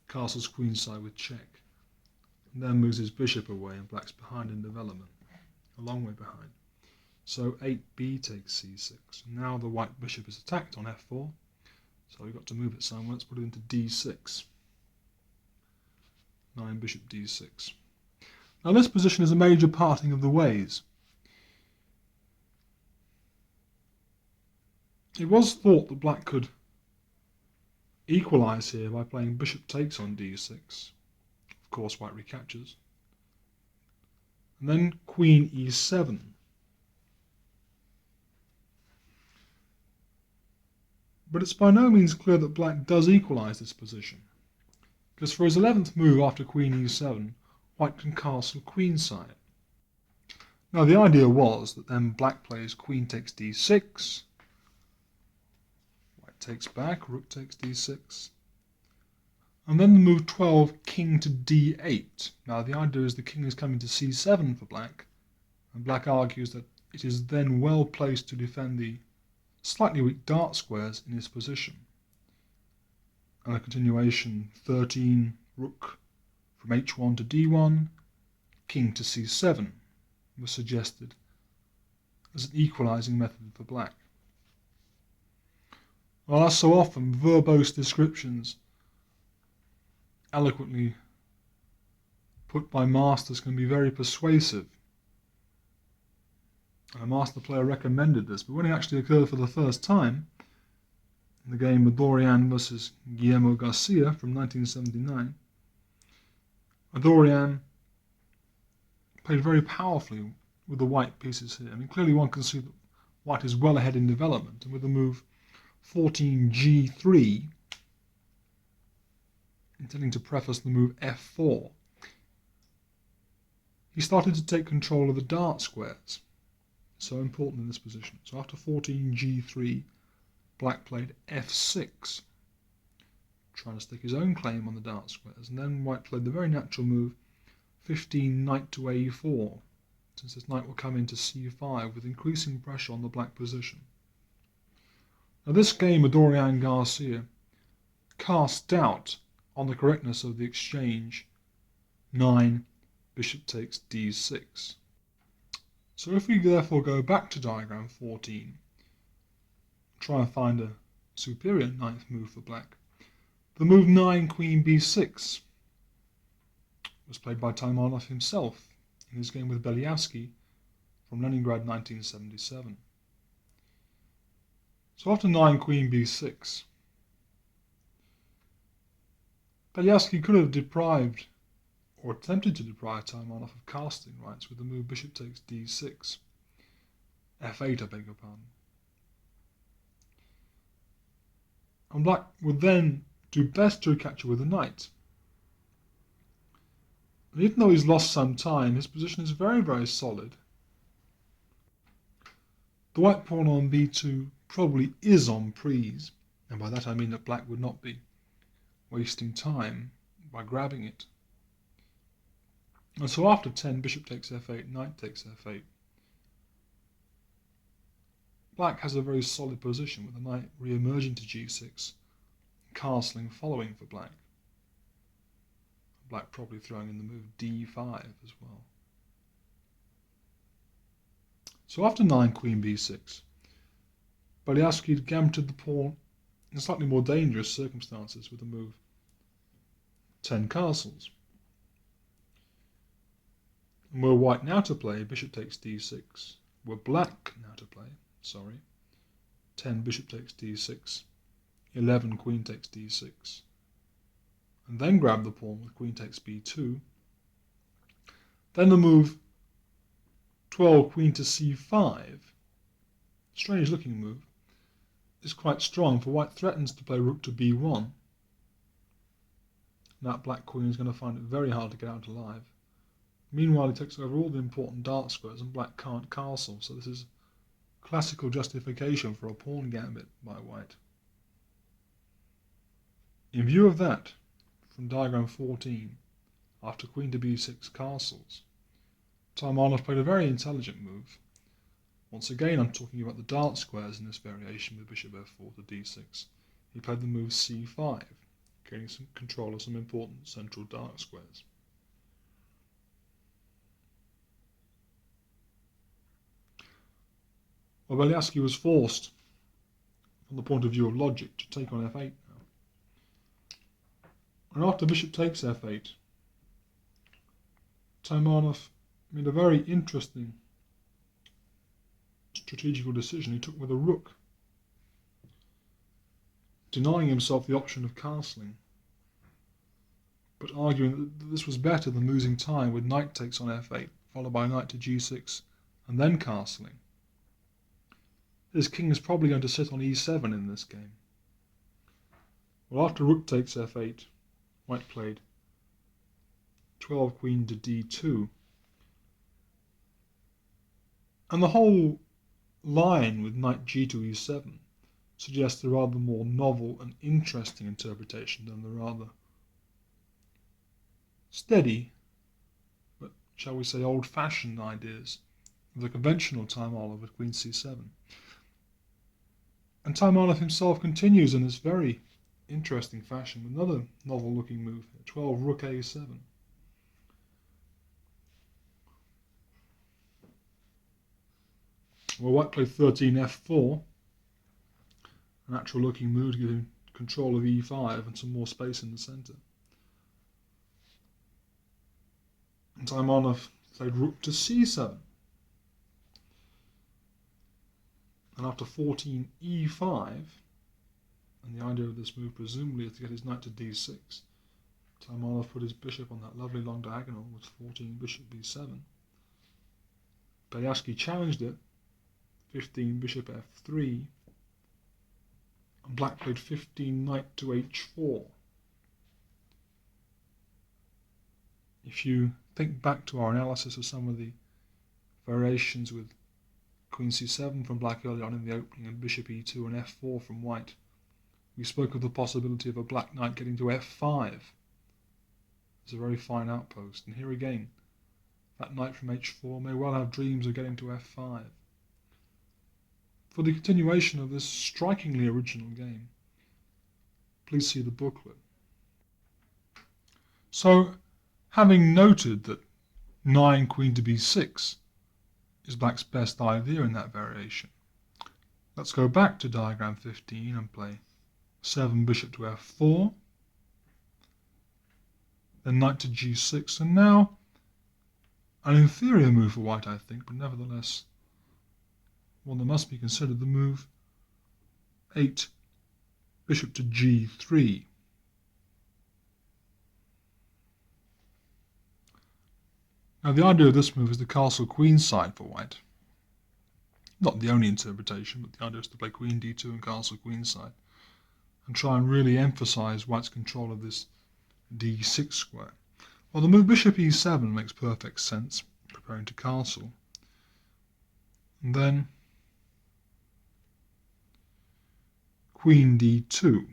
castles queenside with check, and then moves his bishop away and black's behind in development, a long way behind. So 8b takes c6. Now the white bishop is attacked on f4, so we've got to move it somewhere. Let's put it into d6. 9 bishop d6. Now this position is a major parting of the ways. It was thought that black could equalise here by playing bishop takes on d6. Of course, white recaptures. And then queen e7. But it's by no means clear that black does equalise this position, because for his 11th move after queen e7, white can castle queenside. Now the idea was that then black plays queen takes d6, white takes back, rook takes d6, and then the move 12, king to d8. Now the idea is the king is coming to c7 for black, and black argues that it is then well placed to defend the slightly weak dark squares in his position. And a continuation, 13, rook from h1 to d1, king to c7 was suggested as an equalising method for black. Well, as so often, verbose descriptions eloquently put by masters can be very persuasive. A master player recommended this, but when it actually occurred for the first time, in the game Adorian versus Guillermo Garcia from 1979, Adorian played very powerfully with the white pieces here. I mean, clearly one can see that white is well ahead in development, and with the move 14g3, intending to preface the move f4, he started to take control of the dart squares, so important in this position. So after 14 g3, black played f6, trying to stake his own claim on the dart squares, and then white played the very natural move 15 knight to a4, since this knight will come into c5 with increasing pressure on the black position. Now this game, Dorian Garcia cast doubt on the correctness of the exchange 9, bishop takes d6. So if we therefore go back to diagram 14, try and find a superior ninth move for black, the move 9, queen b6 was played by Taimanov himself in his game with Beliavsky from Leningrad 1977. So after 9, queen b6, Beliavsky could have deprived, or attempted to deprive, Taimanov of casting rights with the move bishop takes d6, f8 I beg your pardon. And black would then do best to recapture with a knight. And even though he's lost some time, his position is very, very solid. The white pawn on b2 probably is on prise, and by that I mean that black would not be wasting time by grabbing it. And so after 10, bishop takes f8, knight takes f8. Black has a very solid position with the knight re-emerging to g6, castling following for black. Black probably throwing in the move d5 as well. So after 9, queen b6, Beliavsky gammoted the pawn in slightly more dangerous circumstances with the move 10 castles. And were white now to play, bishop takes d6. Were black now to play, 10 bishop takes d6, 11 queen takes d6, and then grab the pawn with queen takes b2. Then the move 12 queen to c5, strange looking move, is quite strong, for white threatens to play rook to b1. That black queen is going to find it very hard to get out alive. Meanwhile, he takes over all the important dart squares and black can't castle, so this is classical justification for a pawn gambit by white. In view of that, from diagram 14, after queen to b6 castles, Taimanov played a very intelligent move. Once again, I'm talking about the dart squares in this variation with bishop f4 to d6. He played the move c5, gaining some control of some important central dart squares. Well, Beliavsky was forced, from the point of view of logic, to take on f8 now. And after bishop takes f8, Taimanov made a very interesting strategical decision. He took with a rook, denying himself the option of castling, but arguing that this was better than losing time with knight takes on f8, followed by knight to g6, and then castling. His king is probably going to sit on e7 in this game. Well, after rook takes f8, white played 12 queen to d2. And the whole line with knight g to e7 suggests a rather more novel and interesting interpretation than the rather steady, but shall we say old-fashioned ideas of the conventional Taimanov with queen c7. And Taimanov himself continues in this very interesting fashion with another novel-looking move, 12 rook a7. Well, white played 13 f4, a natural-looking move to give him control of e5 and some more space in the centre. And Taimanov played rook to c7. And after 14 e5, and the idea of this move presumably is to get his knight to d6, Taimanov put his bishop on that lovely long diagonal with 14 bishop b7. Beliavsky challenged it, 15 bishop f3, and black played 15 knight to h4. If you think back to our analysis of some of the variations with Queen c7 from black early on in the opening and bishop e2 and f4 from white. We spoke of the possibility of a black knight getting to f5. It's a very fine outpost, and here again, that knight from h4 may well have dreams of getting to f5. For the continuation of this strikingly original game, please see the booklet. So, having noted that 9 queen to b6 is black's best idea in that variation, let's go back to diagram 15 and play 7 bishop to f4, then knight to g6, and now an inferior move for white, I think, but nevertheless one that must be considered, the move 8 bishop to g3. Now the idea of this move is the castle queen side for white. Not the only interpretation, but the idea is to play queen d2 and castle queen side, and try and really emphasize white's control of this d6 square. Well, the move bishop e7 makes perfect sense, preparing to castle. And then queen d2.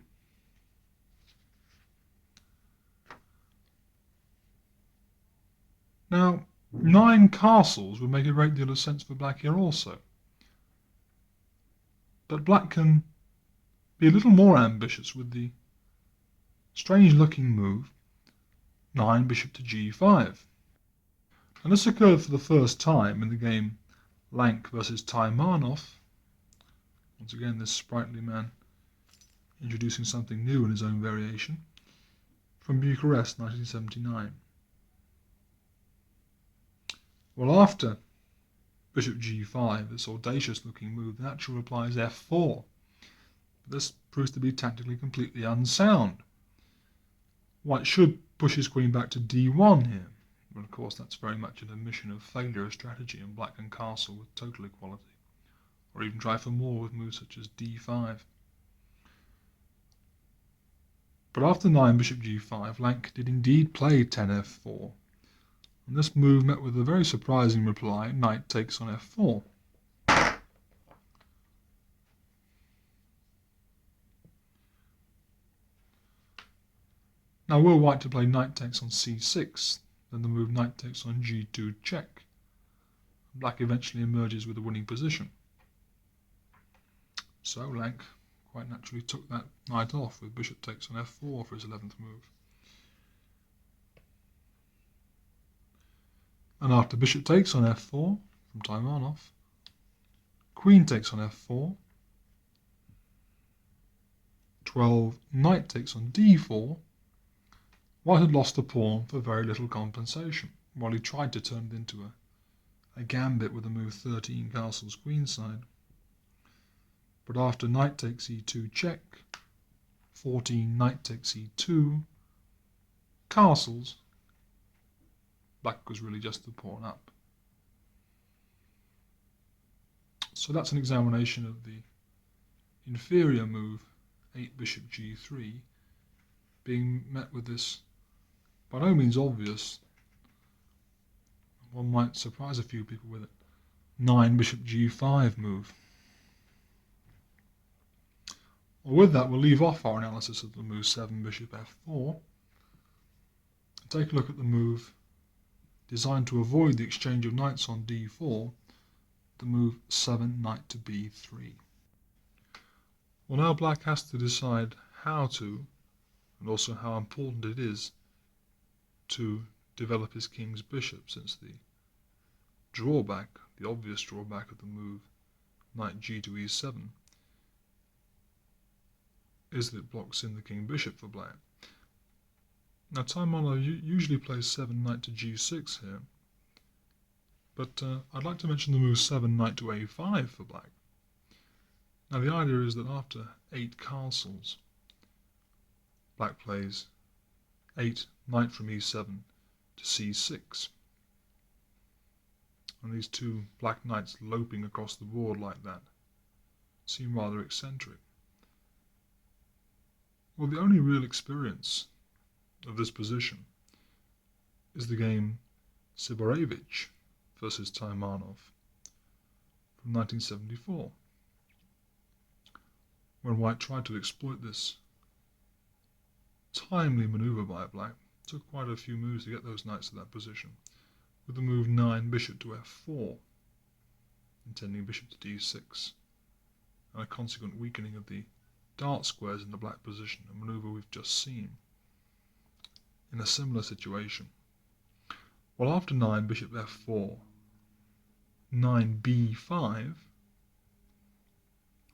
Now, 9 castles would make a great deal of sense for black here also. But black can be a little more ambitious with the strange-looking move 9 bishop to g5. And this occurred for the first time in the game Lank versus Taimanov. Once again, this sprightly man introducing something new in his own variation, from Bucharest, 1979. Well, after bishop g5, this audacious-looking move, the natural reply is f4. But this proves to be tactically completely unsound. White should push his queen back to d1 here, but of course that's very much an admission of failure of strategy, and black can castle with total equality, or even try for more with moves such as d5. But after 9 bishop g5, Lank did indeed play 10f4, and this move met with a very surprising reply, knight takes on f4. Now were white to play knight takes on c6, then the move knight takes on g2 check. Black eventually emerges with a winning position. So Lank quite naturally took that knight off with bishop takes on f4 for his 11th move. And after bishop takes on f4 from Taimanov, queen takes on f4, 12 knight takes on d4, white had lost a pawn for very little compensation, while he tried to turn it into a gambit with the move 13 castles queenside. But after knight takes e2 check, 14 knight takes e2, castles, black was really just the pawn up. So that's an examination of the inferior move 8 bishop g3 being met with this by no means obvious, one might surprise a few people with it, 9 bishop g5 move. Well, with that we'll leave off our analysis of the move 7 bishop f4 and take a look at the move designed to avoid the exchange of knights on d4, the move 7 knight to b3. Well, now black has to decide how to, and also how important it is, to develop his king's bishop, since the drawback, the obvious drawback of the move knight g to e7 is that it blocks in the king bishop for black. Now Taimanov usually plays 7 knight to g6 here, but I'd like to mention the move 7 knight to a5 for black. Now the idea is that after 8 castles, black plays 8 knight from e7 to c6. And these two black knights loping across the board like that seem rather eccentric. Well, the only real experience of this position is the game Siborevich versus Taimanov from 1974, when White tried to exploit this timely manoeuvre by Black. It took quite a few moves to get those knights to that position, with the move 9 bishop to f4, intending bishop to d6, and a consequent weakening of the dart squares in the Black position, a manoeuvre we've just seen. In a similar situation, well, after 9 bishop f4, 9 b5,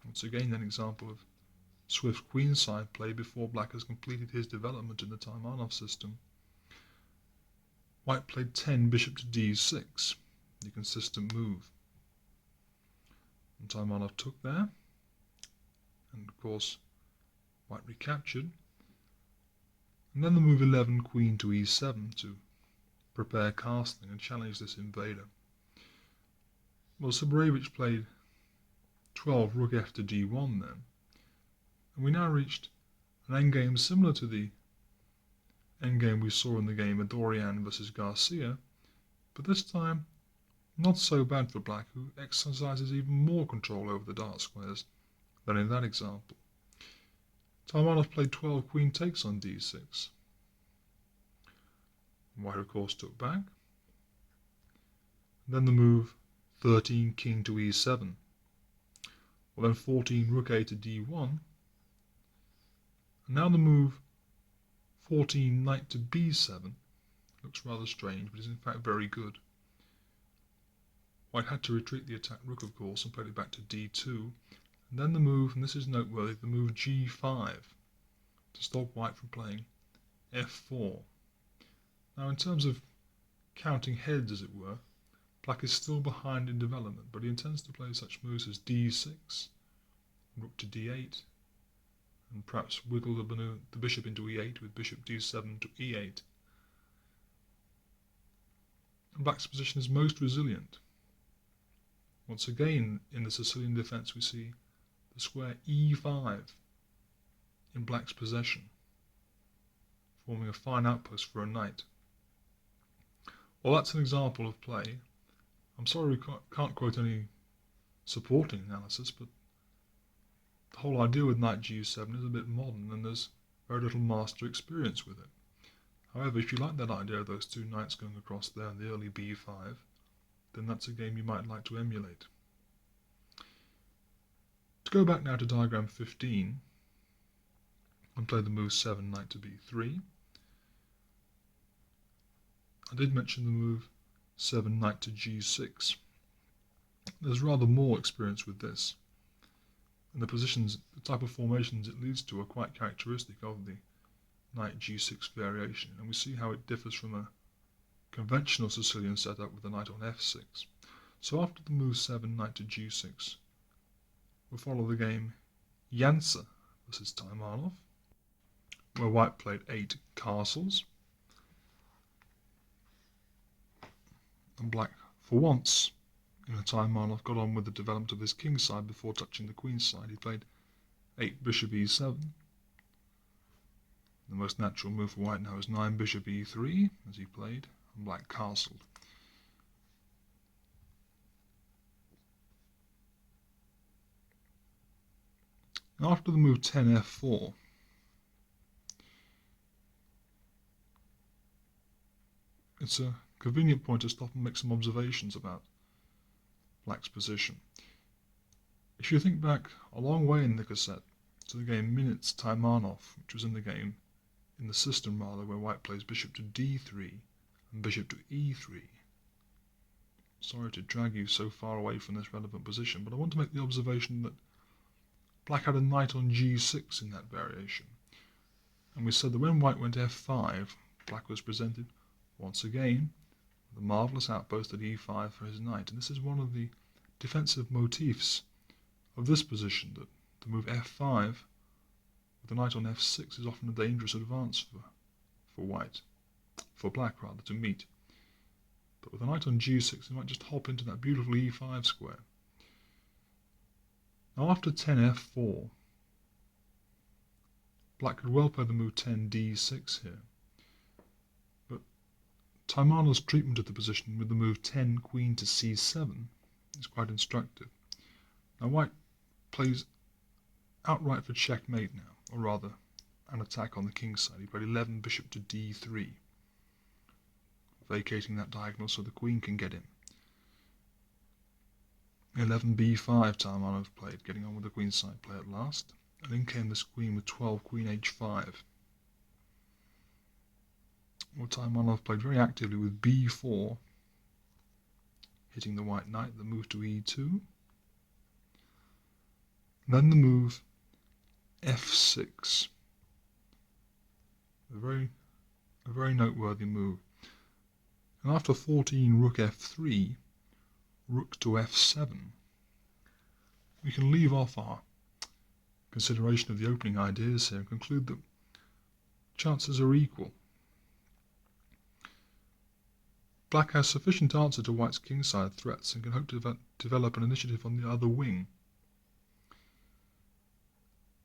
once again an example of swift queenside play before Black has completed his development in the Taimanov system. White played 10 bishop to d6, the consistent move. And Taimanov took there, and of course White recaptured. And then the move 11 queen to e7 to prepare castling and challenge this invader. Well, Siborevich played 12 rook f to d1 then, and we now reached an endgame similar to the endgame we saw in the game of Dorian versus Garcia, but this time not so bad for Black, who exercises even more control over the dart squares than in that example. Taimanov played 12 queen takes on d6. White, of course, took back. And then the move 13 king to e7. Well, then 14 rook a to d1. And now the move 14 knight to b7. Looks rather strange, but is in fact very good. White had to retreat the attacked rook, of course, and played it back to d2. And then the move, and this is noteworthy, the move g5 to stop White from playing f4. Now, in terms of counting heads, as it were, Black is still behind in development, but he intends to play such moves as d6, rook to d8, and perhaps wiggle the bishop into e8 with bishop d7 to e8. And Black's position is most resilient. Once again, in the Sicilian defence, we see the square e5 in Black's possession, forming a fine outpost for a knight. Well, that's an example of play. I'm sorry we can't quote any supporting analysis, but the whole idea with knight g7 is a bit modern, and there's very little master experience with it. However, if you like that idea of those two knights going across there in the early b5, then that's a game you might like to emulate. To go back now to diagram 15 and play the move 7 knight to b3, I did mention the move 7 knight to g6. There's rather more experience with this, and the type of formations it leads to are quite characteristic of the knight g6 variation, and we see how it differs from a conventional Sicilian setup with the knight on f6. So after the move 7 knight to g6, we'll follow the game Jansa versus Taimanov, where White played 8 castles, and Black, for once, in a Taimanov, got on with the development of his king side before touching the queen side. He played 8 bishop e7. The most natural move for White now is 9 bishop e3, as he played, and Black castled. After the move 10 f4, it's a convenient point to stop and make some observations about Black's position. If you think back a long way in the cassette to the game Minutes Taimanov, which was in the system where White plays bishop to d3 and bishop to e3. Sorry to drag you so far away from this relevant position, but I want to make the observation that Black had a knight on g6 in that variation, and we said that when White went f5, Black was presented once again with a marvellous outpost at e5 for his knight, and this is one of the defensive motifs of this position, that the move f5 with the knight on f6 is often a dangerous advance for Black rather, to meet. But with the knight on g6, he might just hop into that beautiful e5 square. Now after 10 f4, Black could well play the move 10 d6 here, but Taimanov's treatment of the position with the move 10 queen to c7 is quite instructive. Now white plays outright for checkmate now, or rather an attack on the king's side. He played 11 bishop to d3, vacating that diagonal so the queen can get in. 11 b5 Taimanov played, getting on with the queen side play at last. And in came this queen with 12 queen h5. Well, Taimanov played very actively with b4, hitting the white knight, the move to e2. Then the move f6. A very noteworthy move. And after 14 rook f3, rook to f7, we can leave off our consideration of the opening ideas here and conclude that chances are equal. Black has sufficient answer to white's kingside threats and can hope to develop an initiative on the other wing.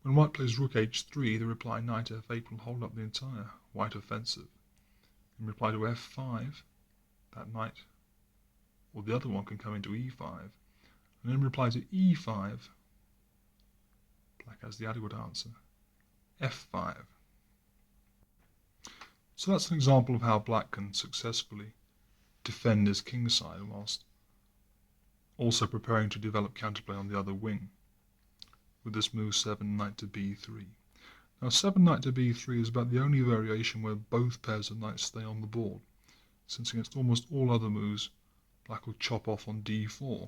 When white plays rook h3, the reply knight f8 will hold up the entire white offensive. In reply to f5, that knight or the other one can come into e5, and in reply to e5, black has the adequate answer, f5. So that's an example of how black can successfully defend his kingside whilst also preparing to develop counterplay on the other wing with this move 7 knight to b3. Now 7 knight to b3 is about the only variation where both pairs of knights stay on the board, since against almost all other moves black will chop off on d4.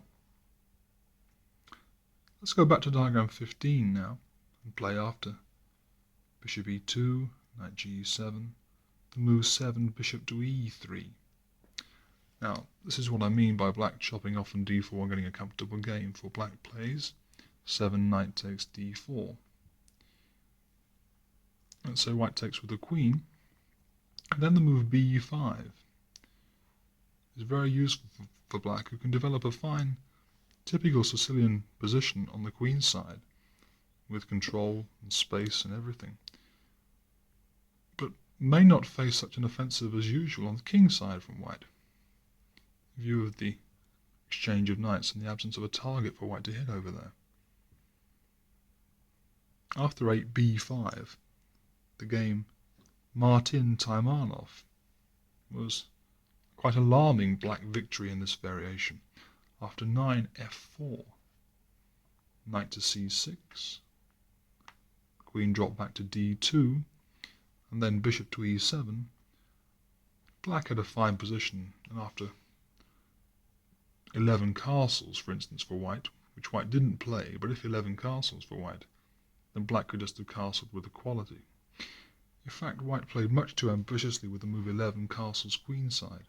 Let's go back to diagram 15 now and play after bishop e2, knight g7, the move 7 bishop to e3. Now this is what I mean by black chopping off on d4 and getting a comfortable game, for black plays 7 knight takes d4. And so white takes with the queen, and then the move b5 is very useful for black, who can develop a fine typical Sicilian position on the queen's side with control and space and everything, but may not face such an offensive as usual on the king's side from white, in view of the exchange of knights and the absence of a target for white to hit over there. After 8 b5, the game Martin Taimanov was quite alarming black victory in this variation. After 9 f4, knight to c6, queen dropped back to d2, and then bishop to e7, black had a fine position, and after 11 castles, for instance, for white, which white didn't play, but if 11 castles for white, then black could just have castled with equality. In fact, white played much too ambitiously with the move 11 castles queenside,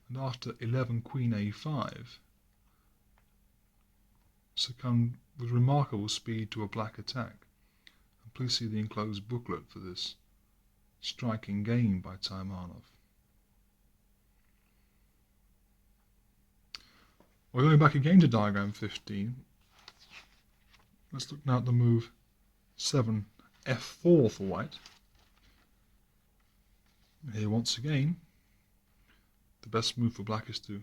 and after 11 queen a5, succumbed with remarkable speed to a black attack. And please see the enclosed booklet for this striking game by Taimanov. We're going back again to diagram 15. Let's look now at the move 7 f4 for white. Here once again, the best move for black is to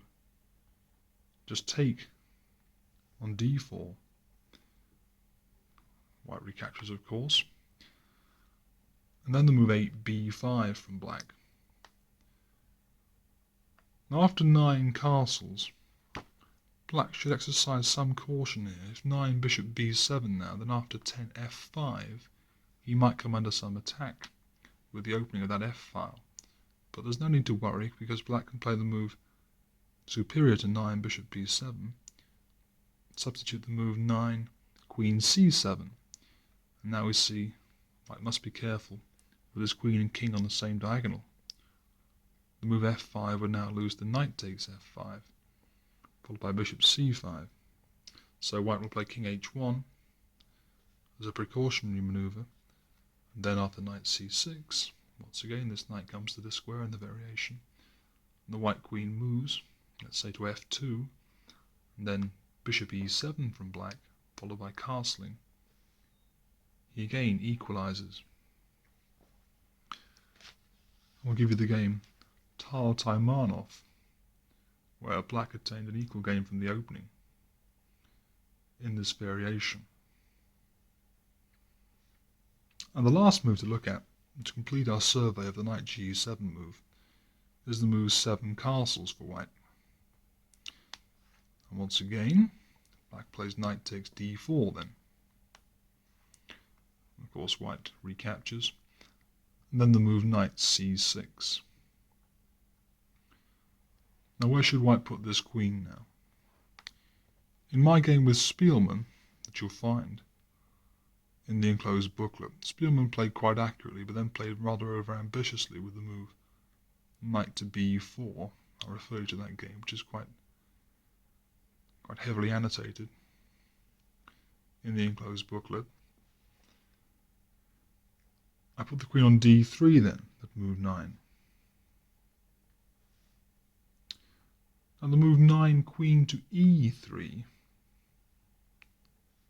just take on d4. White recaptures, of course. And then the move 8 b5 from black. Now after 9 castles, black should exercise some caution here. If 9 bishop b7 now, then after 10 f5, he might come under some attack with the opening of that f-file. But there's no need to worry, because black can play the move superior to 9 bishop b7, substitute the move 9 queen c7, and now we see white must be careful with his queen and king on the same diagonal. The move f5 would now lose the knight takes f5, followed by bishop c5. So white will play king h1 as a precautionary maneuver, and then after knight c6, once again this knight comes to this square in the variation, and the white queen moves, let's say to f2, and then bishop e7 from black, followed by castling. He again equalizes. I'll give you the game Taimanov, where black attained an equal game from the opening in this variation. And the last move to look at, to complete our survey of the knight g7 move, is the move 7 castles for white. And once again, black plays knight takes d4 then. Of course, white recaptures. And then the move knight c6. Now where should white put this queen now? In my game with Spielman, that you'll find in the enclosed booklet, Spielman played quite accurately, but then played rather over-ambitiously with the move knight to b4. I'll refer you to that game, which is quite heavily annotated in the enclosed booklet. I put the queen on d3 then, at move 9. And the move 9 queen to e3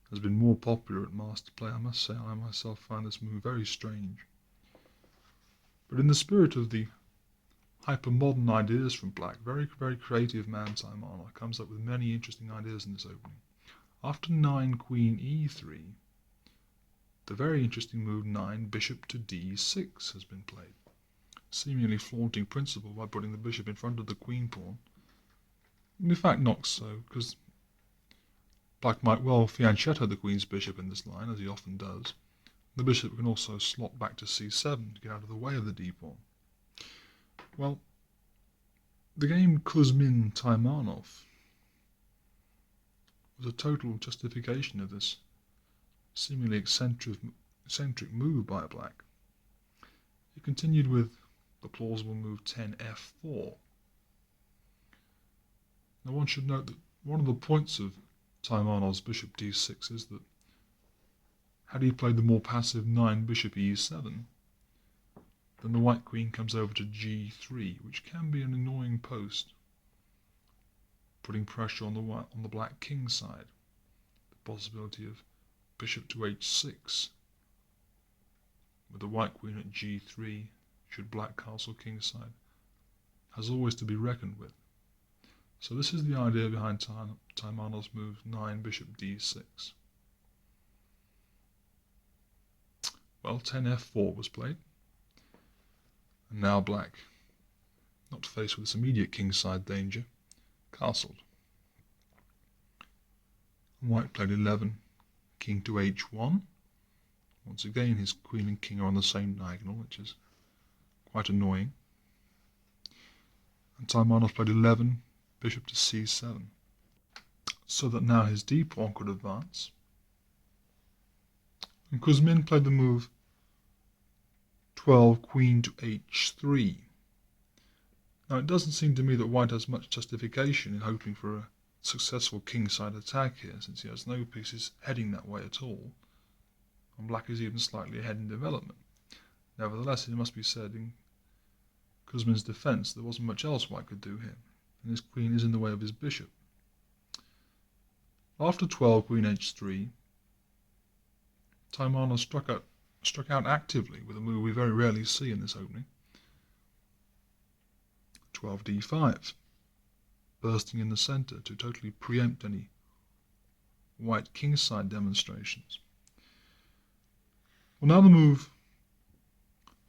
has been more popular at Master Play. I must say I myself find this move very strange. But in the spirit of the hyper-modern ideas from black, very creative man Taimanov comes up with many interesting ideas in this opening. After 9 queen e3, the very interesting move 9 bishop to d6 has been played, seemingly flaunting principle by putting the bishop in front of the queen pawn. In fact, not so, because black might well fianchetto the queen's bishop in this line, as he often does. The bishop can also slot back to c7 to get out of the way of the d pawn. Well, the game Kuzmin-Taimanov was a total justification of this seemingly eccentric move by black. It continued with the plausible move 10f4. Now one should note that one of the points of Taimanov's bishop d6 is that had he played the more passive 9 bishop e7, then the white queen comes over to g3, which can be an annoying post, putting pressure on the black king side. The possibility of bishop to h6 with the white queen at g3 should black castle king side has always to be reckoned with. So this is the idea behind Taimanov's move 9 bishop d6. Well, 10f4 was played, and now black, not faced with this immediate kingside danger, castled. And white played 11, king to h1. Once again, his queen and king are on the same diagonal, which is quite annoying. And Taimanov played 11, bishop to c7, so that now his d pawn could advance. And Kuzmin played the move 12, queen to h3. Now it doesn't seem to me that white has much justification in hoping for a successful kingside attack here, since he has no pieces heading that way at all, and black is even slightly ahead in development. Nevertheless, it must be said in Kuzmin's defence there wasn't much else white could do here, and his queen is in the way of his bishop. After 12, queen h3, Taimanov struck out actively with a move we very rarely see in this opening. 12 d5, bursting in the centre to totally preempt any white kingside demonstrations. Well, now the move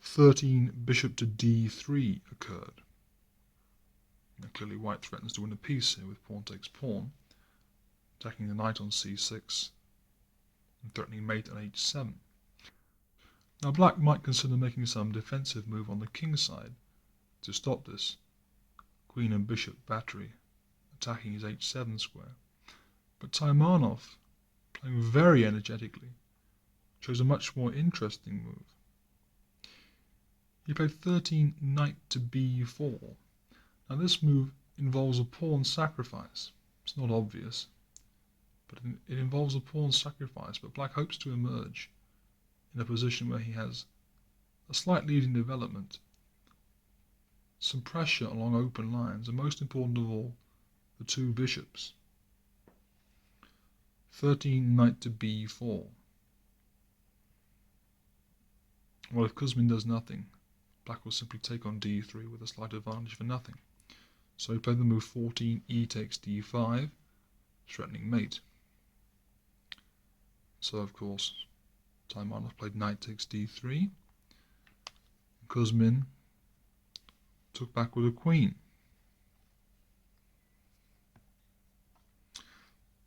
13 bishop to d3 occurred. Now clearly white threatens to win a piece here with pawn takes pawn, attacking the knight on c6 and threatening mate on h7. Now black might consider making some defensive move on the king side to stop this queen and bishop battery attacking his h7 square, but Taimanov, playing very energetically, chose a much more interesting move. He played 13 knight to b4. Now this move involves a pawn sacrifice. It's not obvious, but it involves a pawn sacrifice, but black hopes to emerge in a position where he has a slight lead in development, some pressure along open lines, and most important of all, the two bishops. 13 knight to b4. Well, if Kuzmin does nothing, Black will simply take on d3 with a slight advantage for nothing. So he played the move 14, e takes d5, threatening mate. So of course, Taimanov played knight takes d3. Kuzmin took back with a queen.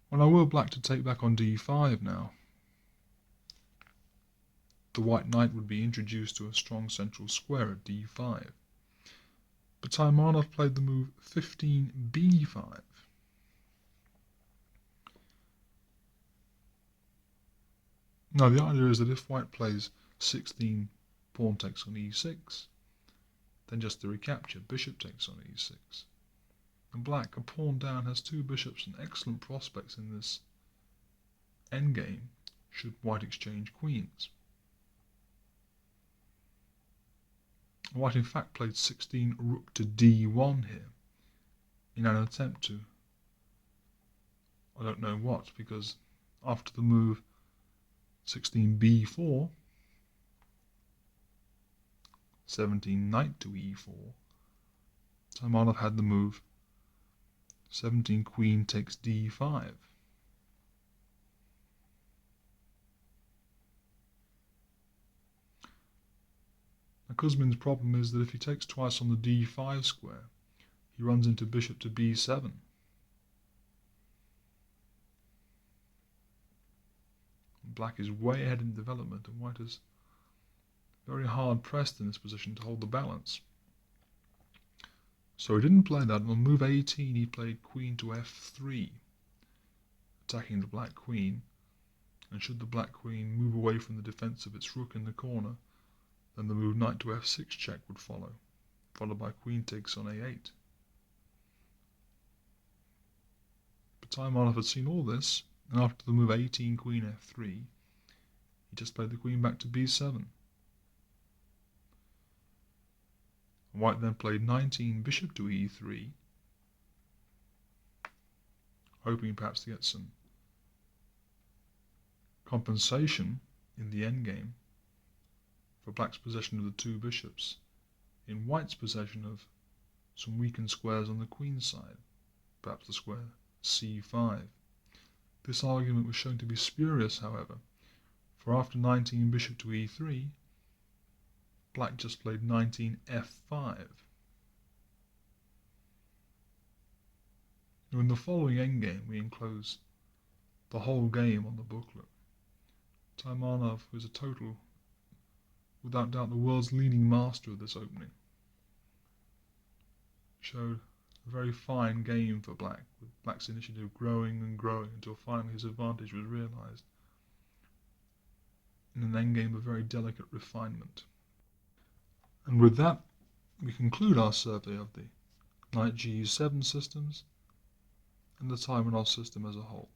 Well, I will black to take back on d5 now. The white knight would be introduced to a strong central square at d5. But Taimanov played the move 15b5. Now the idea is that if white plays 16, pawn takes on e6, then just to recapture, bishop takes on e6. And black, a pawn down, has two bishops and excellent prospects in this endgame should white exchange queens. White in fact played 16 rook to d1 here in an attempt to, I don't know what, because after the move 16b4, 17 knight to e4, Taimanov had the move 17 queen takes d5. Now Kuzmin's problem is that if he takes twice on the d5 square, he runs into bishop to b7. Black is way ahead in development, and white is very hard pressed in this position to hold the balance. So he didn't play that. On move 18 he played queen to f3, attacking the black queen, and should the black queen move away from the defense of its rook in the corner, then the move knight to f6 check would follow, followed by queen takes on a8. But Taimanov had seen all this, and after the move 18 queen f3, he just played the queen back to b7. White then played 19 bishop to e3, hoping perhaps to get some compensation in the endgame for black's possession of the two bishops in white's possession of some weakened squares on the queen's side, perhaps the square c5. This argument was shown to be spurious, however, for after 19 bishop to e3, black just played 19 f5. Now in the following endgame we enclose the whole game on the booklet. Taimanov, who is a total, without doubt the world's leading master of this opening, showed a very fine game for black, with black's initiative growing and growing until finally his advantage was realised in an endgame of very delicate refinement. And with that, we conclude our survey of the knight g7 systems and the Taimanov system as a whole.